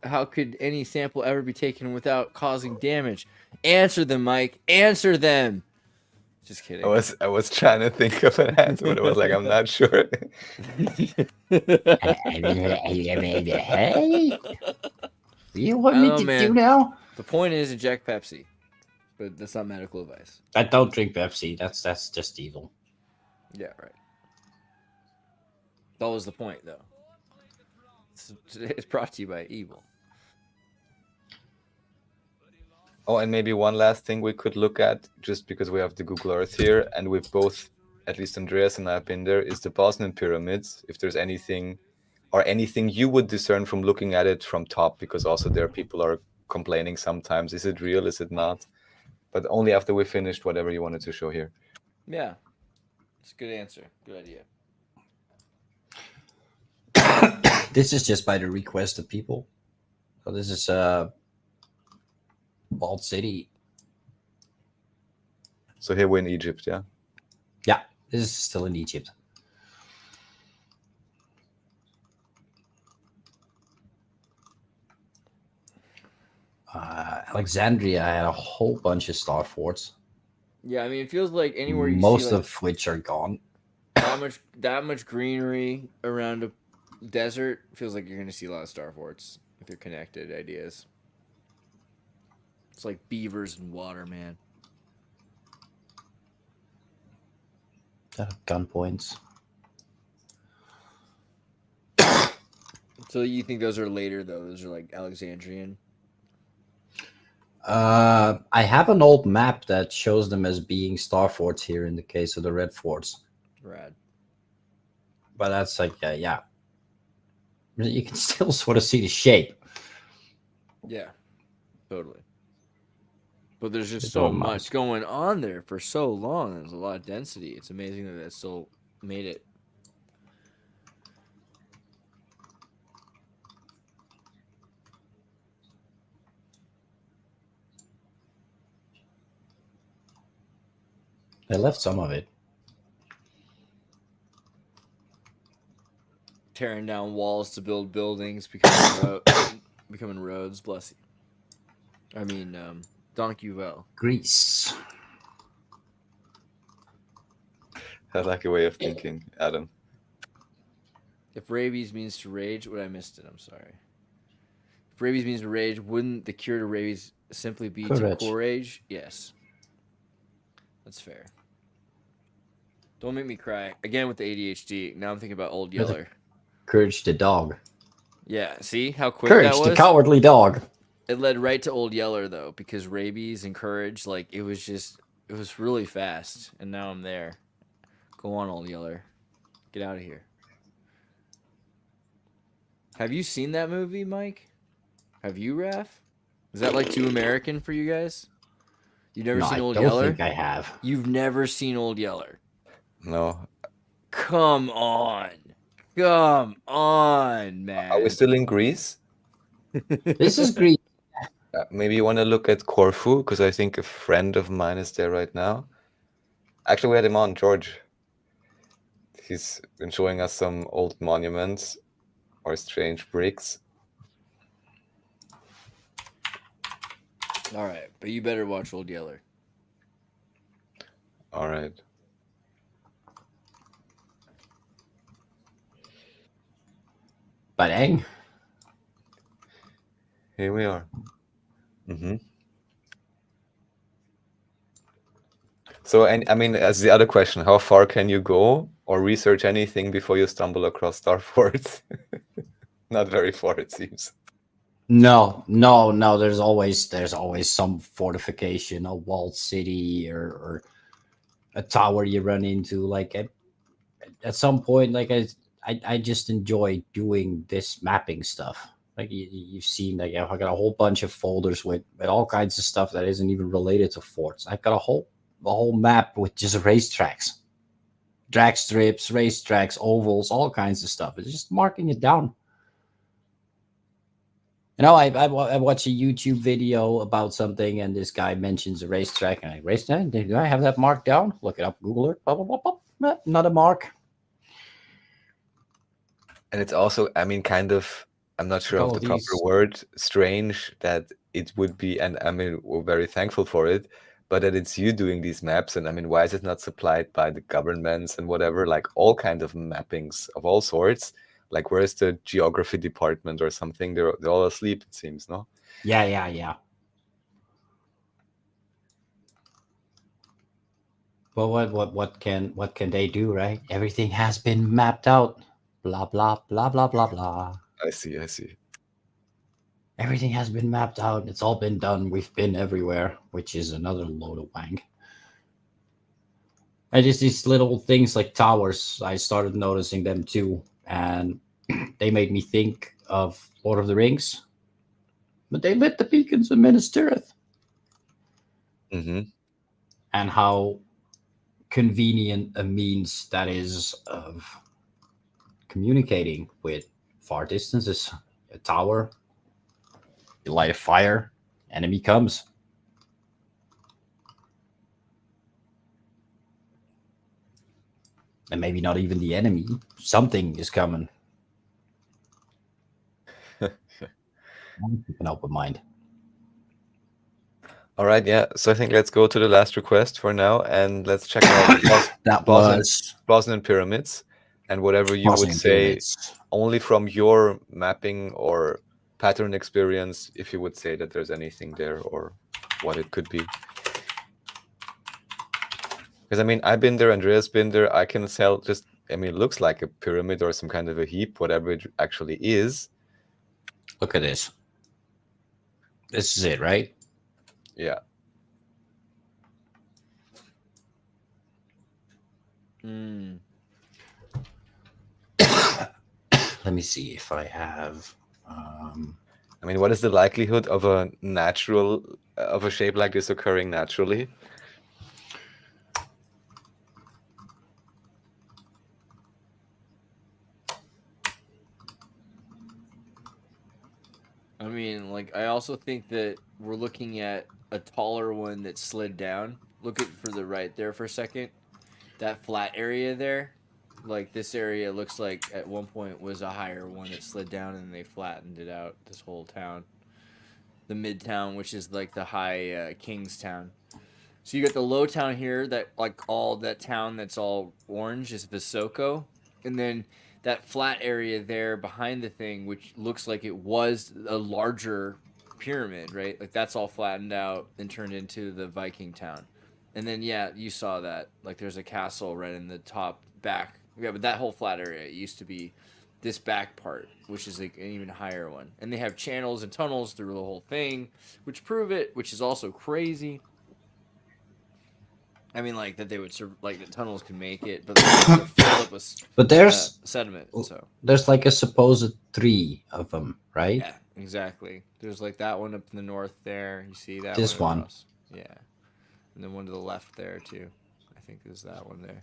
how could any sample ever be taken without causing damage? Answer them, Mike. Answer them. Just kidding. I was trying to think of an answer, but I was like, I'm not sure. You want I me don't know, to man. do now? The point is inject Pepsi, but that's not medical advice. I don't drink Pepsi. That's just evil. Yeah, right. That was the point, though. It's brought to you by evil. Oh, and maybe one last thing we could look at, just because we have the Google Earth here, and we've both, at least Andreas and I have been there, is the Bosnian pyramids. If there's anything, or anything you would discern from looking at it from top, because also there people are complaining sometimes. Is it real? Is it not? But only after we finished whatever you wanted to show here. Yeah. It's a good answer. Good idea. This is just by the request of people. So this is Walled City. So here we're in Egypt, yeah? Yeah, this is still in Egypt. Alexandria had a whole bunch of star forts. Yeah, I mean, it feels like anywhere you Most see like, of which are gone. that much greenery around a desert feels like you're going to see a lot of star forts if they're connected ideas. It's like beavers and water, man. Gun points. So you think those are later, though? Those are like Alexandrian? I have an old map that shows them as being star forts here in the case of the red forts. Rad. But that's like, yeah. You can still sort of see the shape. Yeah, totally. But there's just It's so all much nice. going on there for so long. There's a lot of density. It's amazing that that still made it. They left some of it. Tearing down walls to build buildings, becoming roads. Bless you. I mean, Donkey Well. Greece. I like your way of thinking, Adam. If rabies means to rage, what I missed it. I'm sorry. rabies means rage, wouldn't the cure to rabies simply be to Courage. courage? Yes. That's fair. Don't make me cry. Again with the ADHD. Now I'm thinking about Old You're the- Yeller. Courage the dog. Yeah, see how quick Courage that the was? cowardly dog. It led right to Old Yeller, though, because rabies and courage, like, it was really fast. And now I'm there. Go on, Old Yeller. Get out of here. Have you seen that movie, Mike? Have you, Raph? Is that like too American for you guys? You've never No, seen I Old don't Yeller? think I have. You've never seen Old Yeller. No. Come on. Come on, man. Are we still in Greece? This is Greece. Maybe you want to look at Corfu, because I think a friend of mine is there right now. Actually, we had him on, George. He's been showing us some old monuments or strange bricks. All right, but you better watch Old Yeller. All right. Badang. Here we are. So, and I mean, as the other question, how far can you go or research anything before you stumble across Star Forts? Not very far, it seems. No. There's always some fortification, a walled city, or a tower you run into. Like at some point, like I just enjoy doing this mapping stuff. Like you've seen, like I got a whole bunch of folders with all kinds of stuff that isn't even related to forts. I've got a whole map with just racetracks, drag strips, racetracks, ovals, all kinds of stuff. It's just marking it down. You know, I watch a YouTube video about something, and this guy mentions a racetrack, and I racetrack. Do I have that marked down? Look it up, Google it. Blah, blah, blah, blah. Not a mark. And it's also, I mean, kind of, I'm not sure of the proper word, strange that it would be, and I mean, we're very thankful for it, but that it's you doing these maps. And I mean, why is it not supplied by the governments and whatever, like all kinds of mappings of all sorts? Like, where's the geography department or something? They're all asleep, it seems, no? Yeah. Well, what can they do, right? Everything has been mapped out. Blah blah blah blah blah blah. I see. Everything has been mapped out. It's all been done. We've been everywhere, which is another load of wank. And just these little things like towers, I started noticing them too, and they made me think of Lord of the Rings. But they lit the beacons in Minas Tirith. Mm-hmm. And how convenient a means that is of communicating with far distances. A tower, you light a fire, enemy comes. And maybe not even the enemy, something is coming. Keep an open mind. All right, yeah. So I think let's go to the last request for now, and let's check out That Bosnian, was Bosnian pyramids, and whatever you Bosnian would say, pyramids. only from your mapping or pattern experience, if you would say that there's anything there or what it could be. Because I mean, I've been there, Andrea's been there. I can tell just, I mean, it looks like a pyramid or some kind of a heap, whatever it actually is. Look at this. This is it, right? Yeah. Let me see if I have. I mean, what is the likelihood of a shape like this occurring naturally? I mean, like, I also think that we're looking at a taller one that slid down. Look at for the right there for a second. That flat area there, like this area looks like at one point was a higher one that slid down and they flattened it out, this whole town. The midtown, which is like the high Kingstown. So you got the low town here that like all that town that's all orange is Visoko. And then that flat area there behind the thing, which looks like it was a larger pyramid, right? Like that's all flattened out and turned into the Viking town. And then yeah, you saw that. Like there's a castle right in the top back. Yeah, but that whole flat area used to be this back part, which is like an even higher one. And they have channels and tunnels through the whole thing, which prove it, which is also crazy. I mean, like that they would like the tunnels can make it, but they're filled up with But there's sediment. So there's like a supposed 3 of them, right? yeah, exactly. There's like that one up in the north there. You see that This one. across? Yeah, and then one to the left there too. I think there's that one there.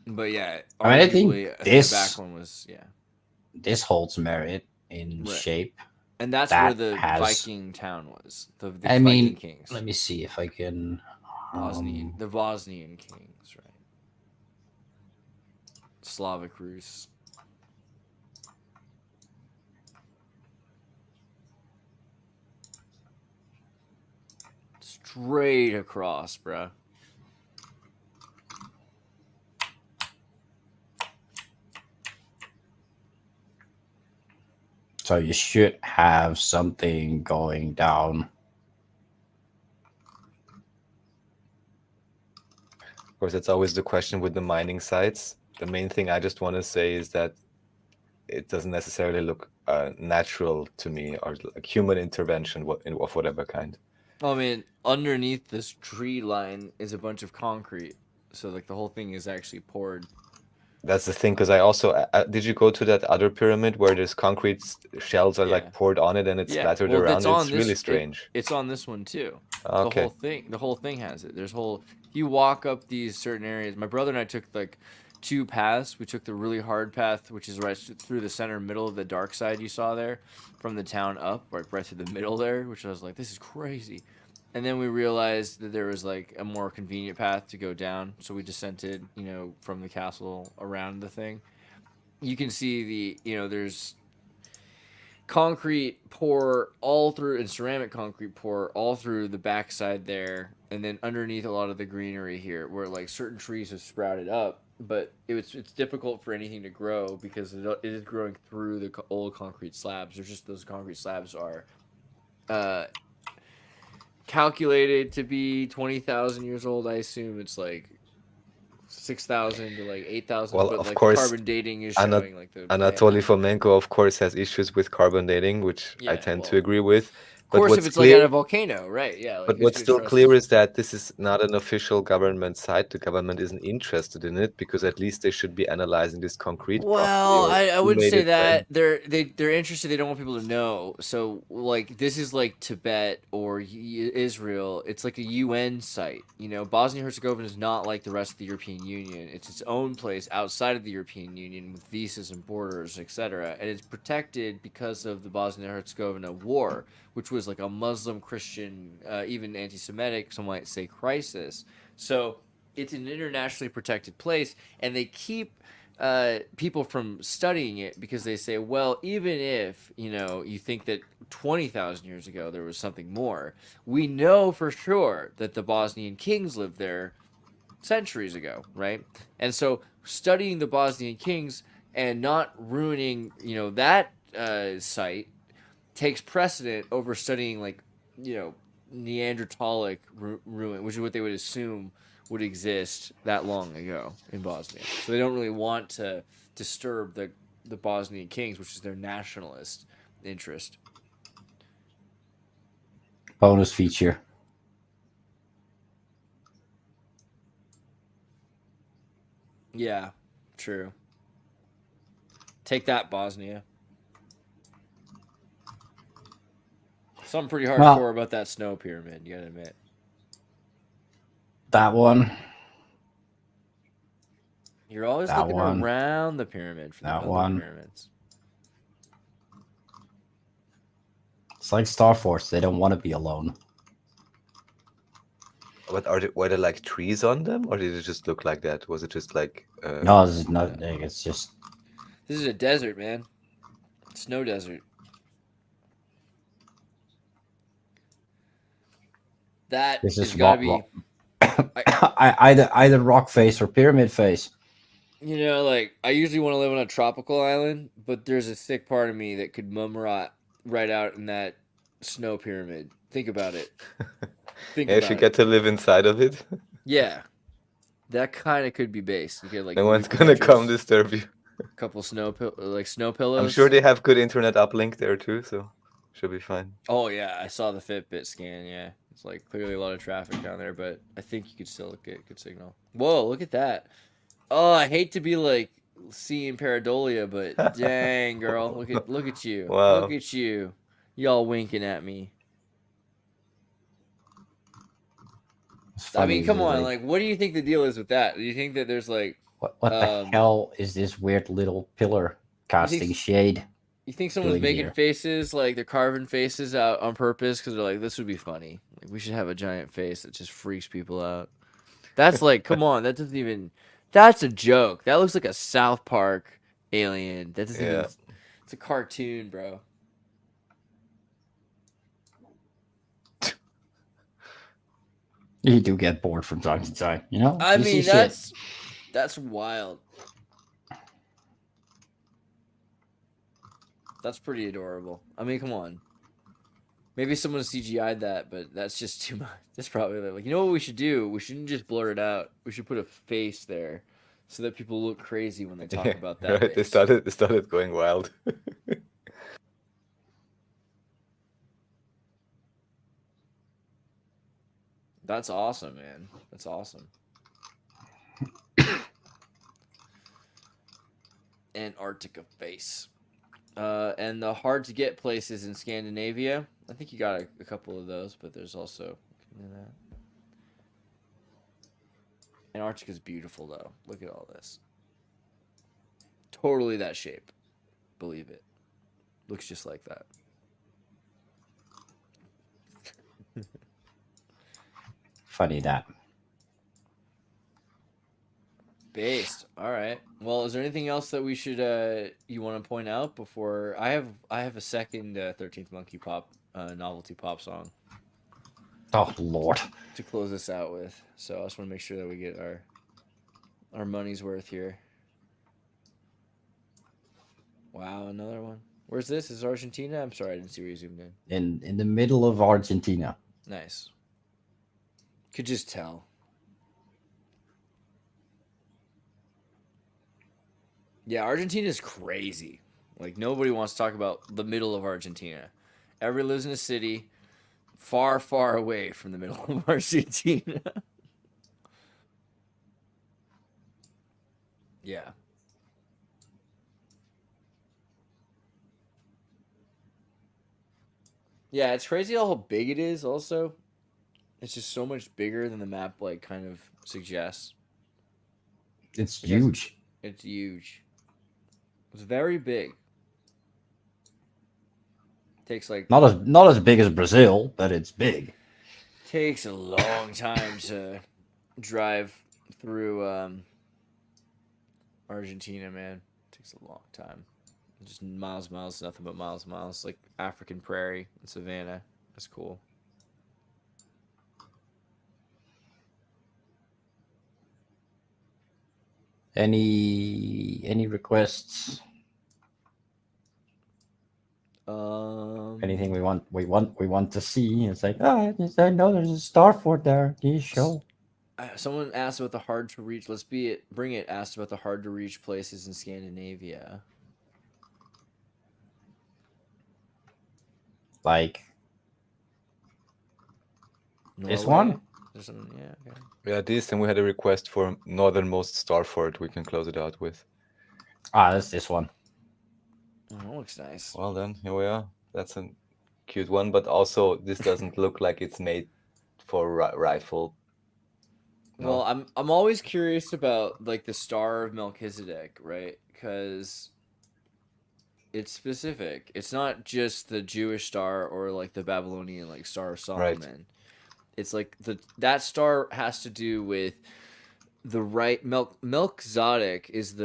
But yeah, I mean, I think arguably, the this- back one was This holds merit in Right. shape. and that's that where the has- Viking town was. The I Viking mean, kings. let me see if I can. The Bosnian kings, right? Slavic Rus. Straight across, bruh. So you should have something going down. Of course, it's always the question with the mining sites. The main thing I just want to say is that it doesn't necessarily look natural to me, or like human intervention of whatever kind. I mean, underneath this tree line is a bunch of concrete, so like the whole thing is actually poured. That's the thing, because I also did you go to that other pyramid where there's concrete shells are Yeah. like poured on it and it's splattered well, around? it's on It's this- really strange. It's on this one too. Okay. The whole thing has it. There's whole. You walk up these certain areas. My brother and I took like 2 paths. We took the really hard path, which is right through the center middle of the dark side you saw there, from the town up, right through the middle there, which I was like, this is crazy. And then we realized that there was like a more convenient path to go down, so we descended, from the castle around the thing. You can see there's concrete pour all through, and ceramic concrete pour all through the backside there, and then underneath a lot of the greenery here, where like certain trees have sprouted up, but it's difficult for anything to grow because it is growing through the old concrete slabs. There's just those concrete slabs are calculated to be 20,000 years old. I assume it's like 6,000 to like 8,000. Well, but of like course, carbon dating is showing like the Anatoly Fomenko, of course, has issues with carbon dating, which I Yeah, tend to well, agree with. Of course, if it's like at a volcano, right? Yeah. Like But who's what's gonna still trust clear it? is that this is not an official government site. The government isn't interested in it because at least they should be analyzing this concrete. Well, properly, or I who wouldn't made say it, that. They're interested. They don't want people to know. So like this is like Tibet or Israel. It's like a UN site. Bosnia Herzegovina is not like the rest of the European Union. It's its own place outside of the European Union with visas and borders, etc. And it's protected because of the Bosnia Herzegovina war, which was like a Muslim, Christian, even anti-Semitic, some might say, crisis. So it's an internationally protected place, and they keep people from studying it because they say, well, even if you think that 20,000 years ago there was something more, we know for sure that the Bosnian kings lived there centuries ago, right? And so studying the Bosnian kings and not ruining that site takes precedent over studying like Neanderthalic ruin, which is what they would assume would exist that long ago in Bosnia. So they don't really want to disturb the Bosnian kings, which is their nationalist interest. Bonus feature. Yeah, true. Take that, Bosnia. Something pretty hardcore about that snow pyramid, you gotta admit. That one. You're always That looking one. around the pyramid for That the one. pyramids. It's like Star Force. They don't want to be alone. What were there like trees on them, or did it just look like that? Was it just like? No, this is not. Like, it's just. This is a desert, man. Snow desert. That This is is gotta be. either rock face or pyramid face. You know, like I usually want to live on a tropical island, but there's a sick part of me that could mum rot right out in that snow pyramid. Think about it. Think Yeah, if you about get it. to live inside of it, Yeah, that kind of could be base. You get like no movie one's gonna come projectors, disturb you. couple snow snow I'm pillows. sure they have good internet uplink there too, so should be fine. Oh yeah, I saw the Fitbit scan. Yeah, it's like clearly a lot of traffic down there, but I think you could still get good signal. Whoa, look at that! Oh, I hate to be like seeing pareidolia, but dang girl, look at you, Wow. look at you, y'all winking at me. It's I mean, funny, come you're on, like, what do you think the deal is with that? Do you think that there's like, what the hell is this weird little pillar casting shade? you think someone's doing making here? faces, like they're carving faces out on purpose because they're like, this would be funny. Like, we should have a giant face that just freaks people out. That's like, come on, that doesn't even. That's a joke. That looks like a South Park alien. That doesn't even. Yeah. It's a cartoon, bro. You do get bored from time to time, you know? I You see mean, shit. that's wild. That's pretty adorable. I mean, come on. Maybe someone CGI'd that, but that's just too much. That's probably like, you know what we should do? We shouldn't just blur it out. We should put a face there so that people look crazy when they talk about that. Right, face. they started going wild. That's awesome, man. That's awesome. Antarctica face. And the hard to get places in Scandinavia. I think you got a couple of those, but there's also Antarctica's beautiful though. Look at all this. Totally that shape. Believe it. Looks just like that. Funny that. Based. All right. Well, is there anything else that we should you want to point out before I have a second 13th Monkey Pop novelty pop song Oh Lord. to close this out with. So I just want to make sure that we get our money's worth here. Wow, another one. Where's this? Is it Argentina? I'm sorry, I didn't see where you zoomed in. In the middle of Argentina. Nice. Could just tell. Yeah, Argentina's crazy. Like, nobody wants to talk about the middle of Argentina. Everybody lives in a city far, far away from the middle of Argentina. Yeah. Yeah, it's crazy how big it is also. It's just so much bigger than the map, like, kind of suggests. It's huge. It's huge. It's very big. Takes like Not as big as Brazil, but it's big. takes a long time to drive through Argentina, man. Takes a long time. Just miles, nothing but miles, like African prairie and savannah. That's cool. Any requests? Anything we want to see? It's like, oh, I know there's a star fort there. Do you show? Someone asked about the hard to reach. Bring it. Asked about the hard to reach places in Scandinavia. Like this Norway? one? There's some, yeah. Okay. Yeah, this, and we had a request for northernmost star fort we can close it out with. That's this one. Oh, that looks nice. Well then, here we are. That's a cute one, but also this doesn't look like it's made for rifle. No. Well, I'm always curious about like the Star of Melchizedek, right? Because it's specific. It's not just the Jewish star or like the Babylonian like Star of Solomon. Right. It's like that star has to do with the right Melchizedek is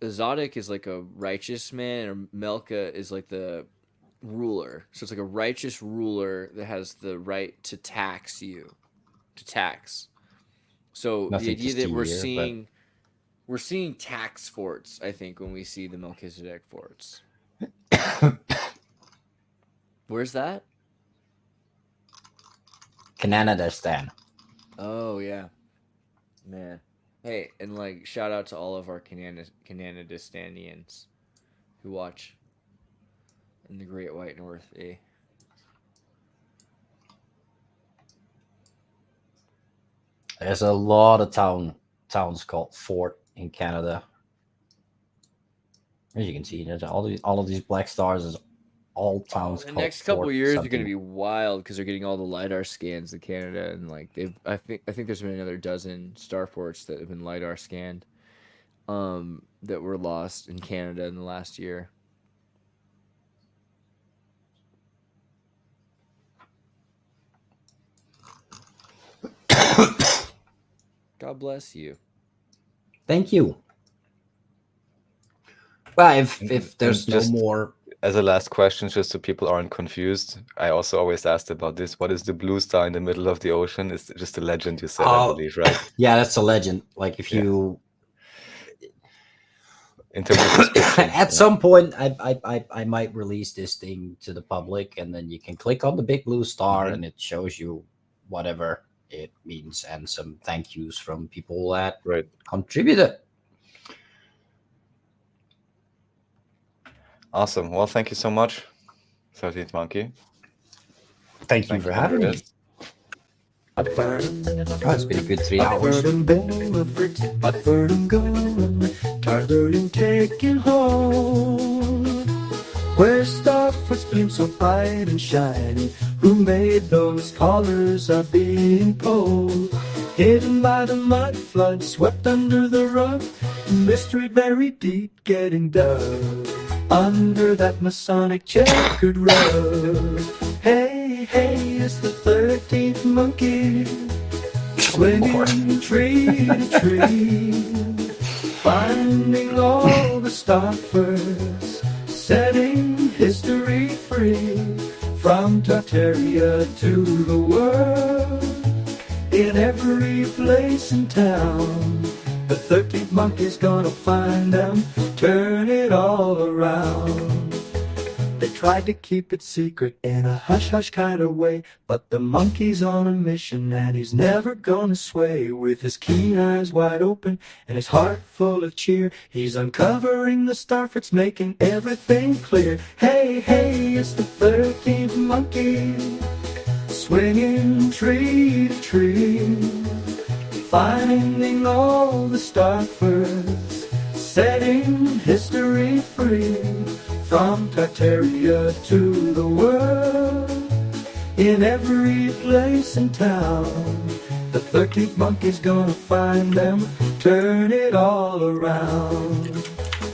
Zadok is like a righteous man, and Melka is like the ruler. So it's like a righteous ruler that has the right to tax you, to tax. So Nothing the to idea that see we're here, but- seeing we're seeing tax forts, I think, when we see the Melchizedek forts. Where's that? Canada stand. Oh yeah, man. Hey, and like shout out to all of our Canadistanians who watch in the Great White North. Eh? There's a lot of towns called Fort in Canada. As you can see, there's all of these black stars is all towns. The called next couple Fort years are something. going to be wild because they're getting all the lidar scans in Canada, and like I think there's been another dozen starports that have been lidar scanned, that were lost in Canada in the last year. God bless you. Thank you. Well, if there's no Just- more, As a last question, just so people aren't confused, I also always asked about this. What is the blue star in the middle of the ocean? It's just a legend you said, I Oh. believe, right? yeah, that's a legend. Like if Yeah. you In terms of description. at some point, I might release this thing to the public, and then you can click on the big blue star, Mhm. and it shows you whatever it means and some thank yous from people that Right. contributed. Awesome. Well, thank you so much, 13th Monkey. Thank you for having me. Oh, it's been a good 3 hours. Targeting taking home. Where starfoot's gleam so bright and shiny. Who made those colors are being pulled. Hidden by the mud flood, swept under the rug. Mystery buried deep, getting dug. Under that Masonic checkered rug. Hey, hey, it's the 13th monkey. Swinging tree to tree. Finding all the starfers. Setting history free. From Tartaria to the world. In every place in town. The 13th monkey's gonna find them, turn it all around. They tried to keep it secret in a hush-hush kind of way, but the monkey's on a mission and he's never gonna sway. With his keen eyes wide open and his heart full of cheer, he's uncovering the starforts, making everything clear. Hey, hey, it's the 13th monkey, swinging tree to tree. Finding all the starfers, setting history free. From Tartaria to the world, in every place in town. The 13th monkey's gonna find them, turn it all around.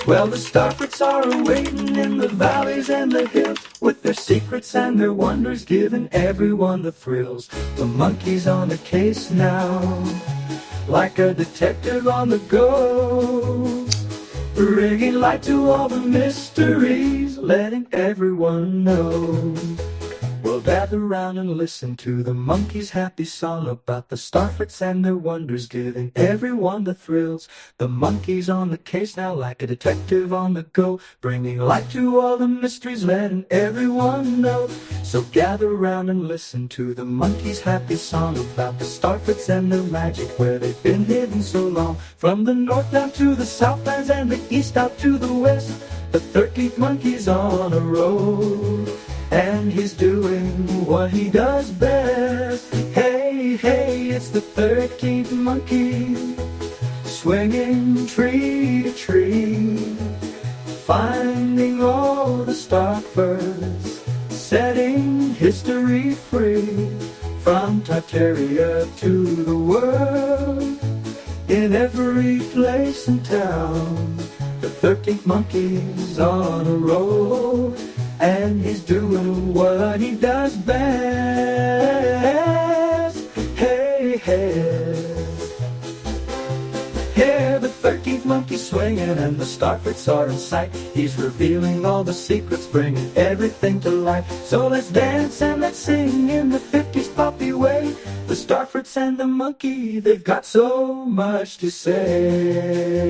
Well, the starforts are awaiting in the valleys and the hills, with their secrets and their wonders, giving everyone the thrills. The monkey's on the case now, like a detective on the go, bringing light to all the mysteries, letting everyone know. Well, gather round and listen to the monkey's happy song about the starforts and their wonders, giving everyone the thrills. The monkey's on the case now, like a detective on the go, bringing light to all the mysteries, letting everyone know. So gather round and listen to the monkey's happy song about the starforts and their magic, where they've been hidden so long. From the north down to the southlands and the east out to the west, the 13th monkey's on a roll. And he's doing what he does best. Hey, hey, it's the 13th monkey, swinging tree to tree. Finding all the starfers, setting history free. From Tartaria to the world, in every place in town. The 13th monkey's on a roll, and he's doing what he does best. Hey, hey, here the 13th monkey's swinging and the starforts are in sight. He's revealing all the secrets, bringing everything to light. So let's dance and let's sing in the 50s poppy way. The The Starforts and the monkey, they've got so much to say.